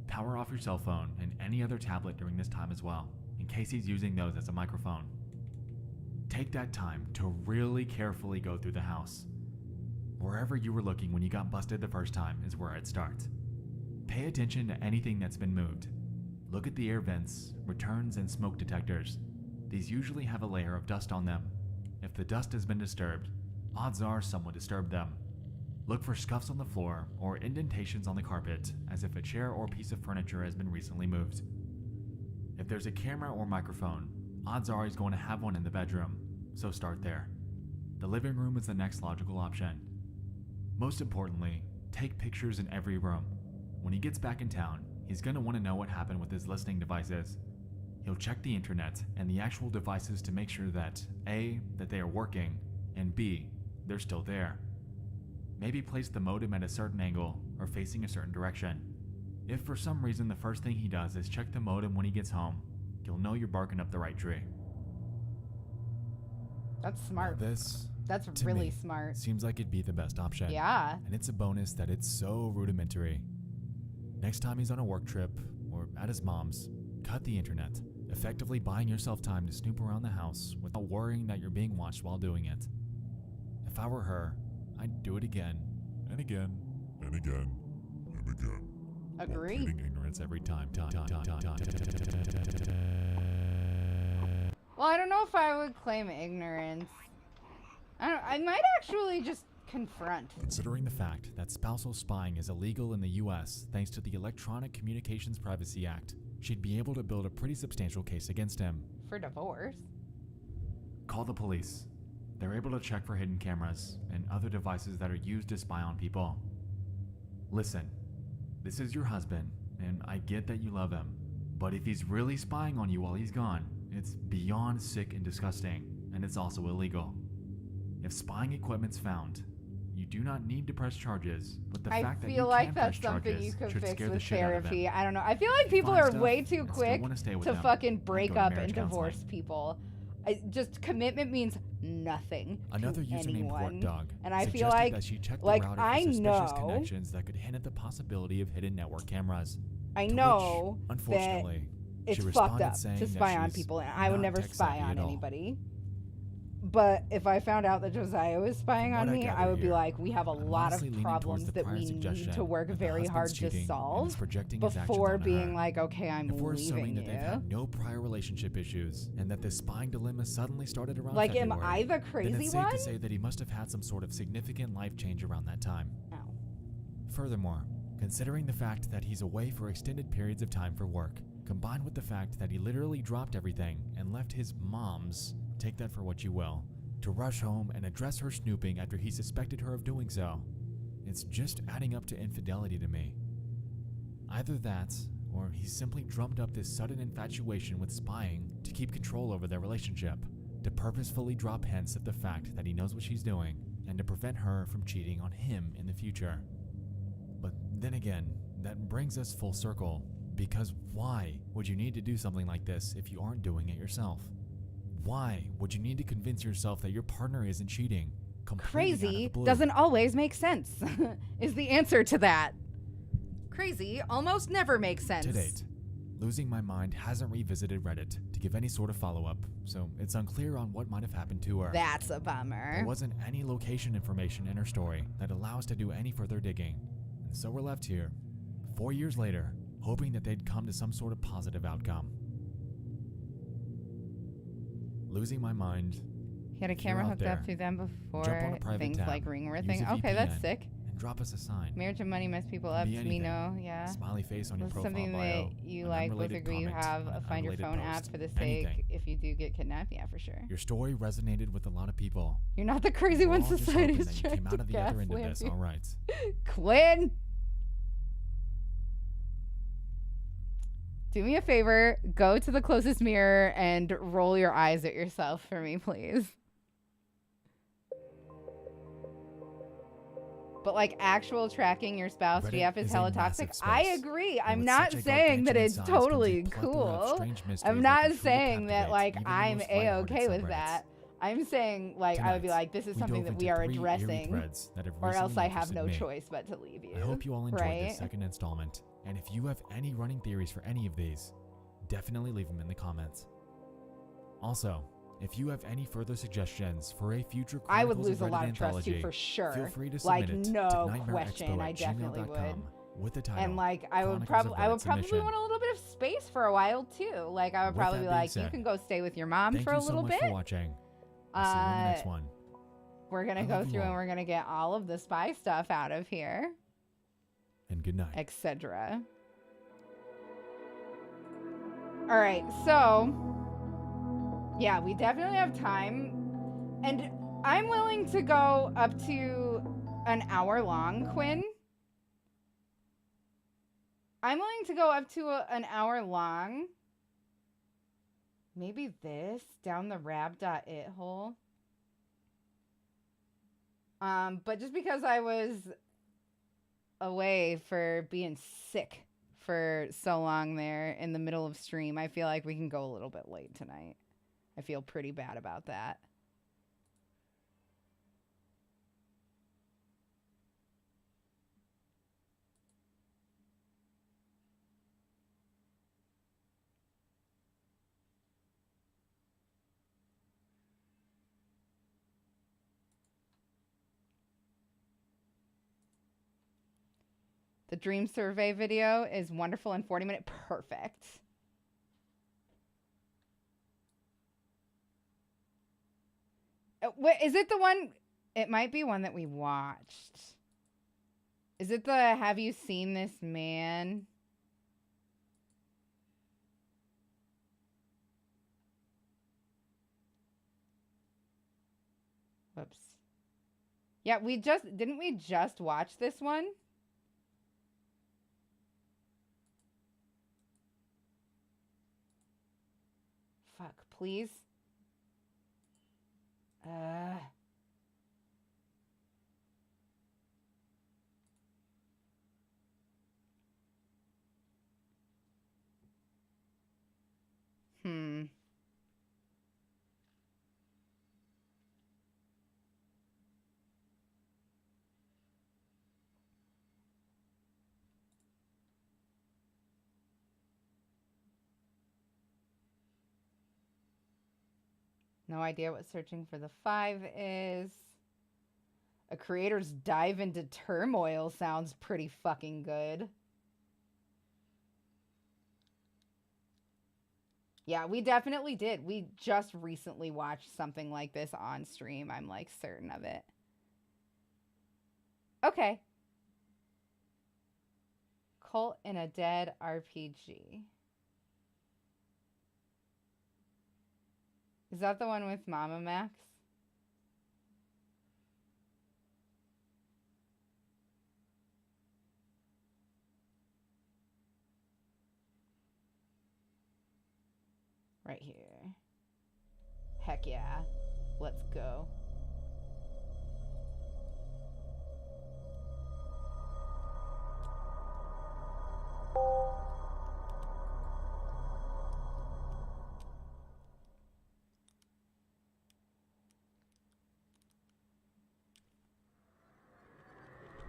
Power off your cell phone and any other tablet during this time as well, in case he's using those as a microphone. Take that time to really carefully go through the house. Wherever you were looking when you got busted the first time is where I'd start. Pay attention to anything that's been moved. Look at the air vents, returns, and smoke detectors. These usually have a layer of dust on them. If the dust has been disturbed, odds are someone disturbed them. Look for scuffs on the floor or indentations on the carpet, as if a chair or piece of furniture has been recently moved. If there's a camera or microphone, odds are he's going to have one in the bedroom, so start there. The living room is the next logical option. Most importantly, take pictures in every room. When he gets back in town, he's going to want to know what happened with his listening devices. He'll check the internet and the actual devices to make sure that A, that they are working, and B, they're still there. Maybe place the modem at a certain angle or facing a certain direction. If for some reason the first thing he does is check the modem when he gets home, you'll know you're barking up the right tree. That's smart. Now this, That's to really me, smart. seems like it'd be the best option. Yeah. And it's a bonus that it's so rudimentary. Next time he's on a work trip or at his mom's, cut the internet, effectively buying yourself time to snoop around the house without worrying that you're being watched while doing it. If I were her, I'd do it again and again and again and again. Agree. Pleading ignorance every time. Well, I don't know if I would claim ignorance. I might actually just confront. Considering the fact that spousal spying is illegal in the US thanks to the Electronic Communications Privacy Act, she'd be able to build a pretty substantial case against him. For divorce. Call the police. They're able to check for hidden cameras and other devices that are used to spy on people. Listen, this is your husband, and I get that you love him, but if he's really spying on you while he's gone, it's beyond sick and disgusting, and it's also illegal. If spying equipment's found, you do not need to press charges, but the I fact that you feel can like press that's something charges you could should fix scare the with shit out of him. therapy. I don't know. I feel like people Find are stuff way too and still quick wanna stay with to them, fucking I'd break go to up marriage and counseling. divorce people. Just commitment means nothing Another to user named anyone. Pork Dog And I feel suggested like, that she check the like router I for suspicious know, connections that could hint at the possibility of hidden network cameras. I To know which, unfortunately, it's she fucked responded up saying to that spy on she's people, and I would not never tech spy savvy on at all. anybody. But if I found out that Josiah was spying From on what I me, I gather would be here, like, we have a I'm lot of honestly leaning towards problems the that prior we need suggestion to work that the very hard husband's to cheating and is solve projecting his actions before onto being her. like, okay, I'm If we're assuming leaving that they've you. had no prior relationship issues and that this spying dilemma suddenly started around Like, am February, I the then crazy it's safe one? to say that he must have had some sort of significant life change around that time. Oh. Furthermore, considering the fact that he's away for extended periods of time for work, combined with the fact that he literally dropped everything and left his mom's, take that for what you will, to rush home and address her snooping after he suspected her of doing so, it's just adding up to infidelity to me. Either that, or he simply drummed up this sudden infatuation with spying to keep control over their relationship, to purposefully drop hints at the fact that he knows what she's doing, and to prevent her from cheating on him in the future. But then again, that brings us full circle, because why would you need to do something like this if you aren't doing it yourself? Why would you need to convince yourself that your partner isn't cheating? Completely out of Crazy the blue? doesn't always make sense, is the answer to that. Crazy almost never makes sense. To date, Losing My Mind hasn't revisited Reddit to give any sort of follow-up, so it's unclear on what might have happened to her. That's a bummer. There wasn't any location information in her story that allows us to do any further digging, and so we're left here, 4 years later, hoping that they'd come to some sort of positive outcome. Losing My Mind, He had a If you're camera out hooked up there, to them jump on before a private things tab, like ring use thing. a Okay, that's VPN, sick. and drop us a sign. Marriage and money mess people Could up. be We anything. know, yeah. Smiley face on your What's profile something bio, that you an like, both unrelated agree you comment have on a an find your unrelated phone app post. for the sake Anything. if you do get kidnapped? Yeah, for sure. Your story resonated with a lot of people. You're not the crazy We're one all just society hoping is that you trying came to out of the other end of gaslight this you. all right. Quinn! Do me a favor, go to the closest mirror and roll your eyes at yourself for me, please. But like actual tracking your spouse Reddit VF is is a hella massive toxic. I space, agree. and I'm with not such a saying that gargantuan it's size comes a totally plethora of cool. strange mysteries I'm that not can truly saying that captivate like even the I'm most lighthearted A-okay with subreddits. that. I'm saying like I would be Tonight, like, this is we something dove that into we are 3 eerie addressing, threads that have or else recently I have interested no me. choice but to leave you. I hope you all enjoyed right? this second installment, and if you have any running theories for any of these, definitely leave them in the comments. Also, if you have any further suggestions for a future I would Chronicles lose a of lot Reddit of trust too, anthology, for sure. feel free to Like, submit it no to question, I definitely nightmareexpo@gmail.com with the title. And like I would Chronicles of probably Reddit submission. want a little bit of space for a while too. Like I would With probably that be being like, you said, can go stay with your mom Thank for you a so little much bit. for watching. I'll see you in the next one. We're gonna I go love you through and all. we're gonna get all of the spy stuff out of here, And good night. etc. All right, so yeah, we definitely have time, and I'm willing to go up to an hour long, Quinn. I'm willing to go up to an hour long. Maybe this down the rab.it hole. But just because I was away for being sick for so long there in the middle of stream, I feel like we can go a little bit late tonight. I feel pretty bad about that. The dream survey video is wonderful and 40-minute perfect. Wait, is it the one? It might be one that we watched. Is it the have you seen this man? Whoops. Yeah, didn't we just watch this one? Fuck, please. Hmm. No idea what searching for the 5 is. A creator's dive into turmoil sounds pretty fucking good. Yeah, we definitely did. We just recently watched something like this on stream. I'm like certain of it. Okay. Cult in a Dead RPG. Is that the one with Mama Max? Right here. Heck yeah. Let's go.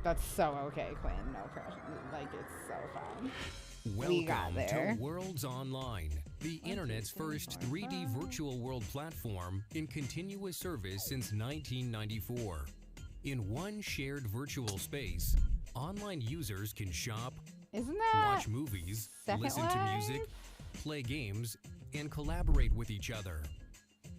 That's so okay, Quinn. No pressure. Like, it's so fun. We got Welcome there. to Worlds Online, the internet's first 3D virtual world platform in continuous service since 1994. In one shared virtual space, online users can shop, Isn't that watch movies, Second listen to Life? music, play games, and collaborate with each other.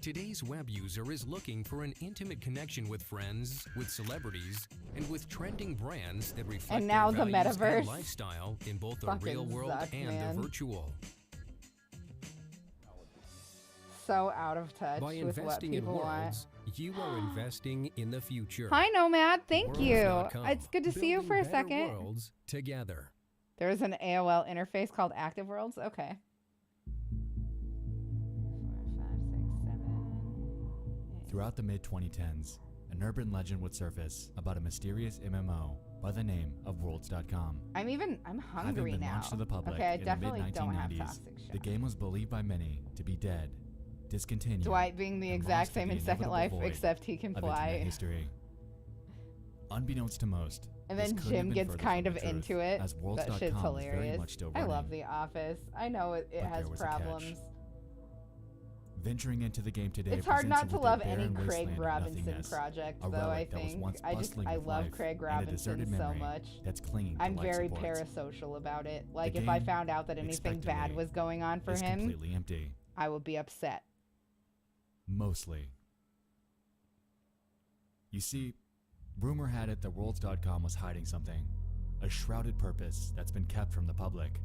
Today's web user is looking for an intimate connection with friends, with celebrities, and with trending brands that reflect And now their the values metaverse and lifestyle in both the fucking real world sucks, and man. the virtual. So out of touch By with what investing in people want. worlds, you are investing in the future. Hi, Nomad. Thank you. Worlds.com, It's good to see you building for a better second. Worlds together. There's an AOL interface called Active Worlds. Okay. 4, 5, 6, 7, 8. Throughout the mid-2010s, an urban legend would surface about a mysterious MMO by the name of Worlds.com. I'm Having hungry been now. launched to the public Okay, I in the definitely don't have mid-1990s, toxic the shock. game was believed by many to be dead, discontinued, Dwight being the and exact lost to same the in Second inevitable Life, void except he can of internet fly. history. Unbeknownst to most, And this then couldn't have Jim been gets further kind from of the truth, into it. as That Worlds.com shit's is very hilarious. much still I running. love The Office. I know it But has there was a catch. problems. Venturing into the game today It's hard presents not you to with a love any barren Craig wasteland of Robinson nothingness, project, a though. I relic that was think once I bustling love with life, Craig and a Robinson deserted so memory much. that's clinging to I'm life very supports. parasocial about it. Like, if I game, found out that anything bad expectedly, was going on for is him, completely empty. I would be upset. Mostly. You see, rumor had it that Worlds.com was hiding something, a shrouded purpose that's been kept from the public.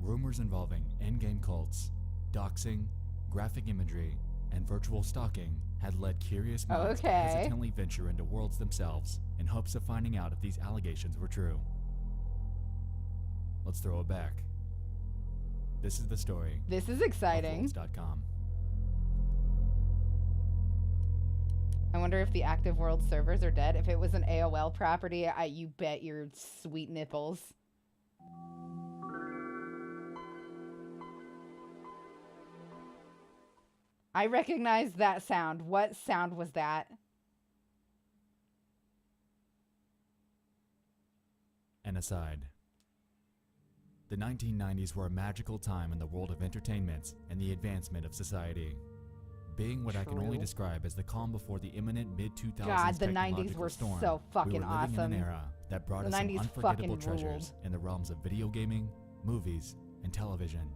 Rumors involving endgame cults, doxing, graphic imagery, and virtual stalking had led curious minds to Okay. hesitantly venture into Worlds themselves in hopes of finding out if these allegations were true. Let's throw it back. This is the story This is of exciting. Worlds.com. I wonder if the Active World servers are dead. If it was an AOL property, you bet your sweet nipples. I recognize that sound. What sound was that? An aside. The 1990s were a magical time in the world of entertainment and the advancement of society. Being what I can only True. describe as the calm before the imminent mid-2000s God, the 90s technological were storm, so fucking we were living awesome. in an era that brought The us some 90s unforgettable fucking treasures in the realms of video gaming, movies, and television.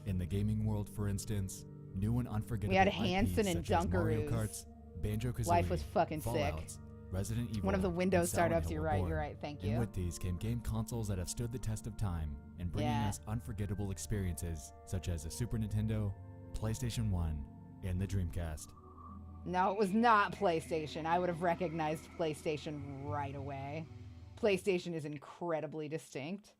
In the gaming world, for instance, new and unforgettable had IPs Hanson and such as Mario Dunkaroos. Karts, Banjo-Kazooie, Life was fucking sick. Fallouts, Resident Evil, One of the and Windows Silent startups. Hill You're were right. born. You're right. Thank And you. with these came game consoles that have stood the test of time and bringing Yeah. us unforgettable experiences such as the Super Nintendo, PlayStation 1, and the Dreamcast. No, it was not PlayStation. I would have recognized PlayStation right away. PlayStation is incredibly distinct.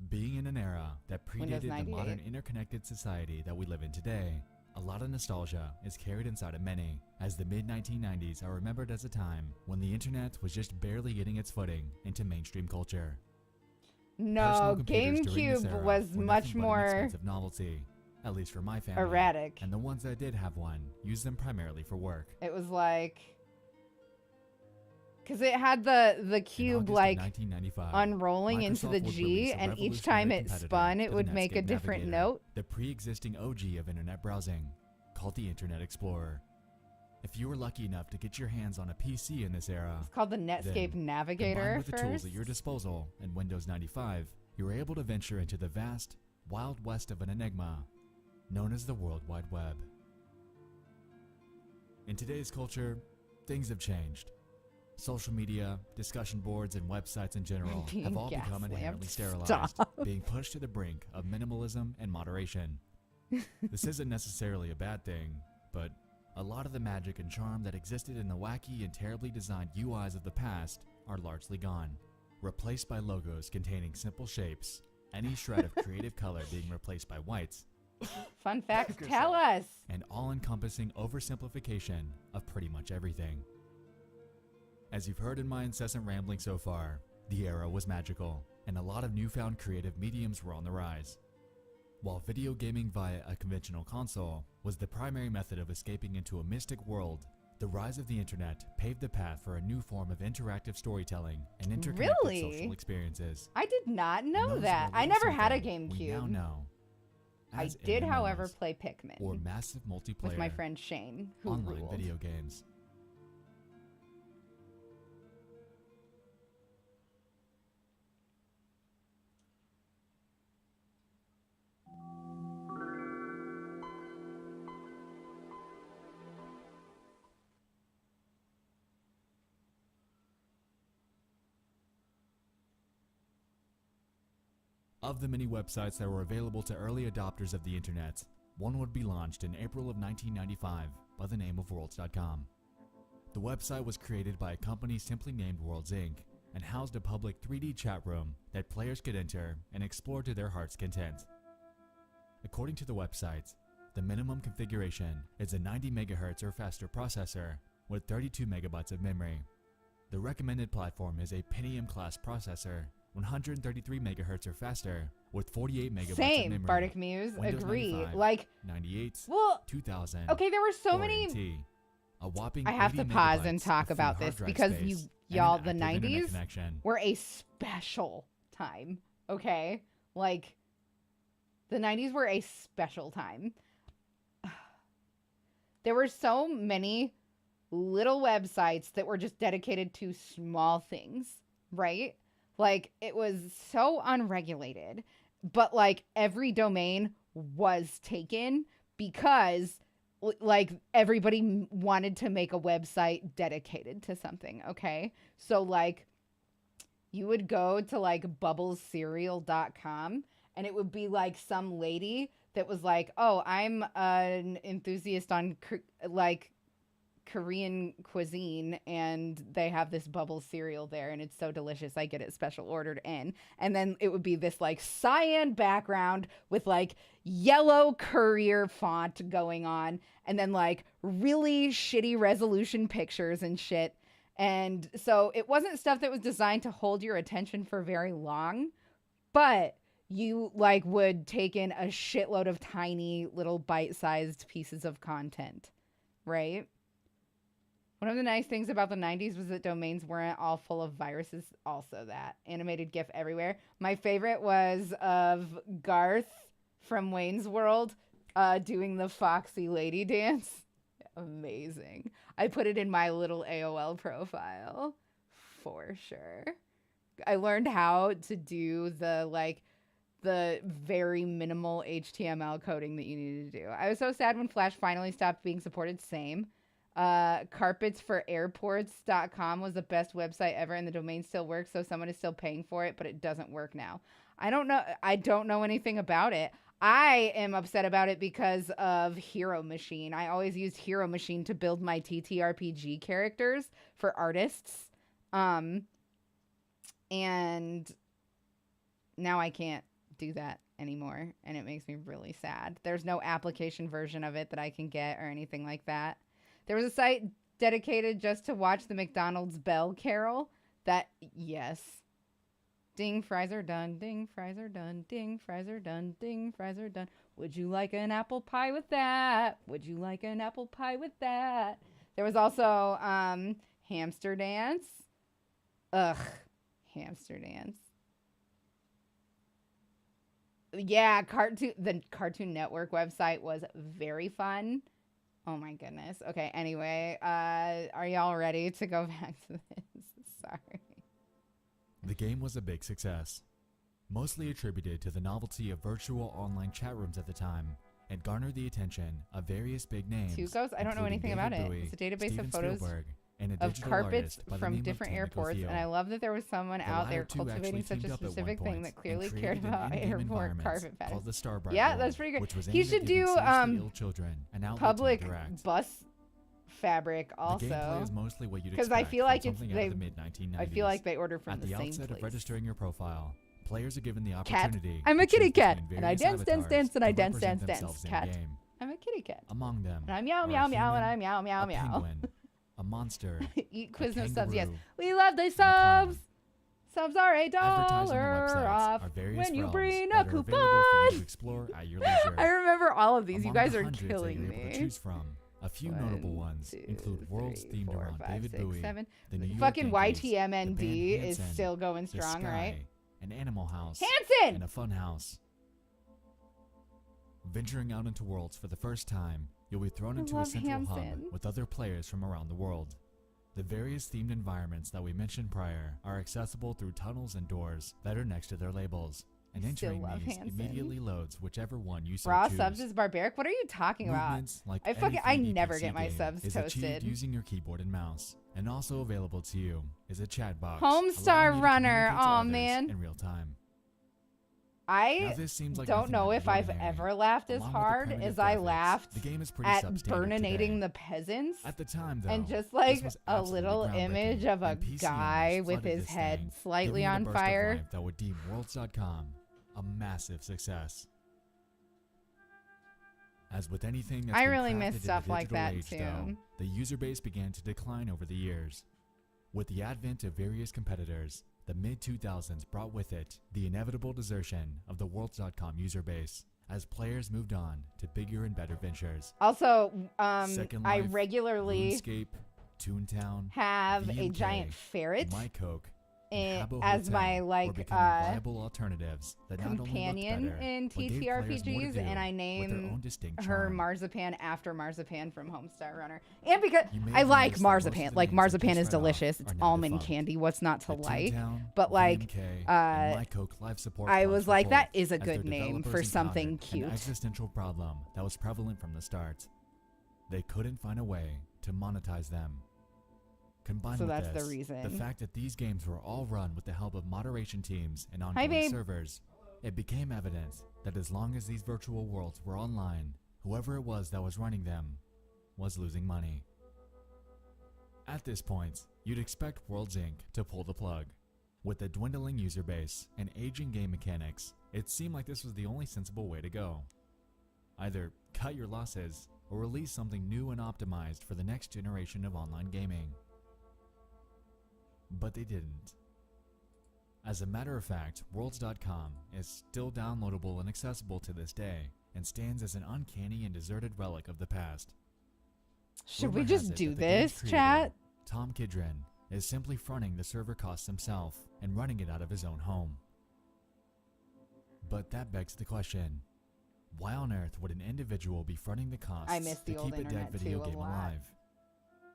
Being in an era that Windows predated the 98. modern interconnected society that we live in today, a lot of nostalgia is carried inside of many, as the mid-1990s are remembered as a time when the internet was just barely getting its footing into mainstream culture. No, Personal computers during this GameCube era was were much nothing but an more expensive novelty, at least for my family. erratic. And the ones that did have one used them primarily for work. It was like, because it had the In cube August of like 1995, unrolling into the Microsoft would G, release a and each time revolutionary it competitor spun, it to the would make a Netscape different Navigator, note. the pre-existing OG of internet browsing, called the Internet Explorer. If you were lucky enough to get your hands on a PC in this era, It's called the Netscape then, Navigator combined with the tools first. at your disposal in Windows 95, you were able to venture into the vast, wild west of an enigma known as the World Wide Web. In today's culture, things have changed. Social media, discussion boards, and websites in general Being have all become gaslammed. inherently sterilized, Stop. being pushed to the brink of minimalism and moderation. This isn't necessarily a bad thing, but a lot of the magic and charm that existed in the wacky and terribly designed UIs of the past are largely gone, replaced by logos containing simple shapes, any shred of creative color being replaced by whites, Fun fact, tell us. and all-encompassing oversimplification of pretty much everything. As you've heard in my incessant rambling so far, the era was magical, and a lot of newfound creative mediums were on the rise. While video gaming via a conventional console was the primary method of escaping into a mystic world, the rise of the internet paved the path for a new form of interactive storytelling and interconnected Really? social experiences. I did not And know those are that. a I little never had a something we now GameCube. know I as did, however, MMOs, play Pikmin or massive multiplayer with my friend Shane, who online ruled. video games. Of the many websites that were available to early adopters of the internet, one would be launched in April of 1995 by the name of Worlds.com. The website was created by a company simply named Worlds Inc. and housed a public 3D chat room that players could enter and explore to their heart's content. According to the website, the minimum configuration is a 90 MHz or faster processor with 32 MB of memory. The recommended platform is a Pentium class processor, 133 MHz or faster, with 48 MB of Same, memory. Bardic Muse. Windows Agree. 95, Like, 98, well, 2000. okay, there were so or many. NT. A whopping I have 80 to pause and megabytes talk of free about hard this drive because space y'all, and the an active internet 90s connection. were a special time. Okay, like the 90s were a special time. There were so many little websites that were just dedicated to small things, right? Like it was so unregulated, but like every domain was taken because like everybody wanted to make a website dedicated to something, okay? So like you would go to like bubblescereal.com and it would be like some lady that was like, "Oh, I'm an enthusiast on like Korean cuisine and they have this bubble cereal there and it's so delicious. I get it special ordered in." And then it would be this like cyan background with like yellow courier font going on and then like really shitty resolution pictures and shit. And so it wasn't stuff that was designed to hold your attention for very long, but you like would take in a shitload of tiny little bite-sized pieces of content, right? One of the nice things about the 90s was that domains weren't all full of viruses. Also that. Animated GIF everywhere. My favorite was of Garth from Wayne's World doing the Foxy Lady dance. Amazing. I put it in my little AOL profile for sure. I learned how to do the very minimal HTML coding that you needed to do. I was so sad when Flash finally stopped being supported. Same. Carpetsforairports.com was the best website ever and the domain still works, so someone is still paying for it, but it doesn't work now. I don't know anything about it. I am upset about it because of Hero Machine. I always used Hero Machine to build my TTRPG characters for artists. And now I can't do that anymore, and it makes me really sad. There's no application version of it that I can get or anything like that. There was a site dedicated just to watch the McDonald's Bell Carol. Yes. Ding, fries are done. Ding, fries are done. Ding, fries are done. Ding, fries are done. Would you like an apple pie with that? Would you like an apple pie with that? There was also Hamster Dance. Ugh. Hamster dance. Yeah, the Cartoon Network website was very fun. Oh my goodness. Okay, anyway, are y'all ready to go back to this? Sorry. The game was a big success, mostly attributed to the novelty of virtual online chat rooms at the time. It garnered the attention of various big names. Two Ghosts? I don't know anything about it. It's a database of photos of carpets from different airports, and I love that there was someone out there cultivating such a specific thing that clearly cared about airport carpet patterns. Yeah, that's pretty good. He should do public bus fabric also, because I feel like I feel like they order from the same place. At the outset of registering your profile, players are given the opportunity. I'm a to kitty choose cat, between and I various dance, avatars and I to dance, represent dance. themselves in Cat. game. I'm a kitty cat. Among them, And I meow, are meow, a meow, and I human, meow, meow, a meow. penguin, a monster, Eat a Quiznos subs, yes. kangaroo, We love the and a clown. subs. Subs are $1 Advertised on the websites off are various when you realms bring that a are available for you coupon. to explore at your leisure. I remember all of these. You Among guys the are hundreds that killing you're able to me. choose from, a few notable ones include worlds themed 4, around 5, David 6, Bowie, 7. the New York Fucking Yankees, the YTMND band is Hanson, still going the strong, Sky, right? an Animal House, Hanson! and a Fun House. Venturing out into worlds for the first time, you'll be thrown into a love central hub Hanson. with other players from around the world. The various themed environments that we mentioned prior are accessible through tunnels and doors that are next to their labels, and I still entering love these Hanson. immediately loads whichever one you so Raw choose. subs is barbaric. What are you talking about? Movements, like I any fucking- I 3D never PC get my game, subs is toasted. achieved using your keyboard and mouse, and also available to you is a chat box. Homestar allowing you to Runner, communicate to aw, others man. in real time. Now, I this seems like don't nothing know out of if the I've ordinary. ever laughed as Along with the hard primitive as I graphics, laughed the game is pretty at substandard burninating today. the peasants. At the time, though, And just this like was a absolutely little groundbreaking, image of a and PC guy owners with flooded his this head thing, slightly giving it a on burst of fire. life that would deem Worlds.com a massive success. As with anything that's I been really crafted miss in the stuff like digital that age, too. though, the user base began to decline over the years. With the advent of various competitors, the mid-2000s brought with it the inevitable desertion of the Worlds.com user base as players moved on to bigger and better ventures. Also, Second I Life, regularly RuneScape, Toontown, have a VMK, giant ferret MyCoke, in, Habbo as Hotel my were like becoming viable alternatives that not only looked companion better, in but gave players more to TTRPGs, do and I with their name own distinct her charm. Marzipan after Marzipan from Homestar Runner. And because You may I have like noticed that most of marzipan, the like names I marzipan just is read off delicious. It's are now almond defunct. candy. What's not to The like? Toontown, But like, VMK, and MyCoke live support I plugs was for like, both, that is a as their good name developers for something encountered cute. An existential problem that was prevalent from the start. They couldn't find a way to monetize them. Combined So with that's the this, reason. the fact that these games were all run with the help of moderation teams and Hi, ongoing babe. servers, it became evident that as long as these virtual worlds were online, whoever it was that was running them was losing money. At this point, you'd expect Worlds Inc. to pull the plug. With a dwindling user base and aging game mechanics, it seemed like this was the only sensible way to go. Either cut your losses or release something new and optimized for the next generation of online gaming. But they didn't. As a matter of fact, Worlds.com is still downloadable and accessible to this day, and stands as an uncanny and deserted relic of the past. Should we Rumor just has it do that the game's this, creator, chat? Tom Kidron, is simply fronting the server costs himself and running it out of his own home. But that begs the question, why on earth would an individual be fronting the costs I miss to the old keep a dead internet video too a game lot. alive?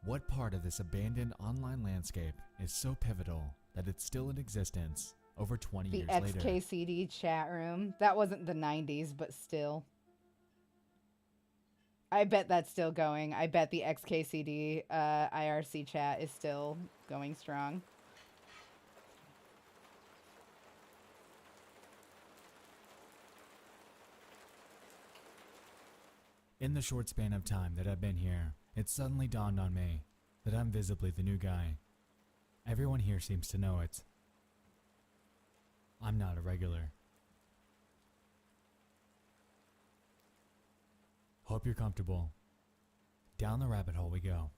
What part of this abandoned online landscape is so pivotal that it's still in existence over 20 The years later? XKCD chat room. That wasn't the 90s, but still. I bet that's still going. I bet the XKCD IRC chat is still going strong. In the short span of time that I've been here, it suddenly dawned on me that I'm visibly the new guy. Everyone here seems to know it. I'm not a regular. Hope you're comfortable. Down the rabbit hole we go.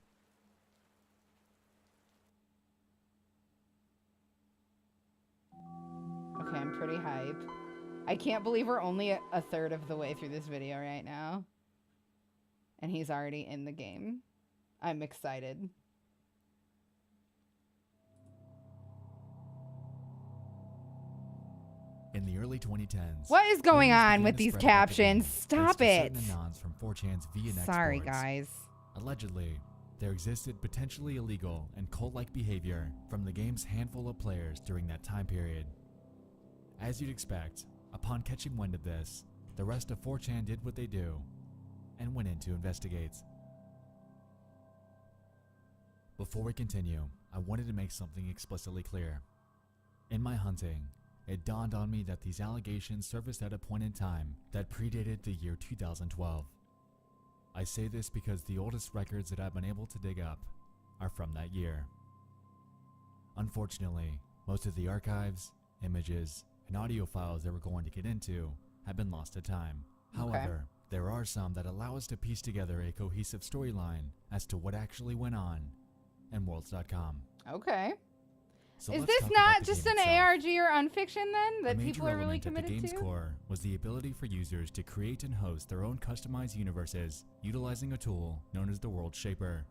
Okay, I'm pretty hype. I can't believe we're only a third of the way through this video right now. And he's already in the game. I'm excited. In the early 2010s, What is going rumors on began with to these spread about the game captions? thanks Stop to it. certain anons from 4chan's VNX Sorry, boards. guys. Allegedly, there existed potentially illegal and cult-like behavior from the game's handful of players during that time period. As you'd expect, upon catching wind of this, the rest of 4chan did what they do and went in to investigate. Before we continue, I wanted to make something explicitly clear. In my hunting, it dawned on me that these allegations surfaced at a point in time that predated the year 2012. I say this because the oldest records that I've been able to dig up are from that year. Unfortunately, most of the archives, images, and audio files that we're going to get into have been lost to time. However, there are some that allow us to piece together a cohesive storyline as to what actually went on in Worlds.com. Okay. So Is let's this talk not about the just game an itself. ARG or unfiction then A that major people are really element at committed the game's to? core was the ability for users to create and host their own customized universes utilizing a tool known as the World Shaper.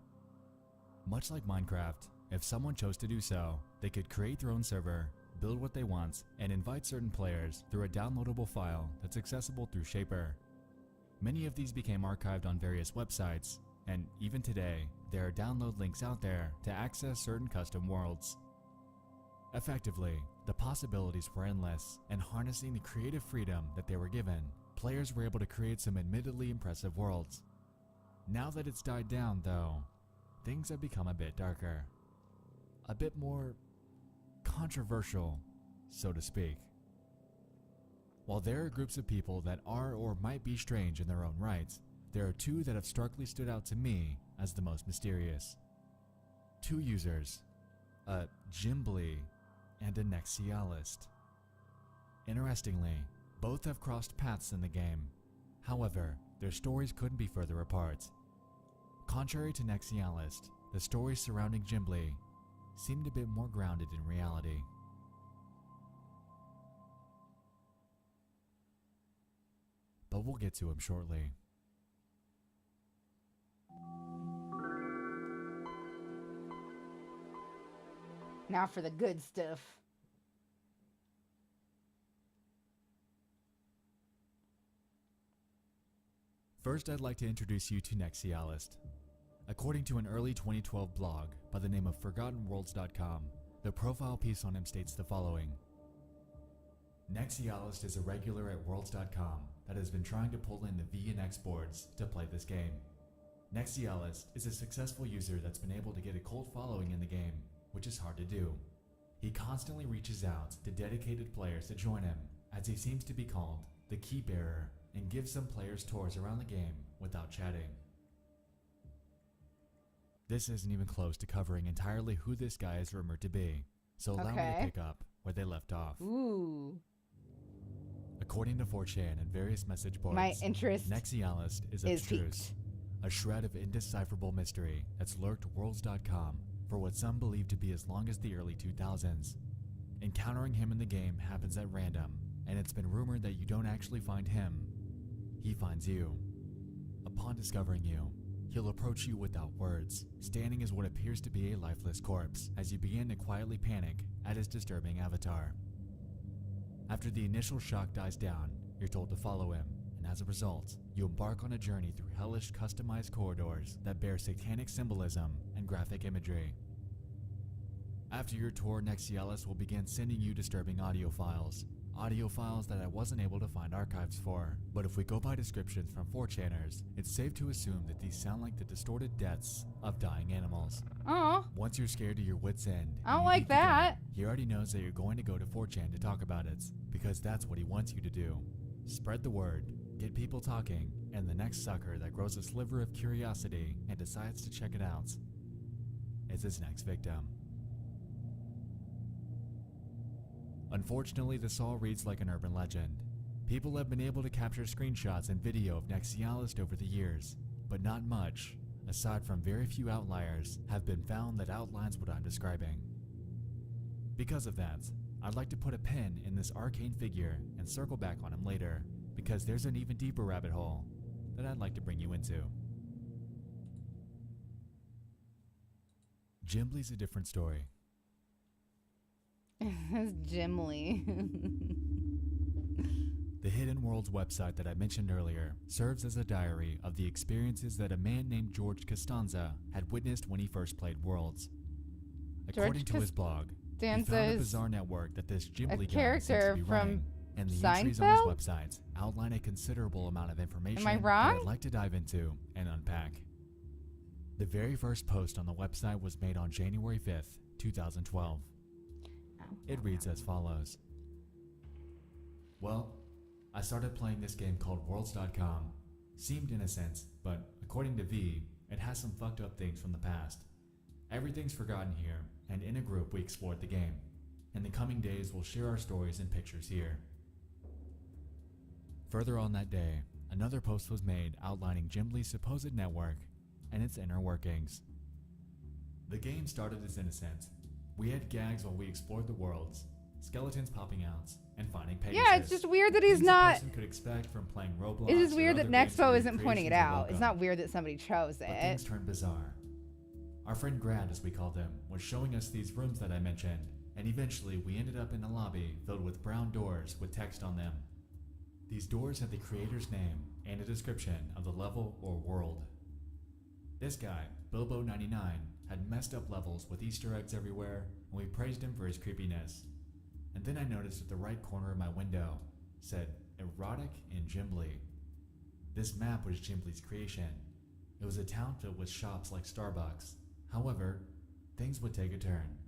Much like Minecraft, if someone chose to do so, they could create their own server, build what they want, and invite certain players through a downloadable file that's accessible through Shaper. Many of these became archived on various websites, and even today, there are download links out there to access certain custom worlds. Effectively, the possibilities were endless, and harnessing the creative freedom that they were given, players were able to create some admittedly impressive worlds. Now that it's died down, though, things have become a bit darker. A bit more controversial, so to speak. While there are groups of people that are or might be strange in their own right, there are two that have starkly stood out to me as the most mysterious. Two users, a Jimbly and a Nexialist. Interestingly, both have crossed paths in the game. However, their stories couldn't be further apart. Contrary to Nexialist, the stories surrounding Jimbly seemed a bit more grounded in reality. But we'll get to him shortly. Now for the good stuff. First, I'd like to introduce you to Nexialist. According to an early 2012 blog by the name of ForgottenWorlds.com, the profile piece on him states the following. Nexialist is a regular at Worlds.com that has been trying to pull in the VNX boards to play this game. Nexialist is a successful user that's been able to get a cult following in the game, which is hard to do. He constantly reaches out to dedicated players to join him, as he seems to be called the key bearer, and gives some players tours around the game without chatting. This isn't even close to covering entirely who this guy is rumored to be, so allow me to pick up where they left off. Ooh. According to 4chan and various message boards, My interest Nexialist is abstruse, a shred of indecipherable mystery that's lurked Worlds.com for what some believe to be as long as the early 2000s. Encountering him in the game happens at random, and it's been rumored that you don't actually find him, he finds you. Upon discovering you, he'll approach you without words, standing as what appears to be a lifeless corpse as you begin to quietly panic at his disturbing avatar. After the initial shock dies down, you're told to follow him, and as a result, you embark on a journey through hellish customized corridors that bear satanic symbolism and graphic imagery. After your tour, Nexialist will begin sending you disturbing audio files that I wasn't able to find archives for, but if we go by descriptions from 4chaners, it's safe to assume that these sound like the distorted deaths of dying animals. Oh, Once you're scared to your wits' end, I don't and you like beat the game, that. he already knows that you're going to go to 4chan to talk about it, because that's what he wants you to do. Spread the word, get people talking, and the next sucker that grows a sliver of curiosity and decides to check it out is his next victim. Unfortunately, this all reads like an urban legend. People have been able to capture screenshots and video of Nexialist over the years, but not much, aside from very few outliers, have been found that outlines what I'm describing. Because of that, I'd like to put a pin in this arcane figure and circle back on him later, because there's an even deeper rabbit hole that I'd like to bring you into. Jimbly's a different story. It's Jimly. The Hidden Worlds website that I mentioned earlier serves as a diary of the experiences that a man named George Costanza had witnessed when he first played Worlds. According to his blog, he found a bizarre network that this Ghibli guy seems to be running, and the entries on his websites outline a considerable amount of information Am I that wrong? I'd like to dive into and unpack. The very first post on the website was made on January 5th, 2012. It reads as follows. Well, I started playing this game called Worlds.com. Seemed innocent, but according to V, it has some fucked up things from the past. Everything's forgotten here, and in a group we explored the game. In the coming days, we'll share our stories and pictures here. Further on that day, another post was made outlining Gimbli's supposed network and its inner workings. The game started as innocent. We had gags while we explored the worlds, skeletons popping out, and finding Pegasus. Yeah, it's just weird that he's Things not. a person could expect from playing Roblox. It's just or weird that other games Nexpo where isn't pointing it creations are out. It's welcome. not weird that somebody chose But it. things turned bizarre. Our friend Grant, as we called him, was showing us these rooms that I mentioned, and eventually we ended up in a lobby filled with brown doors with text on them. These doors had the creator's name and a description of the level or world. This guy, Bilbo99, had messed up levels with Easter eggs everywhere, and we praised him for his creepiness. And then I noticed at the right corner of my window said erotic in Gimbly. This map was Gimbli's creation. It was a town filled with shops like Starbucks. However, things would take a turn.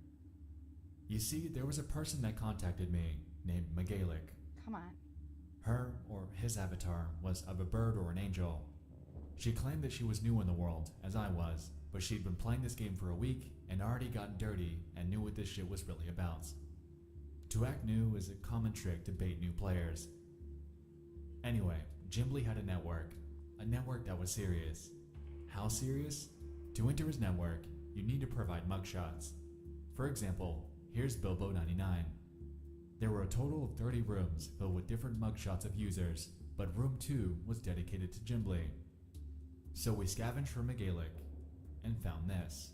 You see, there was a person that contacted me named Megalik. Come on. Her, or his avatar, was of a bird or an angel. She claimed that she was new in the world, as I was, but she'd been playing this game for a week and already gotten dirty and knew what this shit was really about. To act new is a common trick to bait new players. Anyway, Gimbly had a network that was serious. How serious? To enter his network, you need to provide mugshots. For example, here's Bilbo99. There were a total of 30 rooms filled with different mugshots of users, but room 2 was dedicated to Gimbly. So we scavenged for Megalik and found this.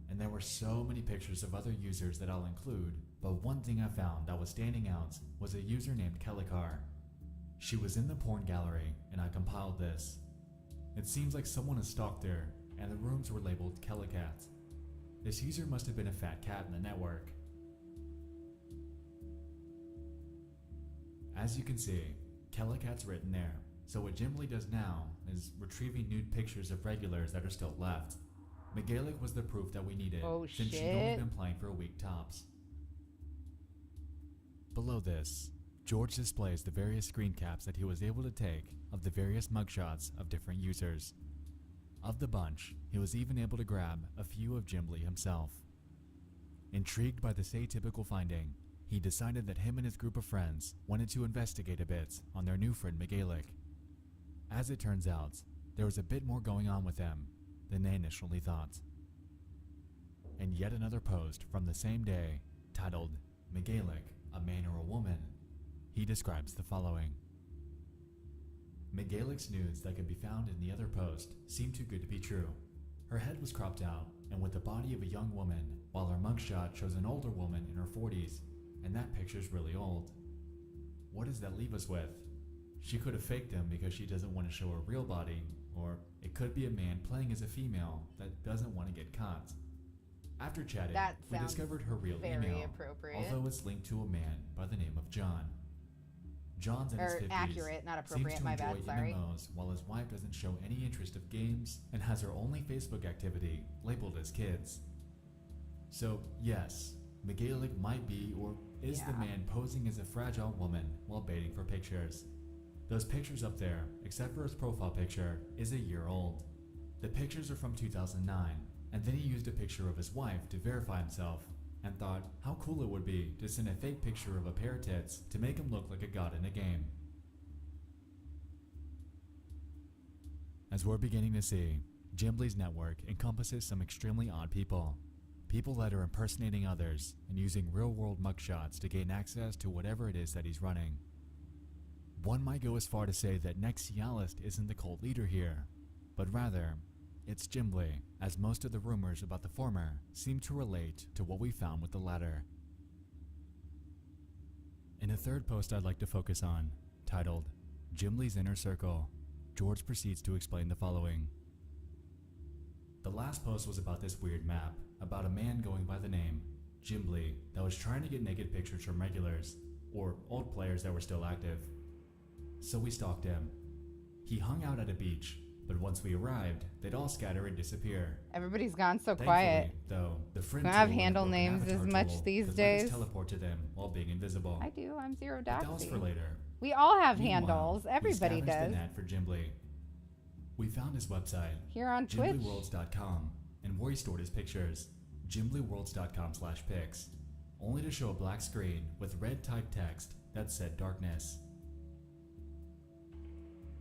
And there were so many pictures of other users that I'll include, but one thing I found that was standing out was a user named Kelikar. She was in the porn gallery, and I compiled this. It seems like someone has stalked her, and the rooms were labeled Kelicat. This user must have been a fat cat in the network. As you can see, Kelikat's written there, so what Gimbly does now is retrieving nude pictures of regulars that are still left. Megalik was the proof that we needed, since she'd only been playing for a week tops. Below this, George displays the various screen caps that he was able to take of the various mugshots of different users. Of the bunch, he was even able to grab a few of Gimbly himself. Intrigued by this atypical finding, he decided that him and his group of friends wanted to investigate a bit on their new friend Megalik. As it turns out, there was a bit more going on with them than they initially thought. And yet another post from the same day, titled Megalik, a man or a woman, he describes the following. Megalik's nudes that could be found in the other post seemed too good to be true. Her head was cropped out and with the body of a young woman, while her mugshot shows an older woman in her 40s, and that picture's really old. What does that leave us with? She could have faked them because she doesn't want to show her real body, or it could be a man playing as a female that doesn't want to get caught. After chatting, we discovered her real email, although it's linked to a man by the name of John. John's in his 50s, accurate, not seems appropriate, to my enjoy bad, sorry. MMOs while his wife doesn't show any interest of games and has her only Facebook activity labeled as kids. So yes, Megalik might be or is the man posing as a fragile woman while baiting for pictures. Those pictures up there, except for his profile picture, is a year old. The pictures are from 2009, and then he used a picture of his wife to verify himself and thought how cool it would be to send a fake picture of a pair of tits to make him look like a god in a game. As we're beginning to see, Gimbly's network encompasses some extremely odd people. People that are impersonating others and using real-world mugshots to gain access to whatever it is that he's running. One might go as far to say that Nexialist isn't the cult leader here, but rather, it's Gimbly, as most of the rumors about the former seem to relate to what we found with the latter. In the third post I'd like to focus on, titled Gimli's Inner Circle, George proceeds to explain the following. The last post was about this weird map, about a man going by the name Gimli that was trying to get naked pictures from regulars, or old players that were still active. So we stalked him. He hung out at a beach, but once we arrived, they'd all scatter and disappear. Everybody's gone so Thankfully, quiet. though, the friend We don't have tool and handle broken names avatar as much tool these could let us days. teleport to them while being invisible. I do. I'm Zero But that was Doxy. for later. We all have Meanwhile, handles. Everybody we scavenged does. the net for Gimli. We found his website, Here on Twitch. GimbliWorlds.com, and where he stored his pictures, GimbliWorlds.com/pics, only to show a black screen with red typed text that said darkness.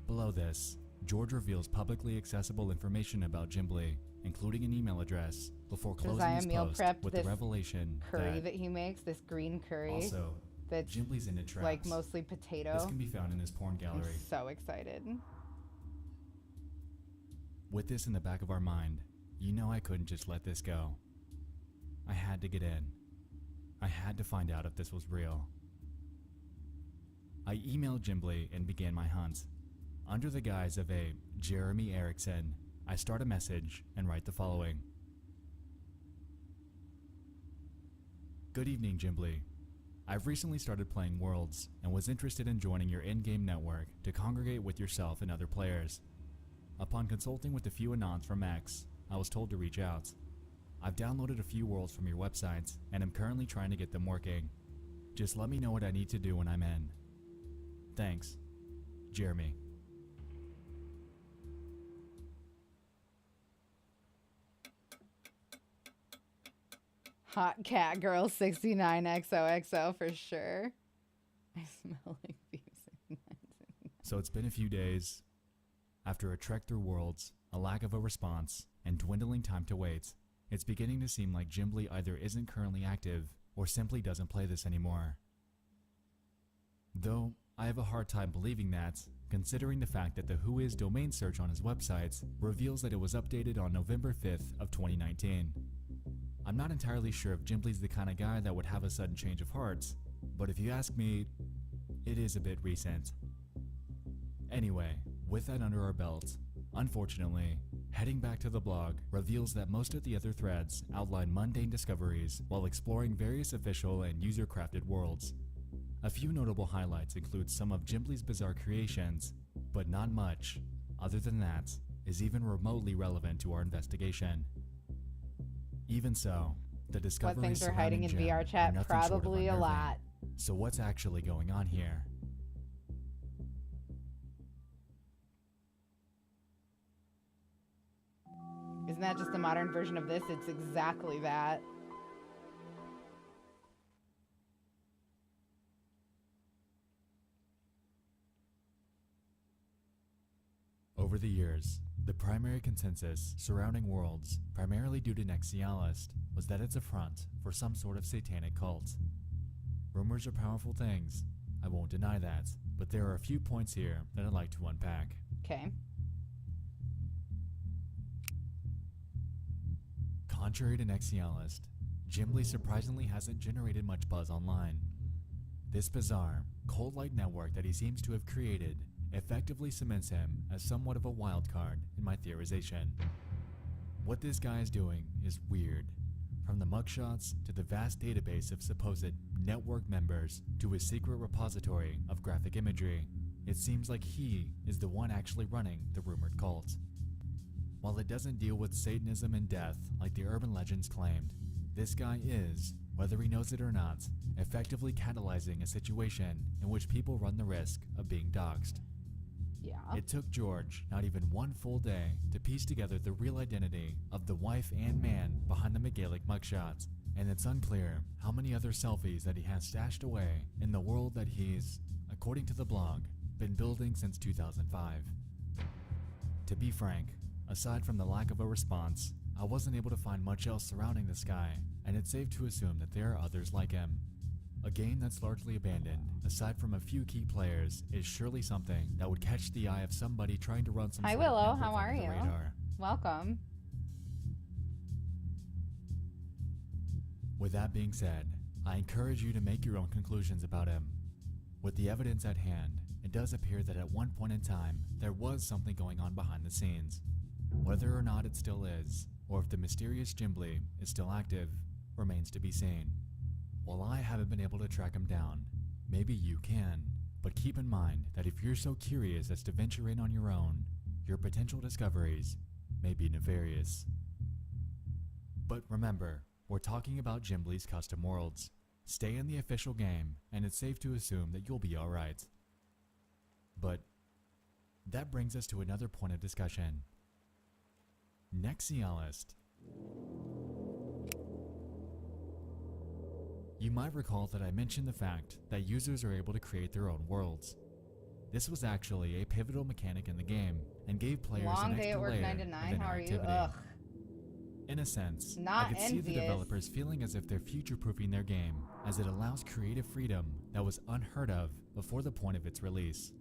Below this, George reveals publicly accessible information about Gimli, including an email address, before closing Josiah his meal post prepped with the this revelation Curry that he makes, this green curry also that's Gimli's into traps. like mostly potato. This can be found in his porn gallery. I'm so excited. With this in the back of our mind, you know I couldn't just let this go. I had to get in. I had to find out if this was real. I emailed Gimli and began my hunt. Under the guise of a Jeremy Erickson, I start a message and write the following. Good evening, Gimli. I've recently started playing Worlds and was interested in joining your in-game network to congregate with yourself and other players. Upon consulting with a few anons from X, I was told to reach out. I've downloaded a few worlds from your websites and am currently trying to get them working. Just let me know what I need to do when I'm in. Thanks, Jeremy. Hot cat girl 69XOXO for sure. I smell like bees. So it's been a few days. After a trek through worlds, a lack of a response, and dwindling time to wait, it's beginning to seem like Gimli either isn't currently active or simply doesn't play this anymore. Though I have a hard time believing that, considering the fact that the Whois domain search on his website reveals that it was updated on November 5th of 2019. I'm not entirely sure if Gimli's the kind of guy that would have a sudden change of heart, but if you ask me, it is a bit recent. Anyway, with that under our belt, unfortunately, heading back to the blog reveals that most of the other threads outline mundane discoveries while exploring various official and user-crafted worlds. A few notable highlights include some of Gimli's bizarre creations, but not much, other than that, is even remotely relevant to our investigation. Even so, the discoveries What things are hiding in surrounding VR Jim chat? are nothing short of Probably a unnerving. lot. So what's actually going on here? Isn't that just a modern version of this? It's exactly that. Over the years, the primary consensus surrounding Worlds, primarily due to Nexialist, was that it's a front for some sort of satanic cult. Rumors are powerful things, I won't deny that, but there are a few points here that I'd like to unpack. Okay. Contrary to Nexialist, Gimli surprisingly hasn't generated much buzz online. This bizarre, cult-like network that he seems to have created effectively cements him as somewhat of a wild card in my theorization. What this guy is doing is weird. From the mugshots to the vast database of supposed network members to his secret repository of graphic imagery, it seems like he is the one actually running the rumored cult. While it doesn't deal with Satanism and death like the urban legends claimed, this guy is, whether he knows it or not, effectively catalyzing a situation in which people run the risk of being doxxed. Yeah. It took George not even one full day to piece together the real identity of the wife and man behind the McGaelic mugshots, and it's unclear how many other selfies that he has stashed away in the world that he's, according to the blog, been building since 2005. To be frank, aside from the lack of a response, I wasn't able to find much else surrounding this guy, and it's safe to assume that there are others like him. A game that's largely abandoned, aside from a few key players, is surely something that would catch the eye of somebody trying to run some Hi, sort of Willow. network How are under the you? radar. Welcome. With that being said, I encourage you to make your own conclusions about him. With the evidence at hand, it does appear that at one point in time, there was something going on behind the scenes. Whether or not it still is, or if the mysterious Gimli is still active, remains to be seen. While I haven't been able to track him down, maybe you can, but keep in mind that if you're so curious as to venture in on your own, your potential discoveries may be nefarious. But remember, we're talking about Gimli's custom worlds. Stay in the official game, and it's safe to assume that you'll be alright. But that brings us to another point of discussion. Nexialist. You might recall that I mentioned the fact that users are able to create their own worlds. This was actually a pivotal mechanic in the game, and gave players Long an day at extra work, layer 9 to of 9. How are you? interactivity. Ugh. In a sense, Not I could see the envious. developers feeling as if they're future-proofing their game, as it allows creative freedom that was unheard of before the point of its release.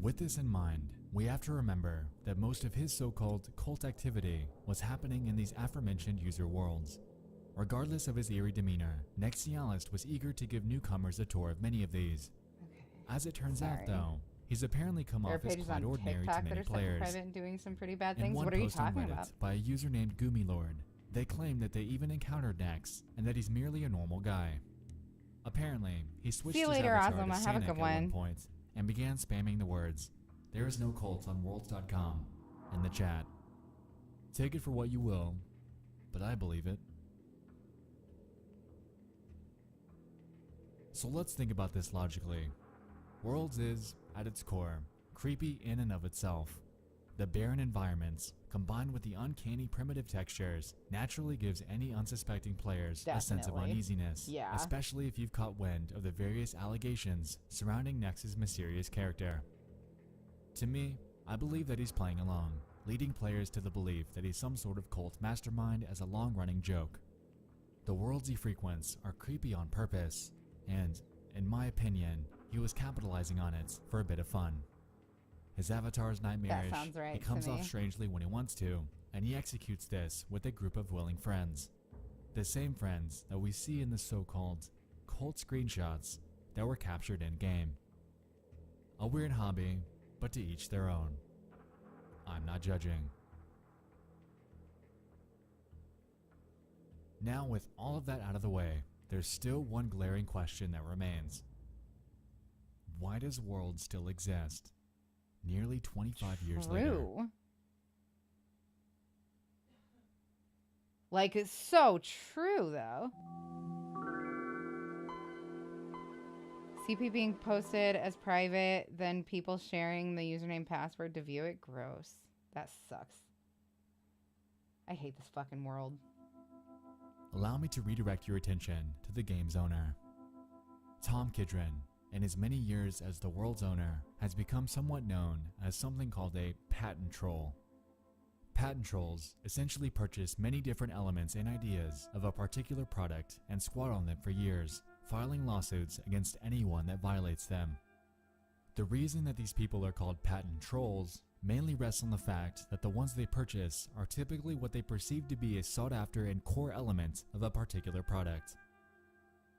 With this in mind, we have to remember that most of his so-called cult activity was happening in these aforementioned user worlds. Regardless of his eerie demeanor, Nexialist was eager to give newcomers a tour of many of these. Okay. As it turns Sorry. out though, he's apparently come There are off as pages quite on ordinary to TikTok that many are stuck players. private and doing some pretty bad In things. one What are you post on talking Reddit about? by a user named Goomilord, they claim that they even encountered Nex and that he's merely a normal guy. Apparently, he switched See you his later, avatar Ozma. to Have a Sanic good at one one. point and began spamming the words, "There is no cult on worlds.com" in the chat. Take it for what you will, but I believe it. So let's think about this logically. Worlds is, at its core, creepy in and of itself. The barren environments, combined with the uncanny primitive textures, naturally gives any unsuspecting players a sense of Definitely. uneasiness, Yeah. especially if you've caught wind of the various allegations surrounding Nex's mysterious character. To me, I believe that he's playing along, leading players to the belief that he's some sort of cult mastermind as a long-running joke. The worlds he frequents are creepy on purpose, and, in my opinion, he was capitalizing on it for a bit of fun. His avatar is nightmarish, sounds right he to comes me. off strangely when he wants to, and he executes this with a group of willing friends. The same friends that we see in the so-called cult screenshots that were captured in-game. A weird hobby, but to each their own. I'm not judging. Now, with all of that out of the way, there's still one glaring question that remains. Why does World still exist? Nearly 25 years later. True. Like, it's so true, though. CP being posted as private, then people sharing the username password to view it. Gross. That sucks. I hate this fucking world. Allow me to redirect your attention to the game's owner. Tom Kidron, in his many years as the world's owner, has become somewhat known as something called a patent troll. Patent trolls essentially purchase many different elements and ideas of a particular product and squat on them for years, filing lawsuits against anyone that violates them. The reason that these people are called patent trolls mainly rests on the fact that the ones they purchase are typically what they perceive to be a sought-after and core element of a particular product.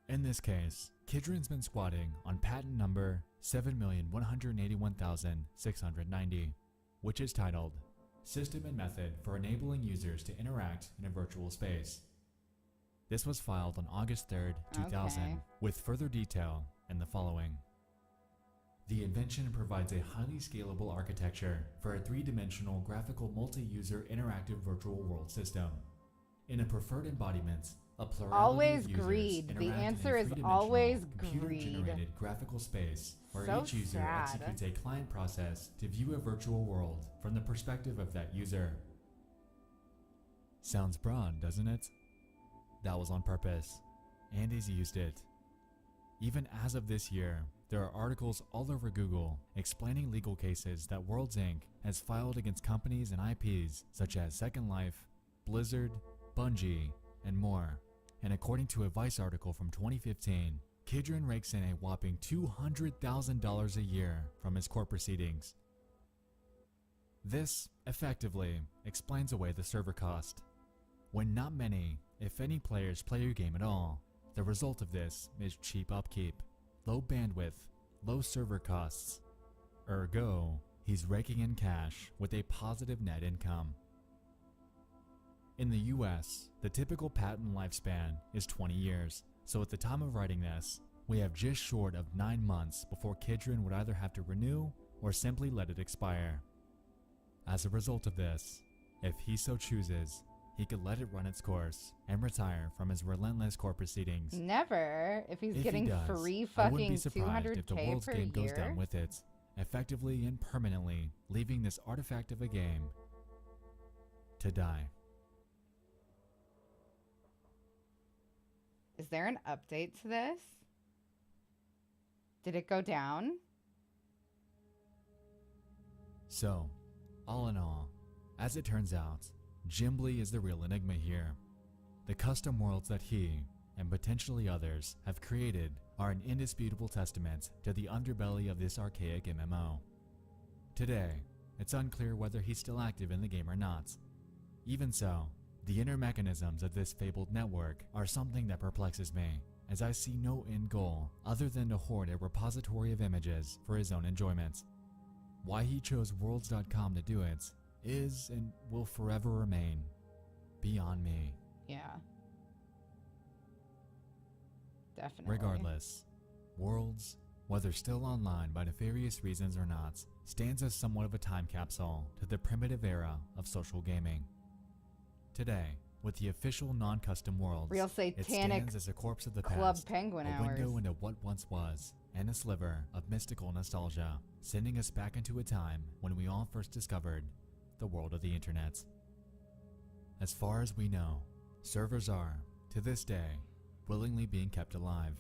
In this case, Kidron's been squatting on patent number 7,181,690, which is titled System and Method for Enabling Users to Interact in a Virtual Space. This was filed on August 3rd, 2000, Okay. with further detail in the following. The invention provides a highly scalable architecture for a three-dimensional graphical multi-user interactive virtual world system. In a preferred embodiment, a plurality Always of users greed. The interact in a answer is three-dimensional, always computer-generated graphical space where So each user sad. executes a client process to view a virtual world from the perspective of that user. Sounds broad, doesn't it? That was on purpose. Andy's used it. Even as of this year, there are articles all over Google explaining legal cases that Worlds Inc. has filed against companies and IPs such as Second Life, Blizzard, Bungie, and more. And according to a Vice article from 2015, Kidron rakes in a whopping $200,000 a year from his court proceedings. This, effectively, explains away the server cost. When not many, if any players play your game at all, the result of this is cheap upkeep, low bandwidth, low server costs. Ergo, he's raking in cash with a positive net income. In the US, the typical patent lifespan is 20 years, so at the time of writing this, we have just short of 9 months before Kidron would either have to renew or simply let it expire. As a result of this, if he so chooses, he could let it run its course and retire from his relentless court proceedings. Never. If he's If getting he does, free I wouldn't be fucking surprised if the 200K world's per game goes year. down with it, effectively and permanently leaving this artifact of a game to die. Is there an update to this? Did it go down? So, all in all, as it turns out, Jimbly is the real enigma here. The custom worlds that he, and potentially others, have created are an indisputable testament to the underbelly of this archaic MMO. Today, it's unclear whether he's still active in the game or not. Even so, the inner mechanisms of this fabled network are something that perplexes me, as I see no end goal other than to hoard a repository of images for his own enjoyment. Why he chose worlds.com to do it is and will forever remain beyond me. Yeah. Definitely. Regardless, Worlds, whether still online by nefarious reasons or not, stands as somewhat of a time capsule to the primitive era of social gaming. Today, with the official non-custom Worlds, Real it Satanic stands as a corpse of the Club past, Penguin a hours. window into what once was, and a sliver of mystical nostalgia, sending us back into a time when we all first discovered the world of the internet. As far as we know, servers are, to this day, willingly being kept alive.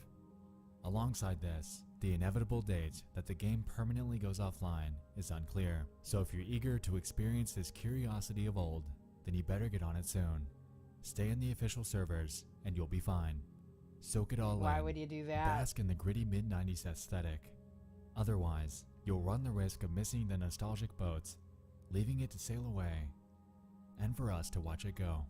Alongside this, the inevitable date that the game permanently goes offline is unclear, so if you're eager to experience this curiosity of old, then you better get on it soon. Stay in the official servers, and you'll be fine. Soak it all in. Why would you do that? Bask in the gritty mid-90s aesthetic. Otherwise, you'll run the risk of missing the nostalgic boat, leaving it to sail away, and for us to watch it go.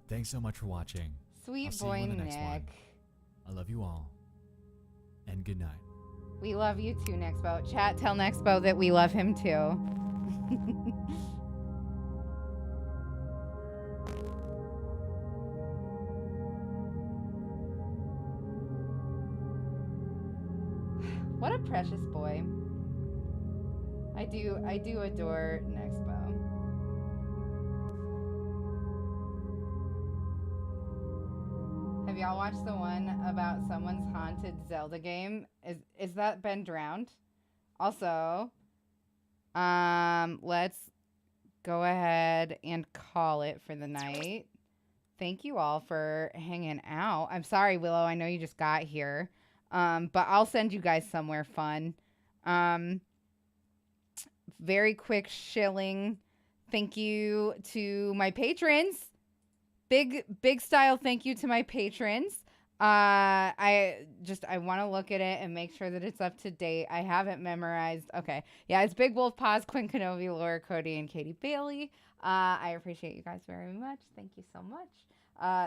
Thanks so much for watching. Sweet I'll see you boy in the next Nick. one. I love you all, and good night. We love you too, Nexpo. Chat, tell Nexpo that we love him too. What a precious boy. I do adore Nexpo. Have y'all watched the one about someone's haunted Zelda game? Is that been drowned? Also, let's go ahead and call it for the night. Thank you all for hanging out. I'm sorry, Willow. I know you just got here. But I'll send you guys somewhere fun. Very quick shilling. Thank you to my patrons. Big style thank you to my patrons. I want to look at it and make sure that it's up to date. I haven't memorized. Okay. Yeah, it's Big Wolf Paz, Quinn Kenobi, Laura Cody, and Katie Bailey. I appreciate you guys very much. Thank you so much.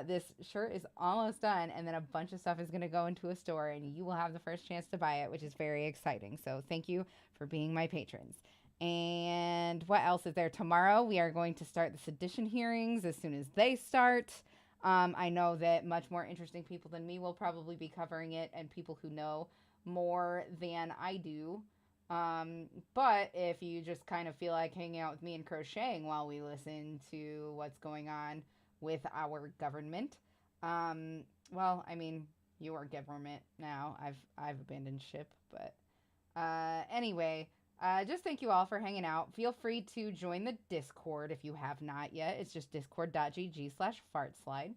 This shirt is almost done, and then a bunch of stuff is going to go into a store, and you will have the first chance to buy it, which is very exciting. So thank you for being my patrons. And what else is there? Tomorrow we are going to start the sedition hearings as soon as they start. I know that much more interesting people than me will probably be covering it, and people who know more than I do. But if you just kind of feel like hanging out with me and crocheting while we listen to what's going on with our government, well, I mean, you are government now. I've abandoned ship, but anyway, just thank you all for hanging out. Feel free to join the Discord if you have not yet. It's just discord.gg/fartslide.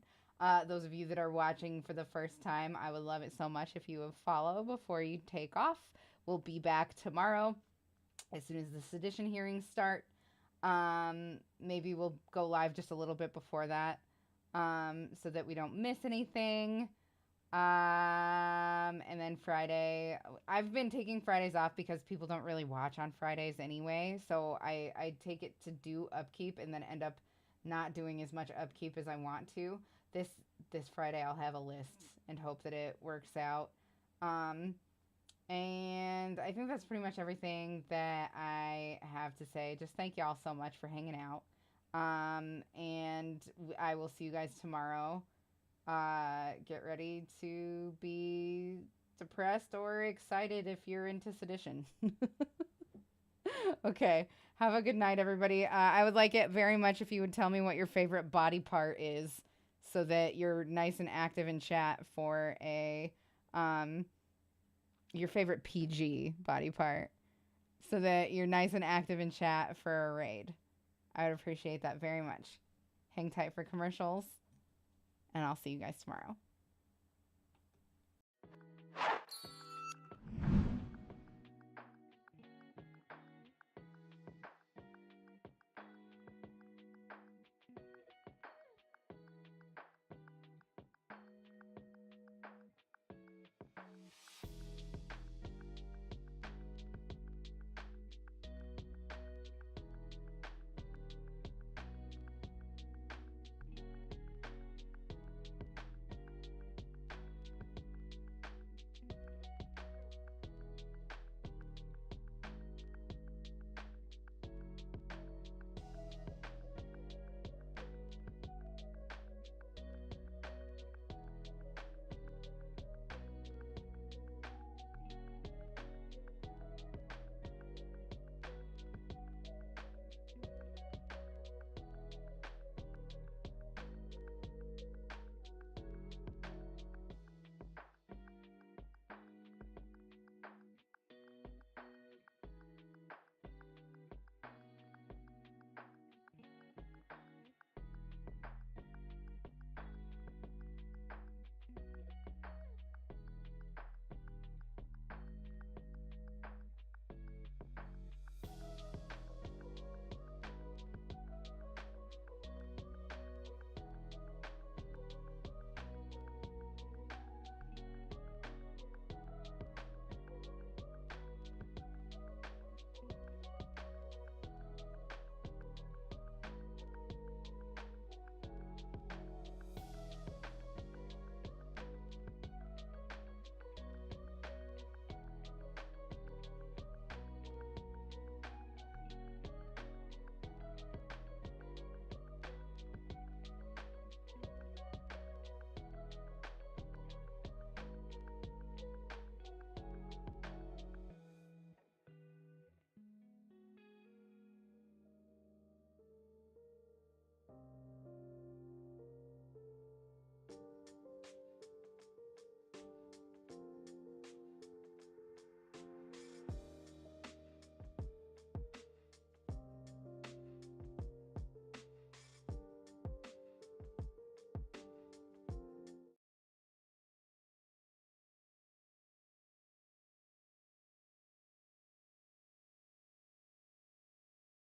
Those of you that are watching for the first time, I would love it so much if you would follow before you take off. We'll be back tomorrow as soon as the sedition hearings start. Maybe we'll go live just a little bit before that, so that we don't miss anything. And then Friday, I've been taking Fridays off because people don't really watch on Fridays anyway. So I take it to do upkeep and then end up not doing as much upkeep as I want to. This Friday I'll have a list and hope that it works out. And I think that's pretty much everything that I have to say. Just thank y'all so much for hanging out. And I will see you guys tomorrow. Get ready to be depressed or excited if you're into sedition. Okay. Have a good night, everybody. I would like it very much if you would tell me what your favorite body part is so that you're nice and active in chat for your favorite PG body part so that you're nice and active in chat for a raid. I would appreciate that very much. Hang tight for commercials, and I'll see you guys tomorrow.